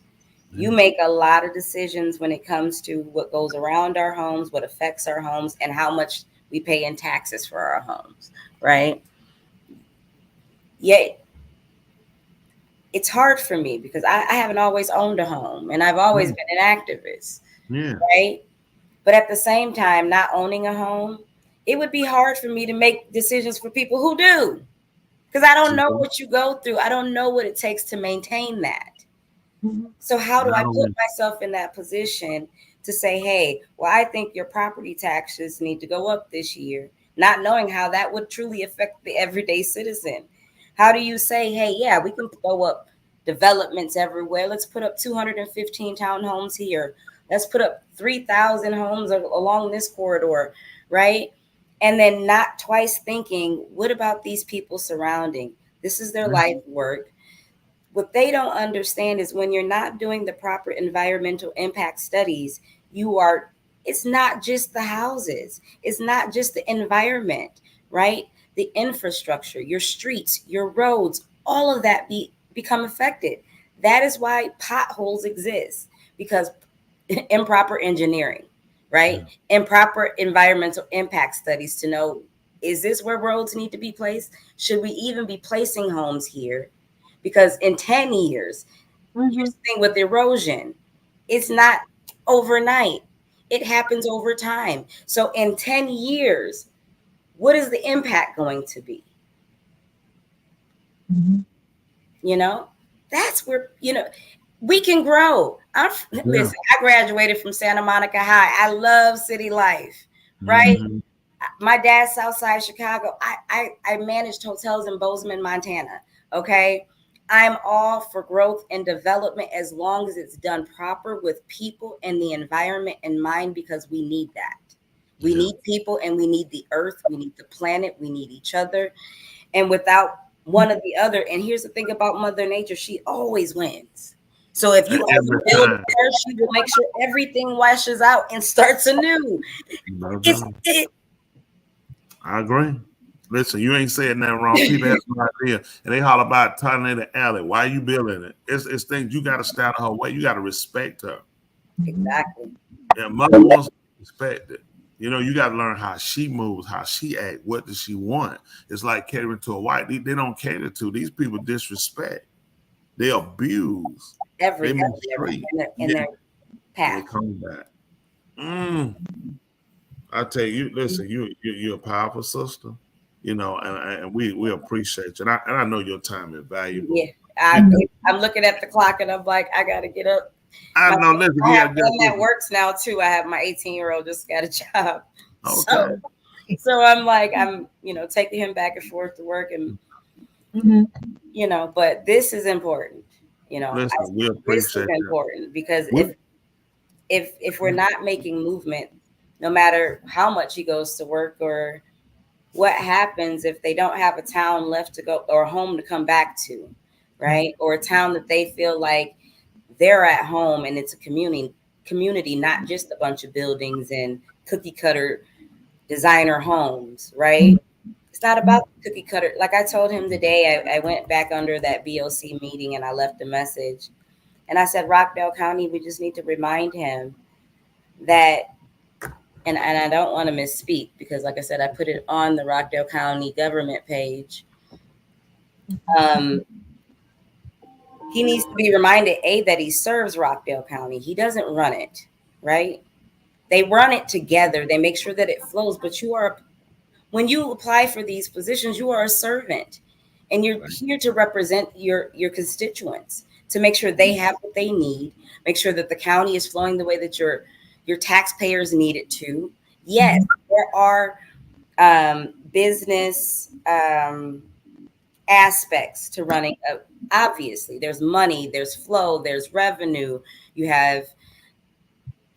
[SPEAKER 12] You make a lot of decisions when it comes to what goes around our homes, what affects our homes, and how much we pay in taxes for our homes, right? Yet it's hard for me because I haven't always owned a home and I've always been an activist, right? But at the same time, not owning a home, it would be hard for me to make decisions for people who do. Because I don't know what you go through. I don't know what it takes to maintain that. So how do I put myself in that position to say, hey, well, I think your property taxes need to go up this year, not knowing how that would truly affect the everyday citizen? How do you say, hey, yeah, we can throw up developments everywhere. Let's put up 215 townhomes here. Let's put up 3,000 homes along this corridor, right? And then not twice thinking, what about these people surrounding? This is their life work. What they don't understand is when you're not doing the proper environmental impact studies, it's not just the houses. It's not just the environment, right? The infrastructure, your streets, your roads, all of that become affected. That is why potholes exist, because improper engineering, right? Improper environmental impact studies to know, is this where roads need to be placed? Should we even be placing homes here? Because in 10 years, here's the thing with erosion, it's not overnight. It happens over time. So in 10 years, what is the impact going to be? You know, that's where, you know, we can grow. Listen, I graduated from Santa Monica High. I love city life, right? My dad's Southside Chicago. I managed hotels in Bozeman, Montana. Okay. I'm all for growth and development as long as it's done proper with people and the environment in mind, because we need that. We need people and we need the earth. We need the planet. We need each other. And without one or the other, and here's the thing about Mother Nature, she always wins. So if you build her, she will make sure everything washes out and starts anew.
[SPEAKER 10] I agree. Listen, you ain't saying nothing wrong. People have no idea, and they holler about Tornado Alley. Why are you building it? It's things you got to start her way. You got to respect her.
[SPEAKER 12] Exactly.
[SPEAKER 10] Yeah, Mother wants to respect it. You know, you got to learn how she moves, how she acts. What does she want? It's like catering to a white. They don't cater to. These people disrespect. They abuse.
[SPEAKER 12] Everything in their path.
[SPEAKER 10] They come back. I tell you, listen, you're a powerful sister, you know, and we appreciate you. And I know your time is valuable.
[SPEAKER 12] Yeah, I'm looking at the clock and I'm like, I got to get up.
[SPEAKER 10] I know. Listen,
[SPEAKER 12] I have one that works now too. I have my 18-year-old just got a job. Okay. So I'm like, I'm, you know, taking him back and forth to work, and you know, but this is important. You know,
[SPEAKER 10] listen, we appreciate
[SPEAKER 12] this is important because if we're not making movement, no matter how much he goes to work, or what happens if they don't have a town left to go or a home to come back to, right? Or a town that they feel like they're at home and it's a community, not just a bunch of buildings and cookie cutter designer homes, right? It's not about the cookie cutter. Like I told him today, I went back under that BOC meeting and I left a message. And I said, Rockdale County, we just need to remind him that, and I don't want to misspeak because, like I said, I put it on the Rockdale County government page. He needs to be reminded, that he serves Rockdale County. He doesn't run it, right? They run it together. They make sure that it flows. But when you apply for these positions, you are a servant, and you're here to represent your constituents, to make sure they have what they need, make sure that the county is flowing the way that your taxpayers need it to. Yes, there are business aspects to running. Obviously, there's money, there's flow, there's revenue. You have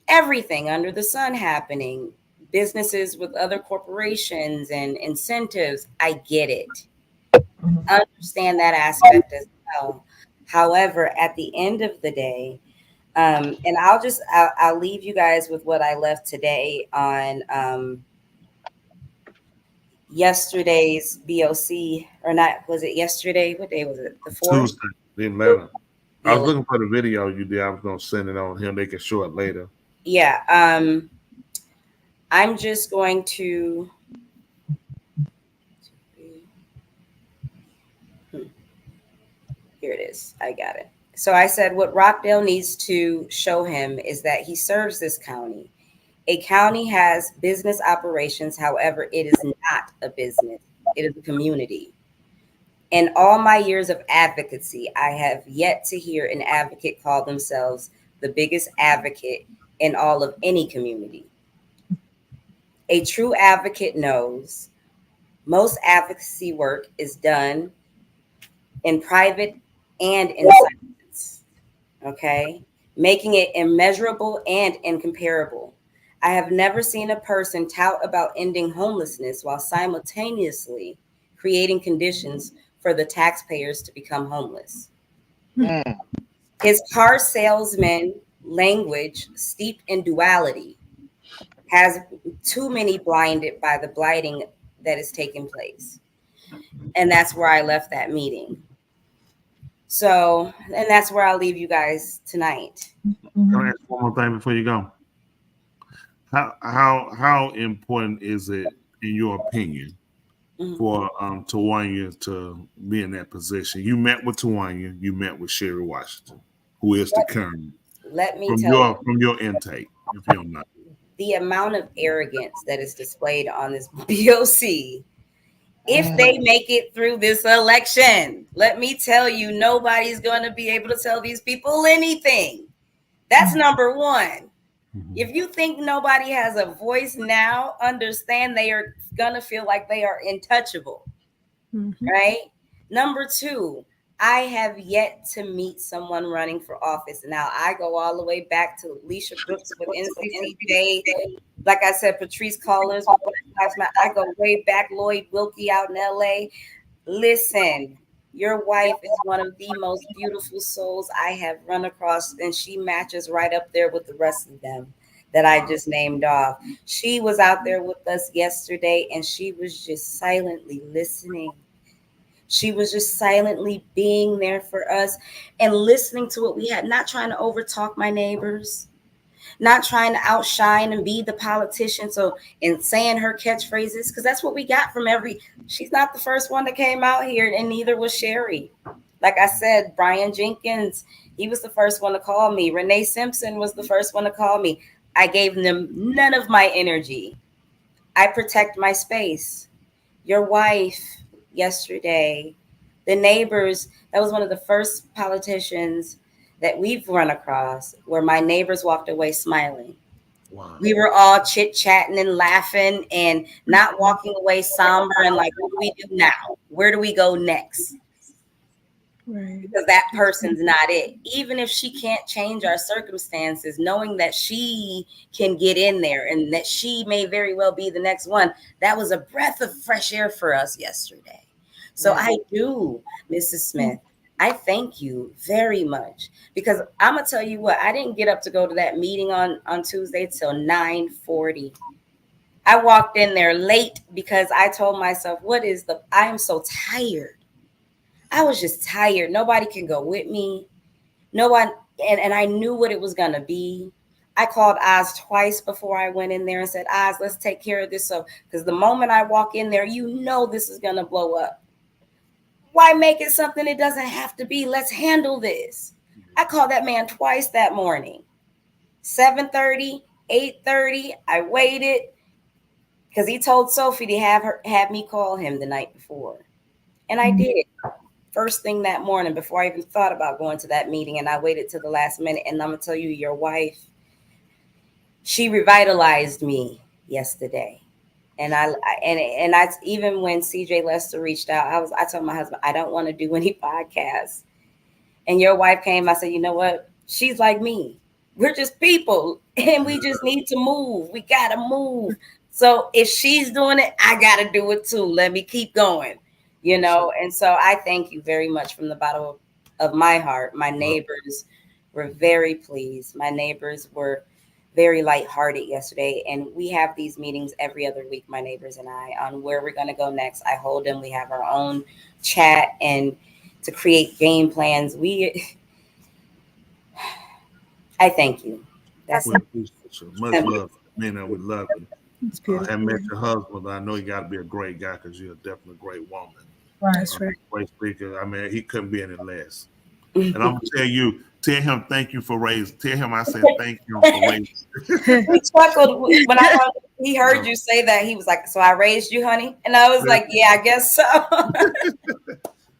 [SPEAKER 12] everything under the sun happening. Businesses with other corporations and incentives. I get it. I understand that aspect as well. However, at the end of the day, and I'll leave you guys with what I left today on yesterday's BOC, or not, was it yesterday? What day was it? The 4th?
[SPEAKER 10] Tuesday, the 11th. I was looking for the video you did. I was going to send it on him. They can show it later.
[SPEAKER 12] Yeah. I'm just going to. Here it is. I got it. So I said what Rockdale needs to show him is that he serves this county. A county has business operations. However, it is not a business. It is a community. In all my years of advocacy, I have yet to hear an advocate call themselves the biggest advocate in all of any community. A true advocate knows most advocacy work is done in private and in silence, okay? Making it immeasurable and incomparable. I have never seen a person tout about ending homelessness while simultaneously creating conditions for the taxpayers to become homeless. His car salesman language, steeped in duality, has too many blinded by the blighting that is taking place. And that's where I left that meeting. So, and that's where I'll leave you guys tonight.
[SPEAKER 10] Can I ask one more thing before you go? How important is it, in your opinion, for Tawanya to be in that position? You met with Tawanya, you met with Sherry Washington, who is the current.
[SPEAKER 12] Let me
[SPEAKER 10] From your intake, if you don't know.
[SPEAKER 12] The amount of arrogance that is displayed on this BOC, if they make it through this election, let me tell you, nobody's going to be able to tell these people anything. That's number one. If you think nobody has a voice now, understand they are going to feel like they are untouchable, right? Number two, I have yet to meet someone running for office. Now, I go all the way back to Alicia Brooks with NCCJ. Like I said, Patrice Collins. I go way back, Lloyd Wilkie out in LA. Listen, your wife is one of the most beautiful souls I have run across, and she matches right up there with the rest of them that I just named off. She was out there with us yesterday, and she was just silently listening. She was just silently being there for us and listening to what we had, not trying to overtalk my neighbors, not trying to outshine and be the politician. So, and saying her catchphrases, because that's what we got from she's not the first one that came out here, and neither was Sherry. Like I said, Brian Jenkins, he was the first one to call me. Renee Simpson was the first one to call me. I gave them none of my energy. I protect my space. Your wife yesterday, the neighbors, that was one of the first politicians that we've run across where my neighbors walked away smiling. Wow. We were all chit-chatting and laughing and not walking away somber and like, what do we do now? Where do we go next? Right. Because that person's not it. Even if she can't change our circumstances, knowing that she can get in there and that she may very well be the next one, that was a breath of fresh air for us yesterday. So I do, Mrs. Smith, I thank you very much, because I'm gonna tell you what, I didn't get up to go to that meeting on Tuesday till 9:40. I walked in there late because I told myself, I am so tired. I was just tired. Nobody can go with me. No one, and I knew what it was gonna be. I called Oz twice before I went in there and said, Oz, let's take care of this. So, because the moment I walk in there, you know this is gonna blow up. Why make it something it doesn't have to be? Let's handle this. I called that man twice that morning. 7:30, 8:30. I waited because he told Sophie to have me call him the night before. And I did. First thing that morning before I even thought about going to that meeting, and I waited till the last minute. And I'm gonna tell you, your wife, she revitalized me yesterday. And I even when CJ Lester reached out, I told my husband, I don't want to do any podcasts. And your wife came, I said, you know what? She's like me. We're just people and we just need to move. We got to move. So if she's doing it, I got to do it too. Let me keep going, you know? And so I thank you very much from the bottom of my heart. My neighbors were very pleased. My neighbors were very lighthearted yesterday. And we have these meetings every other week, my neighbors and I, on where we're going to go next. I hold them. We have our own chat and to create game plans. I thank you. That's
[SPEAKER 10] much love. Man, I would love it. I met your husband, but I know you got to be a great guy because you're definitely a great woman.
[SPEAKER 7] Right.
[SPEAKER 10] Great speaker. I mean, he couldn't be any less. And I'm gonna tell him thank you for raising. Tell him I said thank you for raising.
[SPEAKER 12] He chuckled when he heard you say that. He was like, "So I raised you, honey?" And I was like, "Yeah, I guess so."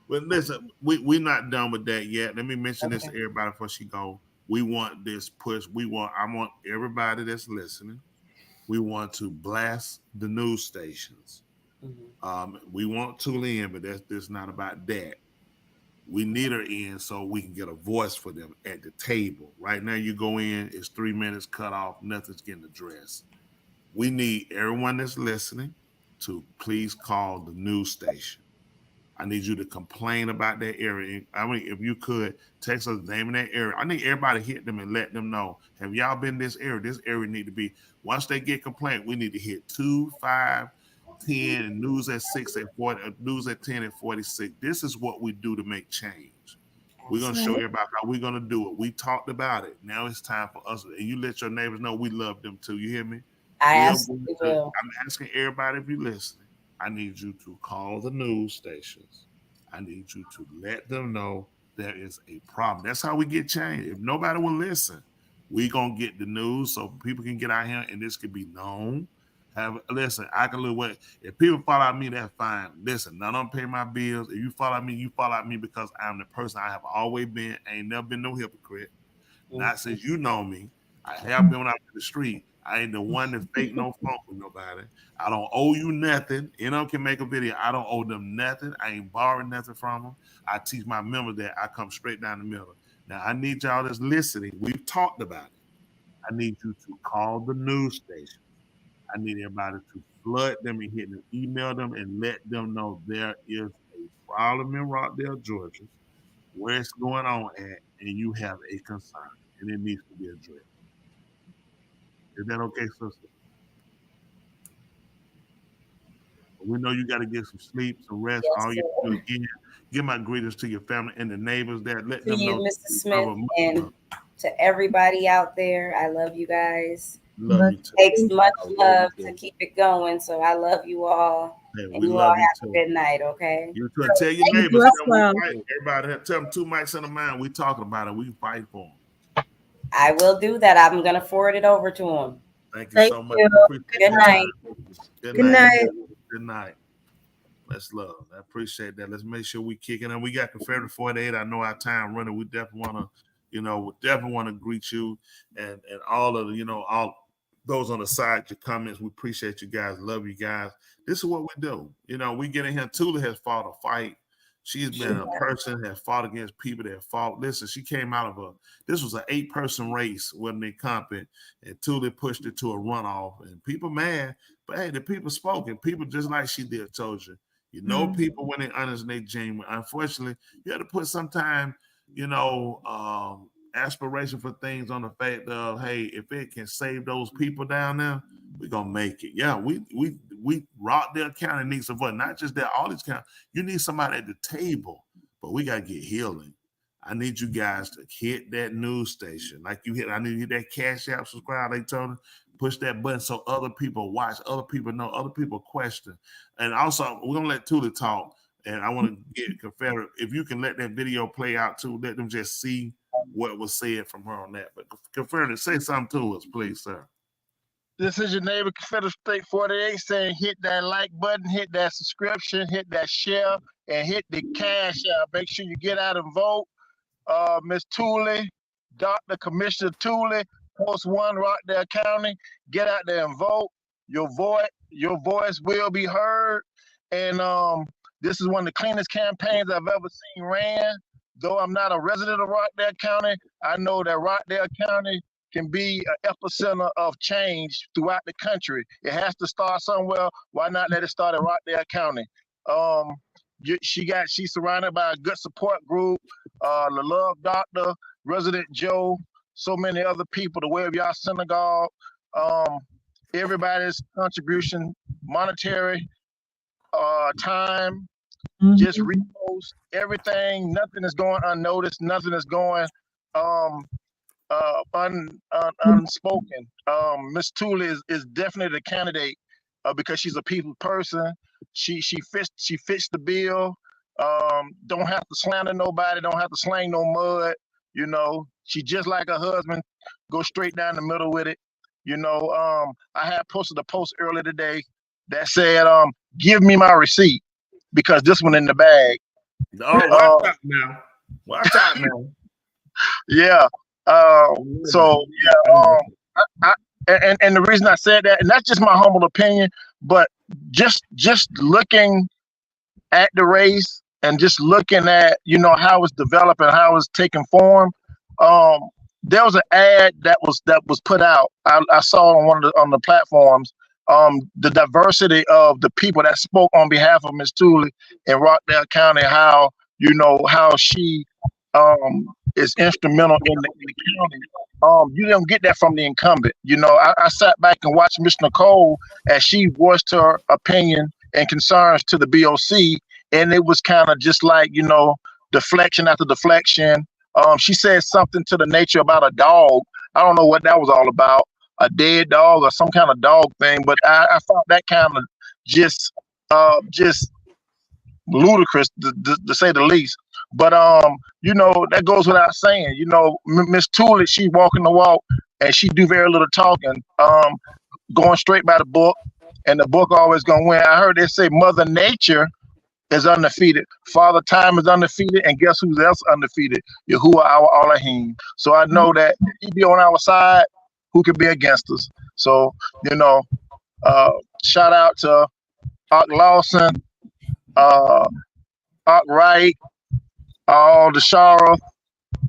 [SPEAKER 10] But listen, we're not done with that yet. Let me mention this to everybody before she go. We want this push. I want everybody that's listening. We want to blast the news stations. We want Tula in, but that's not about that. We need her in so we can get a voice for them at the table. Right now, you go in, it's 3 minutes cut off, nothing's getting addressed. We need everyone that's listening to please call the news station. I need you to complain about that area. I mean, if you could text us the name of that area. I need everybody to hit them and let them know. Have y'all been in this area? This area need to be, once they get complaint, we need to hit 2, 5, 10, and news at 6 at 40, news at 10 at 46. This is what we do to make change. We're gonna show everybody how we're gonna do it. We talked about it. Now it's time for us, and you let your neighbors know we love them too. You hear me?
[SPEAKER 12] I absolutely will.
[SPEAKER 10] I'm asking everybody if you're listening. I need you to call the news stations. I need you to let them know there is a problem. That's how we get change. If nobody will listen, we gonna get the news so people can get out here and this can be known. Listen, I can live with. If people follow me, that's fine. Listen, none of them pay my bills. If you follow me, you follow me because I'm the person I have always been. I ain't never been no hypocrite. Not since you know me. I have been when I'm in the street. I ain't the one that fake no phone with nobody. I don't owe you nothing. You know, can make a video. I don't owe them nothing. I ain't borrowing nothing from them. I teach my members that I come straight down the middle. Now, I need y'all that's listening. We've talked about it. I need you to call the news station. I need everybody to flood them and hit them, email them, and let them know there is a problem in Rockdale, Georgia, where it's going on at, and you have a concern, and it needs to be addressed. Is that okay, sister? We know you got to get some sleep, some rest.
[SPEAKER 12] Yes,
[SPEAKER 10] all you do again, give my greetings to your family and the neighbors there. Let
[SPEAKER 12] To
[SPEAKER 10] them
[SPEAKER 12] you,
[SPEAKER 10] know.
[SPEAKER 12] Mr. Smith, and to everybody out there, I love you guys.
[SPEAKER 10] Love you too.
[SPEAKER 12] It takes much love to keep it going, so I love you all.
[SPEAKER 10] Hey,
[SPEAKER 12] And
[SPEAKER 10] we
[SPEAKER 12] you
[SPEAKER 10] love
[SPEAKER 12] all
[SPEAKER 10] you
[SPEAKER 12] have
[SPEAKER 10] too.
[SPEAKER 12] a good night, okay?
[SPEAKER 10] You too. Tell your
[SPEAKER 7] Thank
[SPEAKER 10] neighbors.
[SPEAKER 7] you as well.
[SPEAKER 10] Everybody, tell them 2 mics in the mind. We talking about it. We fight for them.
[SPEAKER 12] I will do that. I'm gonna forward it over to them.
[SPEAKER 10] Thank you
[SPEAKER 7] Thank
[SPEAKER 10] so much.
[SPEAKER 7] you.
[SPEAKER 10] Appreciate
[SPEAKER 12] Good
[SPEAKER 10] your
[SPEAKER 12] night.
[SPEAKER 10] time. Good
[SPEAKER 7] Good
[SPEAKER 10] night.
[SPEAKER 7] night.
[SPEAKER 10] Good night. Let's love. I appreciate that. Let's make sure we kicking in. We got Confederate 48. I know our time running. We definitely want to, greet you and all of the, all those on the side, your comments. We appreciate you guys. Love you guys. This is what we do. We get in here. Tula has fought a fight. She's been a person that fought against people that fought. Listen, she came out of this was an 8-person race, wasn't it, comping, and Tula pushed it to a runoff. And people mad, but hey, the people spoken. People just like she did told you. People when they honest they genuine. Unfortunately, you have to put some time, aspiration for things on the fact of, hey, if it can save those people down there, we're gonna make it. Yeah, we Rockdale County needs some voice. Not just that, all these counties. You need somebody at the table, but we gotta get healing. I need you guys to hit that news station. Like you hit, I need you to hit that Cash App, subscribe, they told her. Push that button so other people watch, other people know, other people question. And also, we're gonna let Tula talk. And I want to get Confederate. If you can let that video play out too, let them just see what was said from her on that. But Confederate, say something to us, please, sir.
[SPEAKER 13] This is your neighbor, Confederate State 48, saying hit that like button, hit that subscription, hit that share, and hit the Cash App. Make sure you get out and vote. Miss Tooley, Dr. Commissioner Tooley, Post 1, Rockdale County. Get out there and vote. Your voice will be heard. And this is one of the cleanest campaigns I've ever seen ran. Though I'm not a resident of Rockdale County, I know that Rockdale County can be an epicenter of change throughout the country. It has to start somewhere. Why not let it start at Rockdale County? She's surrounded by a good support group, the Love Doctor, Resident Joe, so many other people, the Way of Yah Synagogue, everybody's contribution, monetary, time, just repost everything. Nothing is going unnoticed. Nothing is going unspoken. Miss Tooley is definitely the candidate because she's a people person. She fits the bill. Don't have to slander nobody. Don't have to slang no mud. She just like her husband. Go straight down the middle with it. I had posted a post earlier today that said, "Give me my receipt because this one in the bag."
[SPEAKER 10] Oh, watch out now. Watch out now.
[SPEAKER 13] Yeah. And the reason I said that, and that's just my humble opinion, but just looking at the race and just looking at how it's developing, how it's taking form. There was an ad that was put out. I saw on the platforms. The diversity of the people that spoke on behalf of Miss Tooley in Rockdale County, how she is instrumental in the county. You don't get that from the incumbent. I sat back and watched Miss Nicole as she voiced her opinion and concerns to the BOC, and it was kind of just like, deflection after deflection. She said something to the nature about a dog. I don't know what that was all about, a dead dog or some kind of dog thing. But I found that kind of just ludicrous to say the least. But you know, that goes without saying. You know, Miss Tooley, she walking the walk and she do very little talking. Going straight by the book, and the book always gonna win. I heard they say Mother Nature is undefeated, Father Time is undefeated, and guess who's else undefeated? Yahuwah our Elohim. So I know that if he be on our side, who could be against us? So, you know, shout out to Ark Lawson, Ark Wright, all the Shara,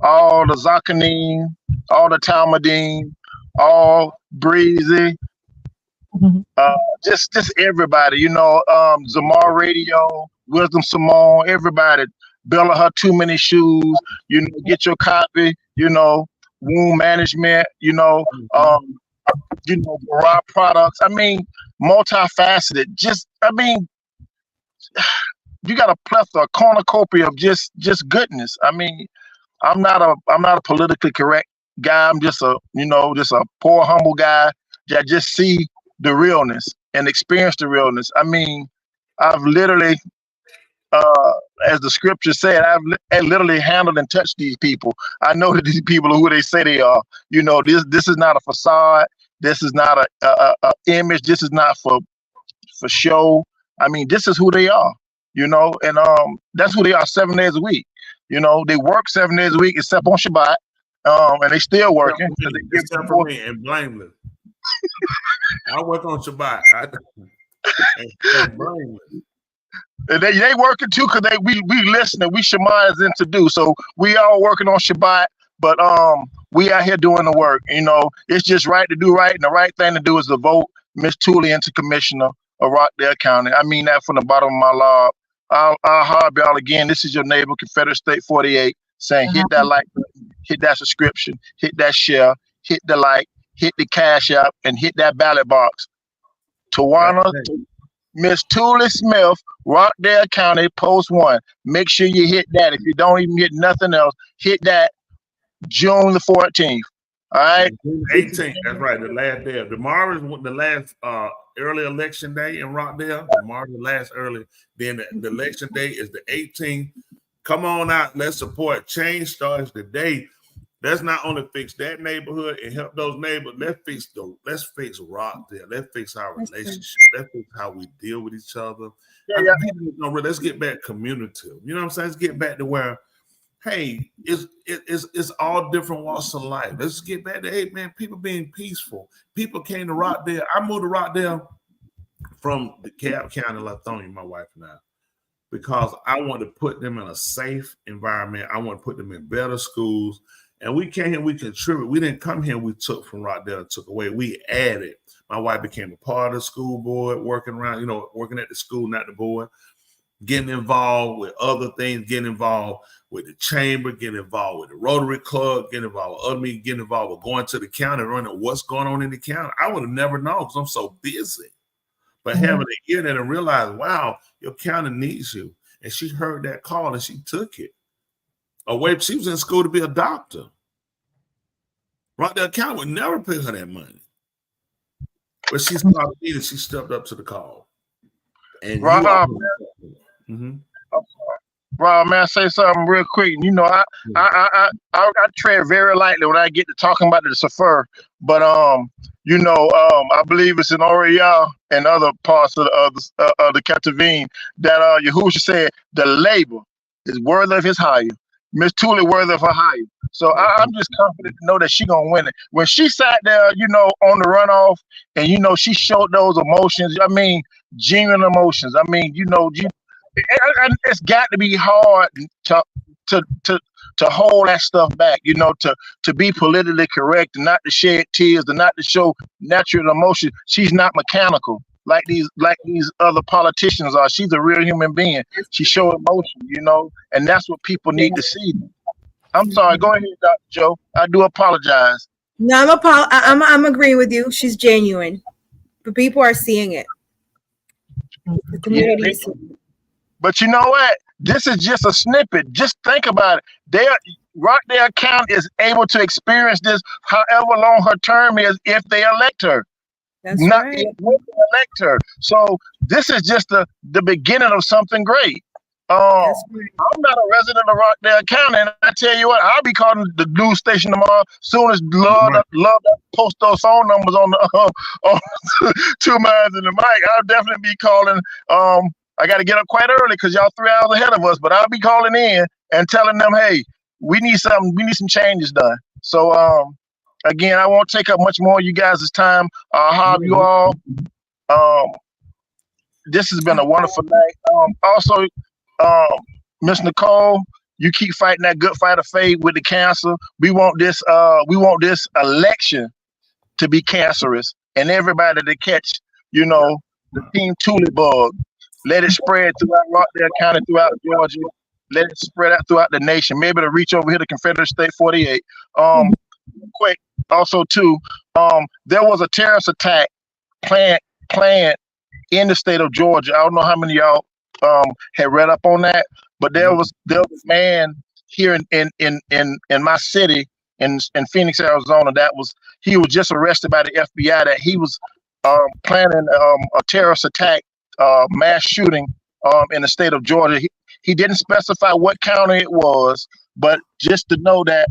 [SPEAKER 13] all the Zakanim, all the Talmudim, all Breezy, just everybody, you know, Zamar Radio, Wisdom Simone, everybody. Bella Her Too Many Shoes, you know, get your copy, you know, Womb Management, you know, raw products. I mean, multifaceted. Just, I mean, you got a plethora, a cornucopia of just goodness. I mean, I'm not a politically correct guy. I'm just a poor, humble guy that just see the realness and experience the realness. I mean, I've literally, as the scripture said, I've literally handled and touched these people. I know that these people are who they say they are. You know, this is not a facade. This is not a image. This is not for show. I mean, this is who they are. You know, and that's who they are 7 days a week. You know, they work 7 days a week except on Shabbat, and they still working.
[SPEAKER 10] Except for me and blameless. I work on Shabbat.
[SPEAKER 13] And they working too, because we listening, we Shemaiahs in to do. So we all working on Shabbat, but we out here doing the work. You know, it's just right to do right, and the right thing to do is to vote Miss Tooley into commissioner of Rockdale County. I mean that from the bottom of my love. I'll harbor y'all again. This is your neighbor, Confederate State 48, saying hit that like button, hit that subscription, hit that share, hit the like, hit the cash app, and hit that ballot box. Tawana, Miss Tooley Smith, Rockdale County, Post 1. Make sure you hit that. If you don't even hit nothing else, hit that June the 14th. All right?
[SPEAKER 10] June 18th, that's right, the last day. Tomorrow is the last early election day in Rockdale. Tomorrow the last early. Then the election day is the 18th. Come on out. Let's support. Change starts today. Let's not only fix that neighborhood and help those neighbors. Let's fix Rockdale. Let's fix our relationship. Let's fix how we deal with each other. Let's get back community. You know what I'm saying? Let's get back to where, hey, it's all different walks of life. Let's get back to, hey man, people being peaceful. People came to Rockdale. I moved to Rockdale from DeKalb County, Lithonia, my wife and I, because I want to put them in a safe environment. I want to put them in better schools. And we came here, we contribute. We didn't come here, we took from Rockdale and took away. We added. My wife became a part of the school board, working at the school, not the board, getting involved with other things, getting involved with the chamber, getting involved with the Rotary Club, getting involved with other meetings, getting involved with going to the county, running what's going on in the county. I would have never known because I'm so busy. But having to get in and realize, wow, your county needs you. And she heard that call and she took it. She was in school to be a doctor. Rockdale County would never pay her that money. But she stepped up to the call. And
[SPEAKER 13] Rob, Rob, man, say something real quick. You know, I tread very lightly when I get to talking about the Sefer, but I believe it's in Oriel and other parts of the Ketuvim that Yahushua said the labor is worthy of his hire. Miss Tooley worthy of her hire. So I'm just confident to know that she gonna win it. When she sat there, you know, on the runoff, and you know she showed those emotions. I mean, genuine emotions. I mean, you know, it's got to be hard to hold that stuff back. You know, to be politically correct and not to shed tears and not to show natural emotion. She's not mechanical like these other politicians are. She's a real human being. She show emotion, you know, and that's what people need to see. I'm sorry. Go ahead, Dr. Joe. I do apologize.
[SPEAKER 7] No, I'm agreeing with you. She's genuine, but people are seeing it. The community.
[SPEAKER 13] But you know what? this is just a snippet. Just think about it. Rockdale County is able to experience this however long her term is if they elect her.
[SPEAKER 7] That's
[SPEAKER 13] Not
[SPEAKER 7] right.
[SPEAKER 13] if we elect her. So this is just the beginning of something great. I'm not a resident of Rockdale County, and I tell you what, I'll be calling the news station tomorrow. Soon as love post those phone numbers on the on 2 miles in the mic, I'll definitely be calling. I got to get up quite early because y'all 3 hours ahead of us, but I'll be calling in and telling them, hey, we need something. We need some changes done. So again, I won't take up much more of you guys' time. I'll have you all. This has been a wonderful night. Also, Miss Nicole, you keep fighting that good fight of faith with the cancer. We want this election to be cancerous, and everybody to catch, the Team Tulip bug. Let it spread throughout Rockdale County, throughout Georgia. Let it spread out throughout the nation. Maybe to reach over here to Confederate State 48. Quick, also too, there was a terrorist attack planned in the state of Georgia. I don't know how many of y'all had read up on that, but there was a man here in my city in Phoenix, Arizona. He was just arrested by the FBI that he was planning a terrorist attack, mass shooting in the state of Georgia. He didn't specify what county it was, but just to know that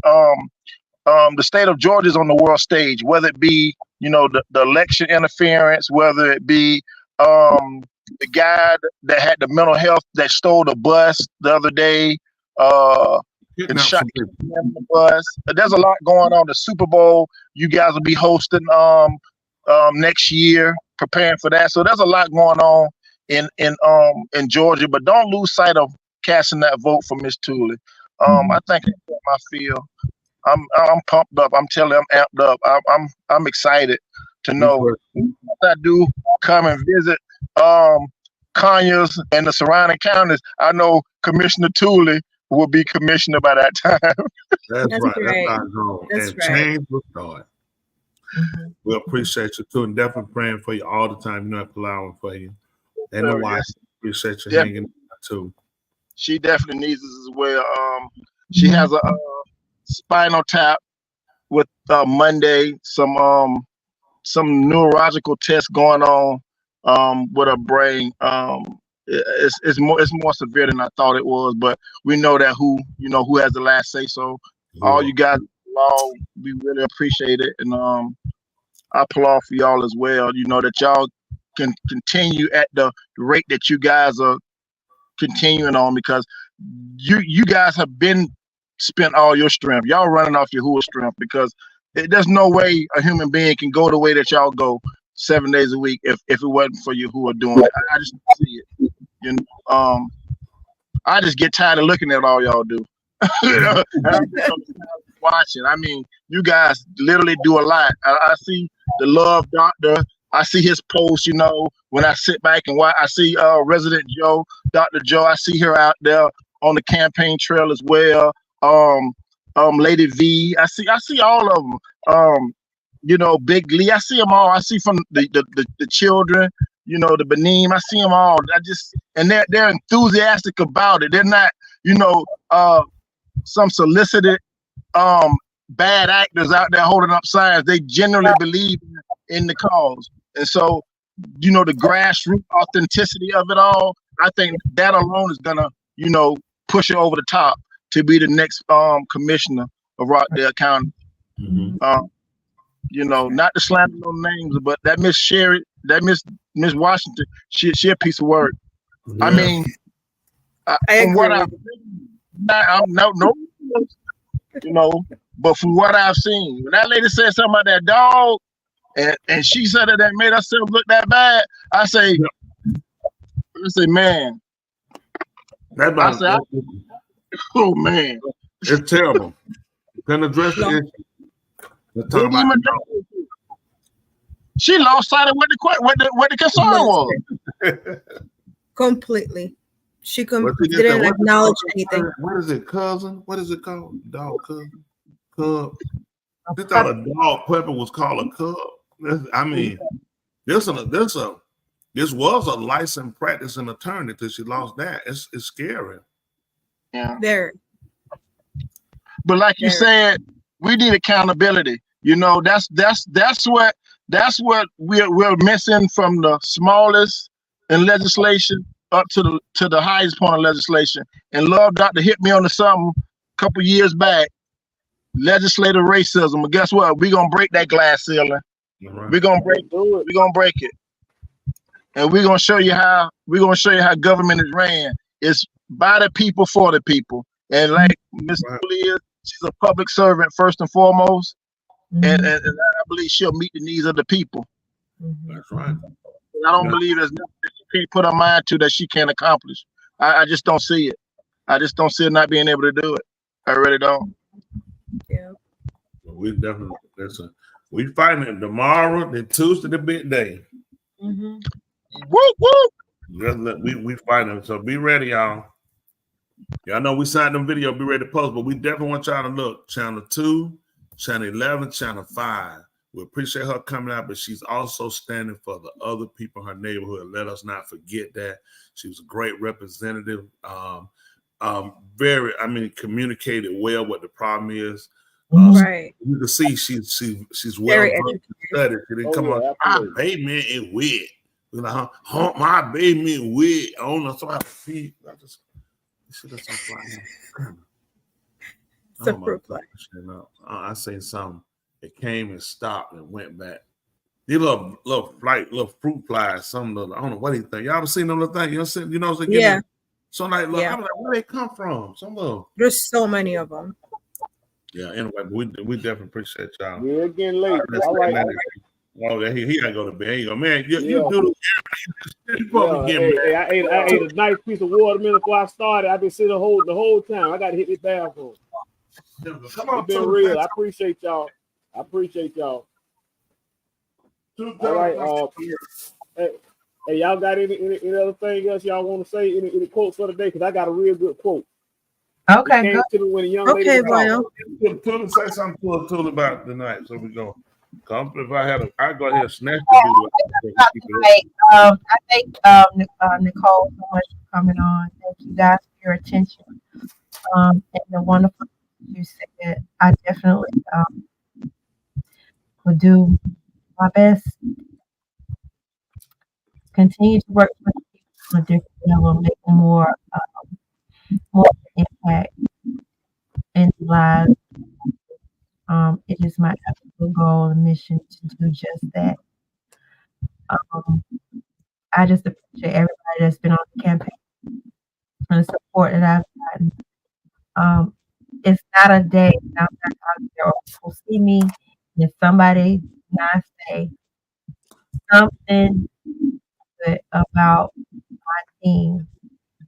[SPEAKER 13] the state of Georgia is on the world stage, whether it be the election interference, whether it be the guy that had the mental health that stole the bus the other day, and shot the bus. There's a lot going on. The Super Bowl, you guys will be hosting next year, preparing for that. So there's a lot going on in Georgia, but don't lose sight of casting that vote for Miss Tulip. I think that's my feel. I'm pumped up. I'm telling you, I'm amped up. I'm excited to know. If I do come and visit Conyers and the surrounding counties, I know Commissioner Tulip will be commissioner by that time.
[SPEAKER 10] That's right. That's our goal. And change will start. We appreciate you too, and definitely praying for you all the time. Allowing for you. And the wife appreciate you hanging in too.
[SPEAKER 13] She definitely needs us as well. She has a spinal tap with Monday, some neurological tests going on with her brain. It's more severe than I thought it was, but we know that who has the last say. So all you guys, we really appreciate it, and I applaud for y'all as well. That y'all can continue at the rate that you guys are continuing on, because you guys have been spent all your strength. Y'all running off your whole strength, because there's no way a human being can go the way that y'all go 7 days a week if it wasn't for you who are doing it. I just see it. I just get tired of looking at all y'all do. Watching. I mean, you guys literally do a lot. I see the Love Doctor. I see his posts, when I sit back and watch. I see Resident Joe, Dr. Joe. I see her out there on the campaign trail as well. Lady V. I see all of them. Big Lee. I see them all. I see from the children, the Benin. I see them all. And they're enthusiastic about it. They're not, some solicited bad actors out there holding up signs. They genuinely believe in the cause. And so, the grassroots authenticity of it all, I think that alone is gonna, push it over the top to be the next commissioner of Rockdale County. Not to slander no names, but that Miss Sherry, that Miss Washington, she a piece of work. Yeah. I mean, from what I've seen, but from what I've seen, when that lady said something about that dog, and she said that made herself look that bad, I say, man. Oh man,
[SPEAKER 10] it's terrible. Can address the issue.
[SPEAKER 13] She lost sight of what the concern was.
[SPEAKER 7] Completely. She didn't acknowledge anything.
[SPEAKER 10] What is it, cousin? What is it called? Dog cousin? Cub. They thought a dog puppy was called a cub. I mean, this was a licensed practicing attorney till she lost that. It's scary.
[SPEAKER 13] Yeah.
[SPEAKER 7] Very.
[SPEAKER 13] But like you
[SPEAKER 7] Very.
[SPEAKER 13] said, we need accountability. You know, that's what we're missing from the smallest in legislation up to the highest point of legislation. And Love Doctor hit me on the something a couple years back. Legislative racism. But guess what? We're gonna break that glass ceiling.
[SPEAKER 10] Right.
[SPEAKER 13] We're gonna break it. And we're gonna show you how government is ran. It's by the people for the people. And like Ms. Cooley is, she's a public servant first and foremost. And I believe she'll meet the needs of the people.
[SPEAKER 10] That's right.
[SPEAKER 13] And I don't believe there's nothing that she can't put her mind to that she can't accomplish. I just don't see it. I just don't see her not being able to do it. I really don't.
[SPEAKER 7] Yeah.
[SPEAKER 10] We definitely we fighting it tomorrow, then Tuesday, the big day.
[SPEAKER 7] Mm-hmm.
[SPEAKER 13] Whoop whoop.
[SPEAKER 10] We fighting it. So be ready, y'all. Y'all know we signed them video, be ready to post, but we definitely want y'all to look. Channel 2, Channel 11, Channel 5. We appreciate her coming out, but she's also standing for the other people in her neighborhood. Let us not forget that. She was a great representative. Communicated well what the problem is.
[SPEAKER 7] Right.
[SPEAKER 10] You can see she's well studied. She didn't come on. My basement is wet. You know, my basement wet. I don't know. So I just should have some I seen something. It came and stopped and went back. These little fruit flies. I don't know what he think. Y'all ever seen them little things? You know,
[SPEAKER 7] yeah.
[SPEAKER 10] So like, look, I'm like, where they come from? Some little.
[SPEAKER 7] There's so many of them.
[SPEAKER 10] Yeah. Anyway, we definitely appreciate y'all.
[SPEAKER 5] Yeah, it's getting late. All right.
[SPEAKER 10] Oh, he gotta go to bed. He go, man. You
[SPEAKER 5] I ate a nice piece of watermelon before I started. I've been sitting the whole time. I got to hit this bathroom.
[SPEAKER 10] Come on,
[SPEAKER 5] it's been real. I appreciate y'all. All right. Hey, y'all got any other thing else y'all want to say? Any quotes for the day? Because I got a real good quote.
[SPEAKER 6] Okay.
[SPEAKER 5] Came to me when a young lady was
[SPEAKER 10] Tula say something to Tula about tonight. So we go. If I go ahead and snatch the
[SPEAKER 6] I thank Nicole so much for coming on. Thank you guys for your attention. And the wonderful you said. I definitely will do my best. Continue to work with people on a different level, make more impact in lives. It is my absolute goal and mission to do just that. I just appreciate everybody that's been on the campaign and the support that I've gotten. It's not a day that I'm not out there or people see me and somebody not say something good about my team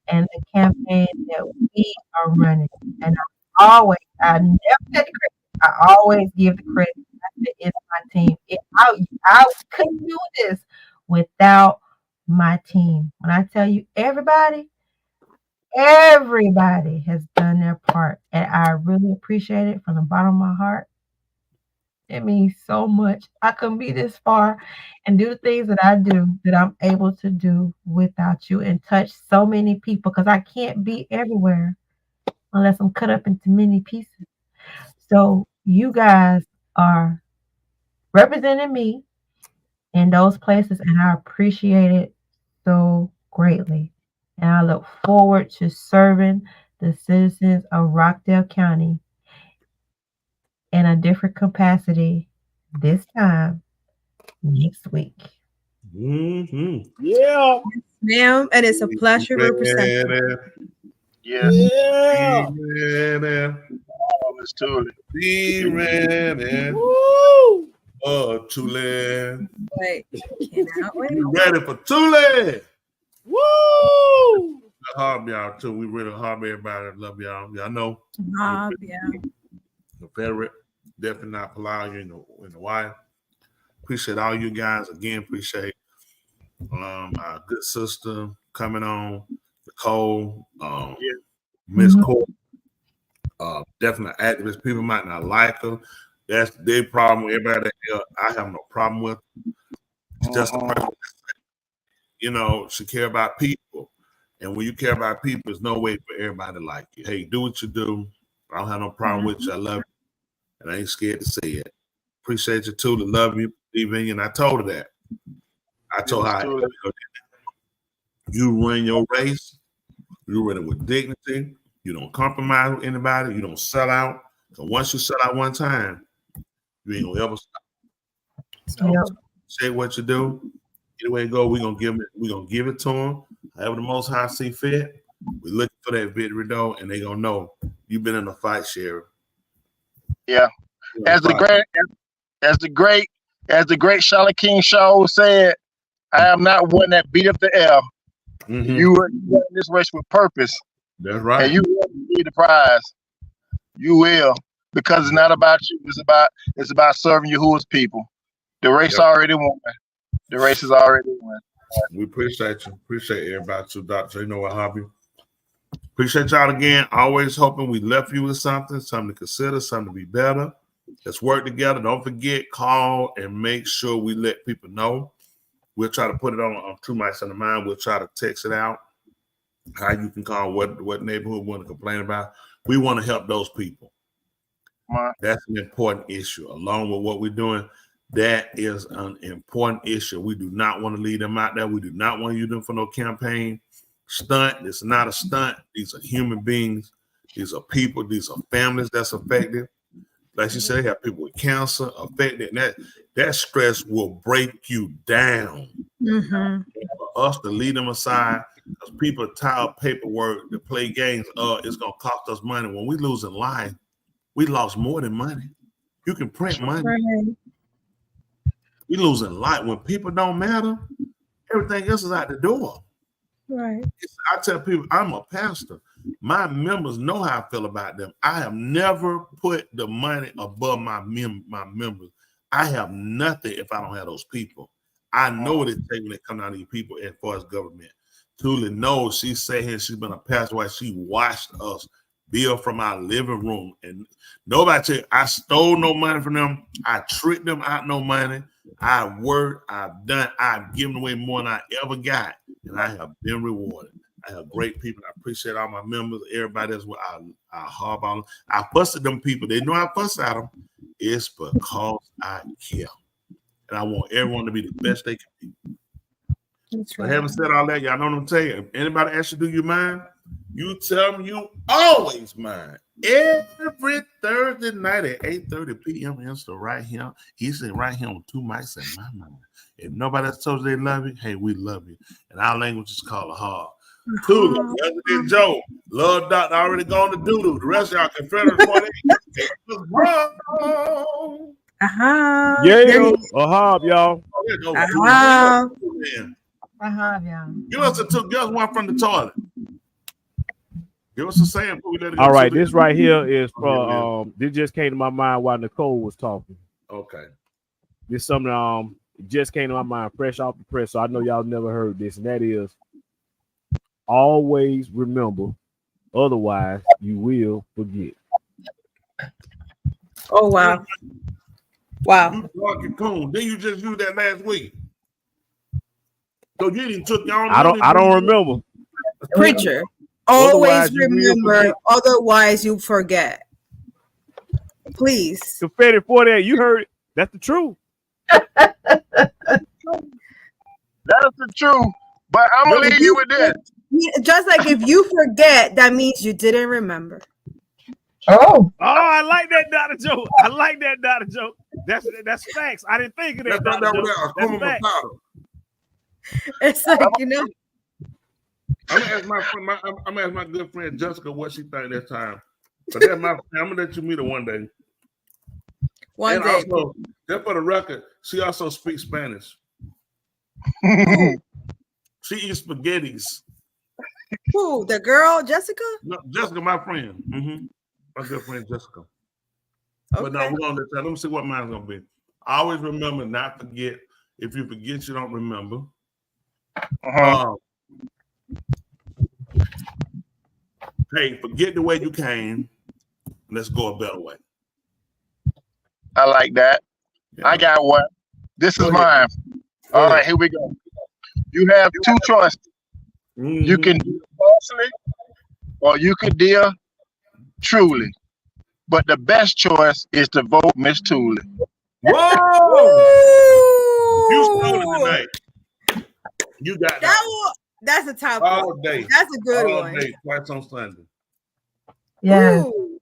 [SPEAKER 6] and the campaign that we are running. And I never take the credit. I always give the credit. I said, it's my team. I couldn't do this without my team. When I tell you everybody has done their part. And I really appreciate it from the bottom of my heart. It means so much. I couldn't be this far and do the things that I do that I'm able to do without you and touch so many people because I can't be everywhere unless I'm cut up into many pieces. So you guys are representing me in those places, and I appreciate it so greatly. And I look forward to serving the citizens of Rockdale County in a different capacity this time next week.
[SPEAKER 5] Mm-hmm. Yeah,
[SPEAKER 7] ma'am, and it's a pleasure representing.
[SPEAKER 10] Yeah.
[SPEAKER 13] Let's do it.
[SPEAKER 10] Be ready.
[SPEAKER 5] Woo!
[SPEAKER 10] Oh, Tule.
[SPEAKER 7] Wait, cannot wait.
[SPEAKER 10] You ready for Tule?
[SPEAKER 5] Woo!
[SPEAKER 10] Hard y'all too. We really hard everybody. Love y'all. Y'all know.
[SPEAKER 7] Yeah.
[SPEAKER 10] Confederate, definitely not Pelagia in the wife. Appreciate all you guys again. Appreciate our good sister coming on, Nicole, Miss Cole. Definitely activist. People might not like her. That's their problem. Everybody that I have no problem with. It's just a person, she care about people. And when you care about people, there's no way for everybody to like you. Hey, do what you do. I don't have no problem with you. I love you. And I ain't scared to say it. Appreciate you too. To love you, believe in you. And I told her that. I told her, you run your race. You run it with dignity. You don't compromise with anybody. You don't sell out. So once you sell out one time, you ain't gonna ever stop. So say what you do. Either way it go, we're gonna give it to them. However the Most High see fit. We're looking for that victory though, and they gonna know you've been in a fight, Sheriff.
[SPEAKER 13] Yeah. As the great Charlotte King Shaw said, I am not one that beat up the air.
[SPEAKER 10] Mm-hmm.
[SPEAKER 13] You are in this race with purpose.
[SPEAKER 10] That's right.
[SPEAKER 13] And you will get the prize. You will, because it's not about you. It's about serving Yahuwah's people. The race already won. The race is already won.
[SPEAKER 10] We appreciate you. Appreciate everybody too, Dr. You know what, Hobby. Appreciate y'all again. Always hoping we left you with something to consider, something to be better. Let's work together. Don't forget, call and make sure we let people know. We'll try to put it on True Mics in the Mind. We'll try to text it out. How you can call, what neighborhood want to complain about. We want to help those people. That's an important issue. Along with what we're doing, that is an important issue. We do not want to leave them out there. We do not want to use them for no campaign stunt. It's not a stunt. These are human beings. These are people. These are families that's affected. Like you said, they have people with cancer affected. And that stress will break you down. Mm-hmm. For us to leave them aside, because people tie up paperwork to play games, it's going to cost us money. When we losing life, we lost more than money. You can print money. Right. We losing life. When people don't matter, everything else is out the door.
[SPEAKER 7] Right.
[SPEAKER 10] I tell people, I'm a pastor. My members know how I feel about them. I have never put the money above my members. I have nothing if I don't have those people. I know what it takes when it comes out of these people as far as government. Tuli knows, she sat here, she's been a pastor while she watched us build from our living room. And nobody, I stole no money from them. I tricked them out no money. I worked, I've given away more than I ever got. And I have been rewarded. I have great people. I appreciate all my members, everybody that's what I harp on. I fuss at them people. They know I fuss at them. It's because I care. And I want everyone to be the best they can be. That's right. I haven't said all that. Y'all know what I'm telling you. If anybody asks you, do you mind? You tell them you always mind. Every Thursday night at 8:30 p.m. Insta right here. He's sitting right here on Two Mics in my mind. If nobody else told you they love you, hey, we love you. And our language is called a hard. Two, President Joe, Love Doctor already gone to doo-doo. The rest of y'all Confederate 48.
[SPEAKER 5] Yeah, Ahab, y'all.
[SPEAKER 6] Y'all.
[SPEAKER 10] Give us one from the toilet. Give us a saying.
[SPEAKER 5] All right, this right here is from this just came to my mind while Nicole was talking.
[SPEAKER 10] Okay.
[SPEAKER 5] This is something just came to my mind fresh off the press, so I know y'all never heard this, and that is always remember, otherwise you will forget.
[SPEAKER 6] Oh wow. Wow.
[SPEAKER 10] Then you just used that last week. So you didn't took your own.
[SPEAKER 5] I don't remember.
[SPEAKER 6] Preacher. Always remember, otherwise you forget. Please.
[SPEAKER 5] Confetti 48, you heard it. That's the truth.
[SPEAKER 13] That's the truth. But I'm gonna leave you with this.
[SPEAKER 6] Just like if you forget, that means you didn't remember.
[SPEAKER 5] Oh, I like that, Dr. Joe. I like that, Dr. Joe. That's facts. I didn't think of that. That's facts.
[SPEAKER 6] It's like, you know.
[SPEAKER 10] I'm gonna ask my good friend Jessica what she think this time. But that's I'm gonna let you meet her one day.
[SPEAKER 6] One day.
[SPEAKER 10] Also, just for the record, she also speaks Spanish. She eats spaghettis.
[SPEAKER 6] Who? The girl, Jessica?
[SPEAKER 10] No, Jessica, my friend. Mm-hmm. My good friend Jessica. Okay. But no, we're gonna let me see what mine's gonna be. I always remember, not forget. If you forget, you don't remember. Hey, forget the way you came. Let's go a better way.
[SPEAKER 13] I like that. Yeah. I got one. This is mine. All right, here we go. You have two choices. Mm-hmm. Leslie, or you could deal Truly. But the best choice is to vote Miss Tooley.
[SPEAKER 10] Whoa! You stole it tonight. You got that.
[SPEAKER 7] That's a top
[SPEAKER 10] all
[SPEAKER 7] one.
[SPEAKER 10] day.
[SPEAKER 7] That's a good
[SPEAKER 10] all
[SPEAKER 7] one.
[SPEAKER 10] Day, twice on Sunday.
[SPEAKER 6] Yeah.
[SPEAKER 7] Ooh.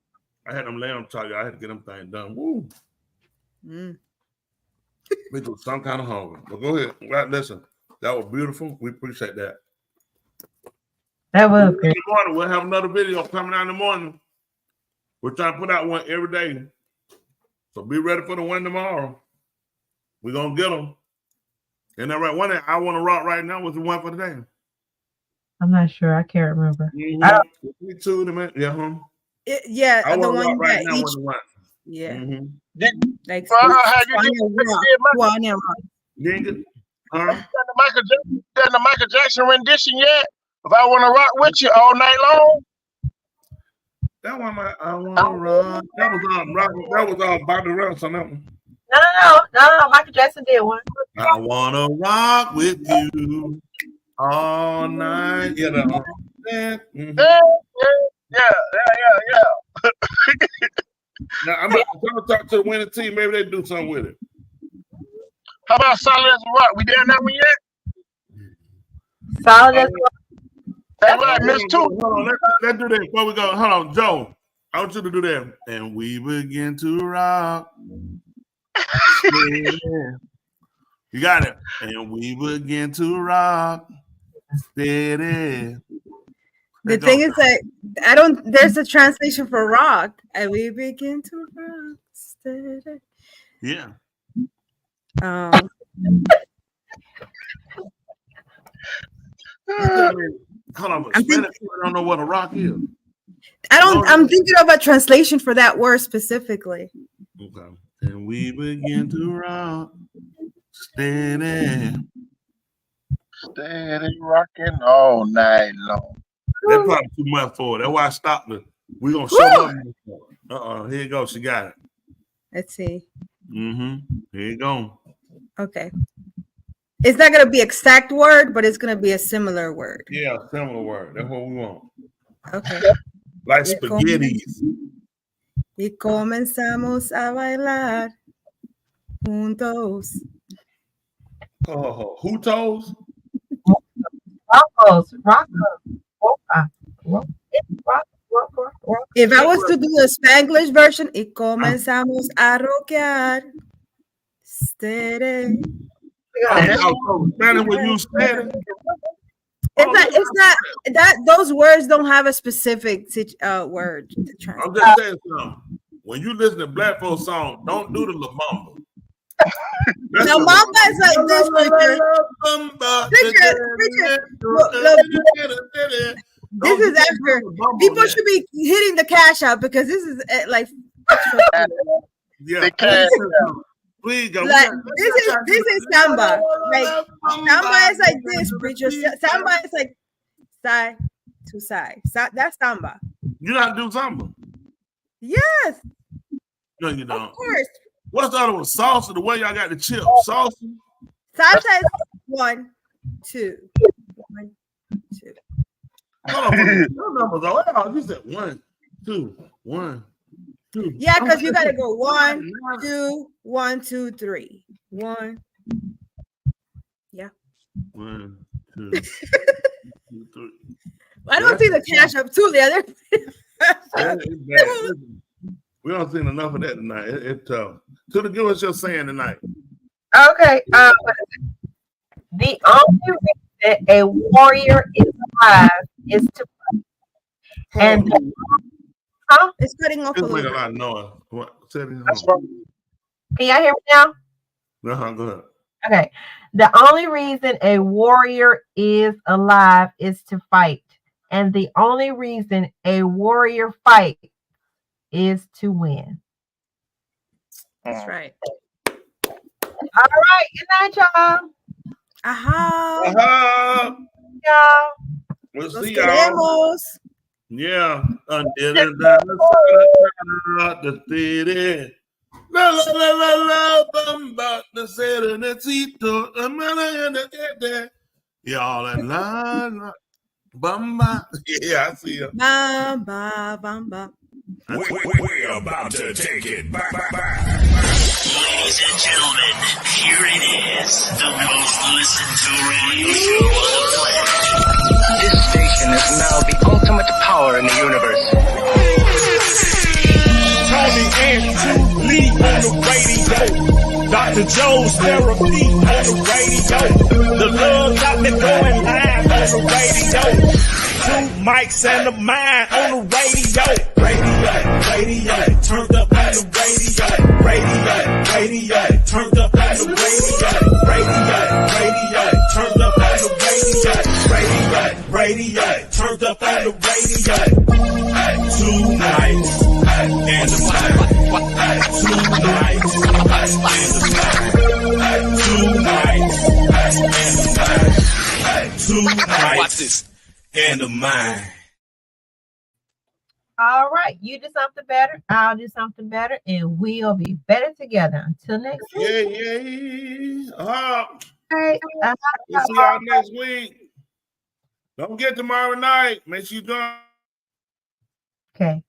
[SPEAKER 10] I had them lamb chops. I had to get them things done. Woo.
[SPEAKER 7] Mm.
[SPEAKER 10] We do some kind of hunger. But go ahead. Right, listen. That was beautiful. We appreciate that.
[SPEAKER 6] That was
[SPEAKER 10] In
[SPEAKER 6] good.
[SPEAKER 10] the morning, we'll have another video coming out in the morning. We're trying to put out one every day. So be ready for the one tomorrow. We're going to get them. Isn't that right? One that I want to rock right now was the one for today.
[SPEAKER 6] I'm not sure. I can't remember.
[SPEAKER 10] Mm-hmm.
[SPEAKER 6] I don't,
[SPEAKER 10] Me too, man. Yeah,
[SPEAKER 7] Yeah,
[SPEAKER 10] I
[SPEAKER 7] the
[SPEAKER 10] want to
[SPEAKER 7] one
[SPEAKER 10] rock right
[SPEAKER 7] that
[SPEAKER 10] now
[SPEAKER 7] each.
[SPEAKER 10] was the one.
[SPEAKER 7] Yeah.
[SPEAKER 10] Mm-hmm.
[SPEAKER 7] Like
[SPEAKER 13] Have you
[SPEAKER 10] Nigga.
[SPEAKER 13] done the Michael Jackson rendition yet? If I want to rock with you all night long.
[SPEAKER 10] That one, I want to rock. That was all Bobby Rose on that one.
[SPEAKER 6] No. Michael Jackson did one.
[SPEAKER 10] I want to rock with you all night. Yeah, that one. Mm-hmm.
[SPEAKER 13] Yeah.
[SPEAKER 10] Now, I'm going to talk to the winning team. Maybe they do something with it.
[SPEAKER 13] How about Solid as a Rock? We done that one yet?
[SPEAKER 6] Solid as a Rock.
[SPEAKER 13] That's right, Miss Two.
[SPEAKER 10] Hold on, let's do that before we go. Hold on, Joe. I want you to do that. And we begin to rock. Yeah. You got it. And we begin to rock. Steady.
[SPEAKER 7] The thing is that there's a translation for rock, and we begin to rock steady.
[SPEAKER 10] Yeah. Hold on, but Spanish people don't know what a rock is.
[SPEAKER 7] I'm thinking of a translation for that word specifically.
[SPEAKER 10] Okay. And we begin to rock. Steady.
[SPEAKER 13] Steady rocking all night long.
[SPEAKER 10] That's probably too much for it. That's why I stopped it. We're going to show up. Here you go. She got it.
[SPEAKER 7] Let's see.
[SPEAKER 10] Mm-hmm. Here you go.
[SPEAKER 7] Okay. It's not going to be exact word, but it's going to be a similar word.
[SPEAKER 10] Yeah, similar word. That's what we want.
[SPEAKER 7] Okay.
[SPEAKER 10] Like spaghettis.
[SPEAKER 7] Y comenzamos a bailar juntos.
[SPEAKER 10] Oh, who toes?
[SPEAKER 7] If I was to do the Spanglish version, y comenzamos a rockear. Steady. It's not that those words don't have a specific word to translate.
[SPEAKER 10] I'm just saying something. When you listen to black folk song, don't do the La Mamba.
[SPEAKER 7] Now, Mamba is like this, Richard. This is after people should be hitting the cash out because this is like.
[SPEAKER 10] Yeah. Please go.
[SPEAKER 7] Like this is samba. Like samba is like this, preacher. Samba is like side to side. That's samba.
[SPEAKER 10] You know how to do samba?
[SPEAKER 7] Yes.
[SPEAKER 10] No, you don't.
[SPEAKER 7] Of course.
[SPEAKER 10] What's the other one? Salsa. The way y'all got the chip. Salsa.
[SPEAKER 7] Salsa is 1, 2. 1, 2.
[SPEAKER 10] Hold on. No numbers. Oh, you said 1, 2, 1, 2.
[SPEAKER 7] Yeah, because you gotta go 1, 2, 1, 2, 3. 1. Yeah.
[SPEAKER 10] 1, 2, 3.
[SPEAKER 7] I don't see the cash up too there.
[SPEAKER 10] We don't see enough of that tonight. It's tough. To give us your saying tonight.
[SPEAKER 6] Okay. The only reason a warrior is alive is to fight. And
[SPEAKER 7] it's cutting off
[SPEAKER 10] It's
[SPEAKER 7] a
[SPEAKER 10] making
[SPEAKER 7] little
[SPEAKER 10] a lot of noise. What?
[SPEAKER 6] Can y'all hear me now?
[SPEAKER 10] Go ahead.
[SPEAKER 6] Okay. The only reason a warrior is alive is to fight. And the only reason a warrior fights is to win.
[SPEAKER 7] That's right.
[SPEAKER 6] All right. Good night, y'all.
[SPEAKER 7] Aha.
[SPEAKER 6] Y'all.
[SPEAKER 10] We'll
[SPEAKER 7] Los
[SPEAKER 10] see y'all.
[SPEAKER 7] queremos.
[SPEAKER 10] Yeah. Until the city. La la la la la bamba the serenecito. Y'all and la la. Bamba. Yeah, I see him.
[SPEAKER 7] Bamba, bamba.
[SPEAKER 1] We're about to take it back.
[SPEAKER 2] Ladies and gentlemen, here it is, the most listened to radio show on the planet.
[SPEAKER 3] This station is now the ultimate power in the universe.
[SPEAKER 4] Tony and Lee on the radio. Dr. Joe's therapy on the radio. The love got me going live on the radio. 2 mics and a mind on the radio. Radio, turned up on the radio. Radio, turned up on the radio. Radio, turned up on the radio. Radio, turned up on the radio. 2 nights and a mind. 2 nights and a mind. 2 nights and a mind. 2 nights and a mind.
[SPEAKER 6] All right, you do something better, I'll do something better, and we'll be better together. Until next week.
[SPEAKER 10] Yeah.
[SPEAKER 6] Hey,
[SPEAKER 10] We'll see y'all next week. Don't get tomorrow night. Make sure you don't.
[SPEAKER 6] okay.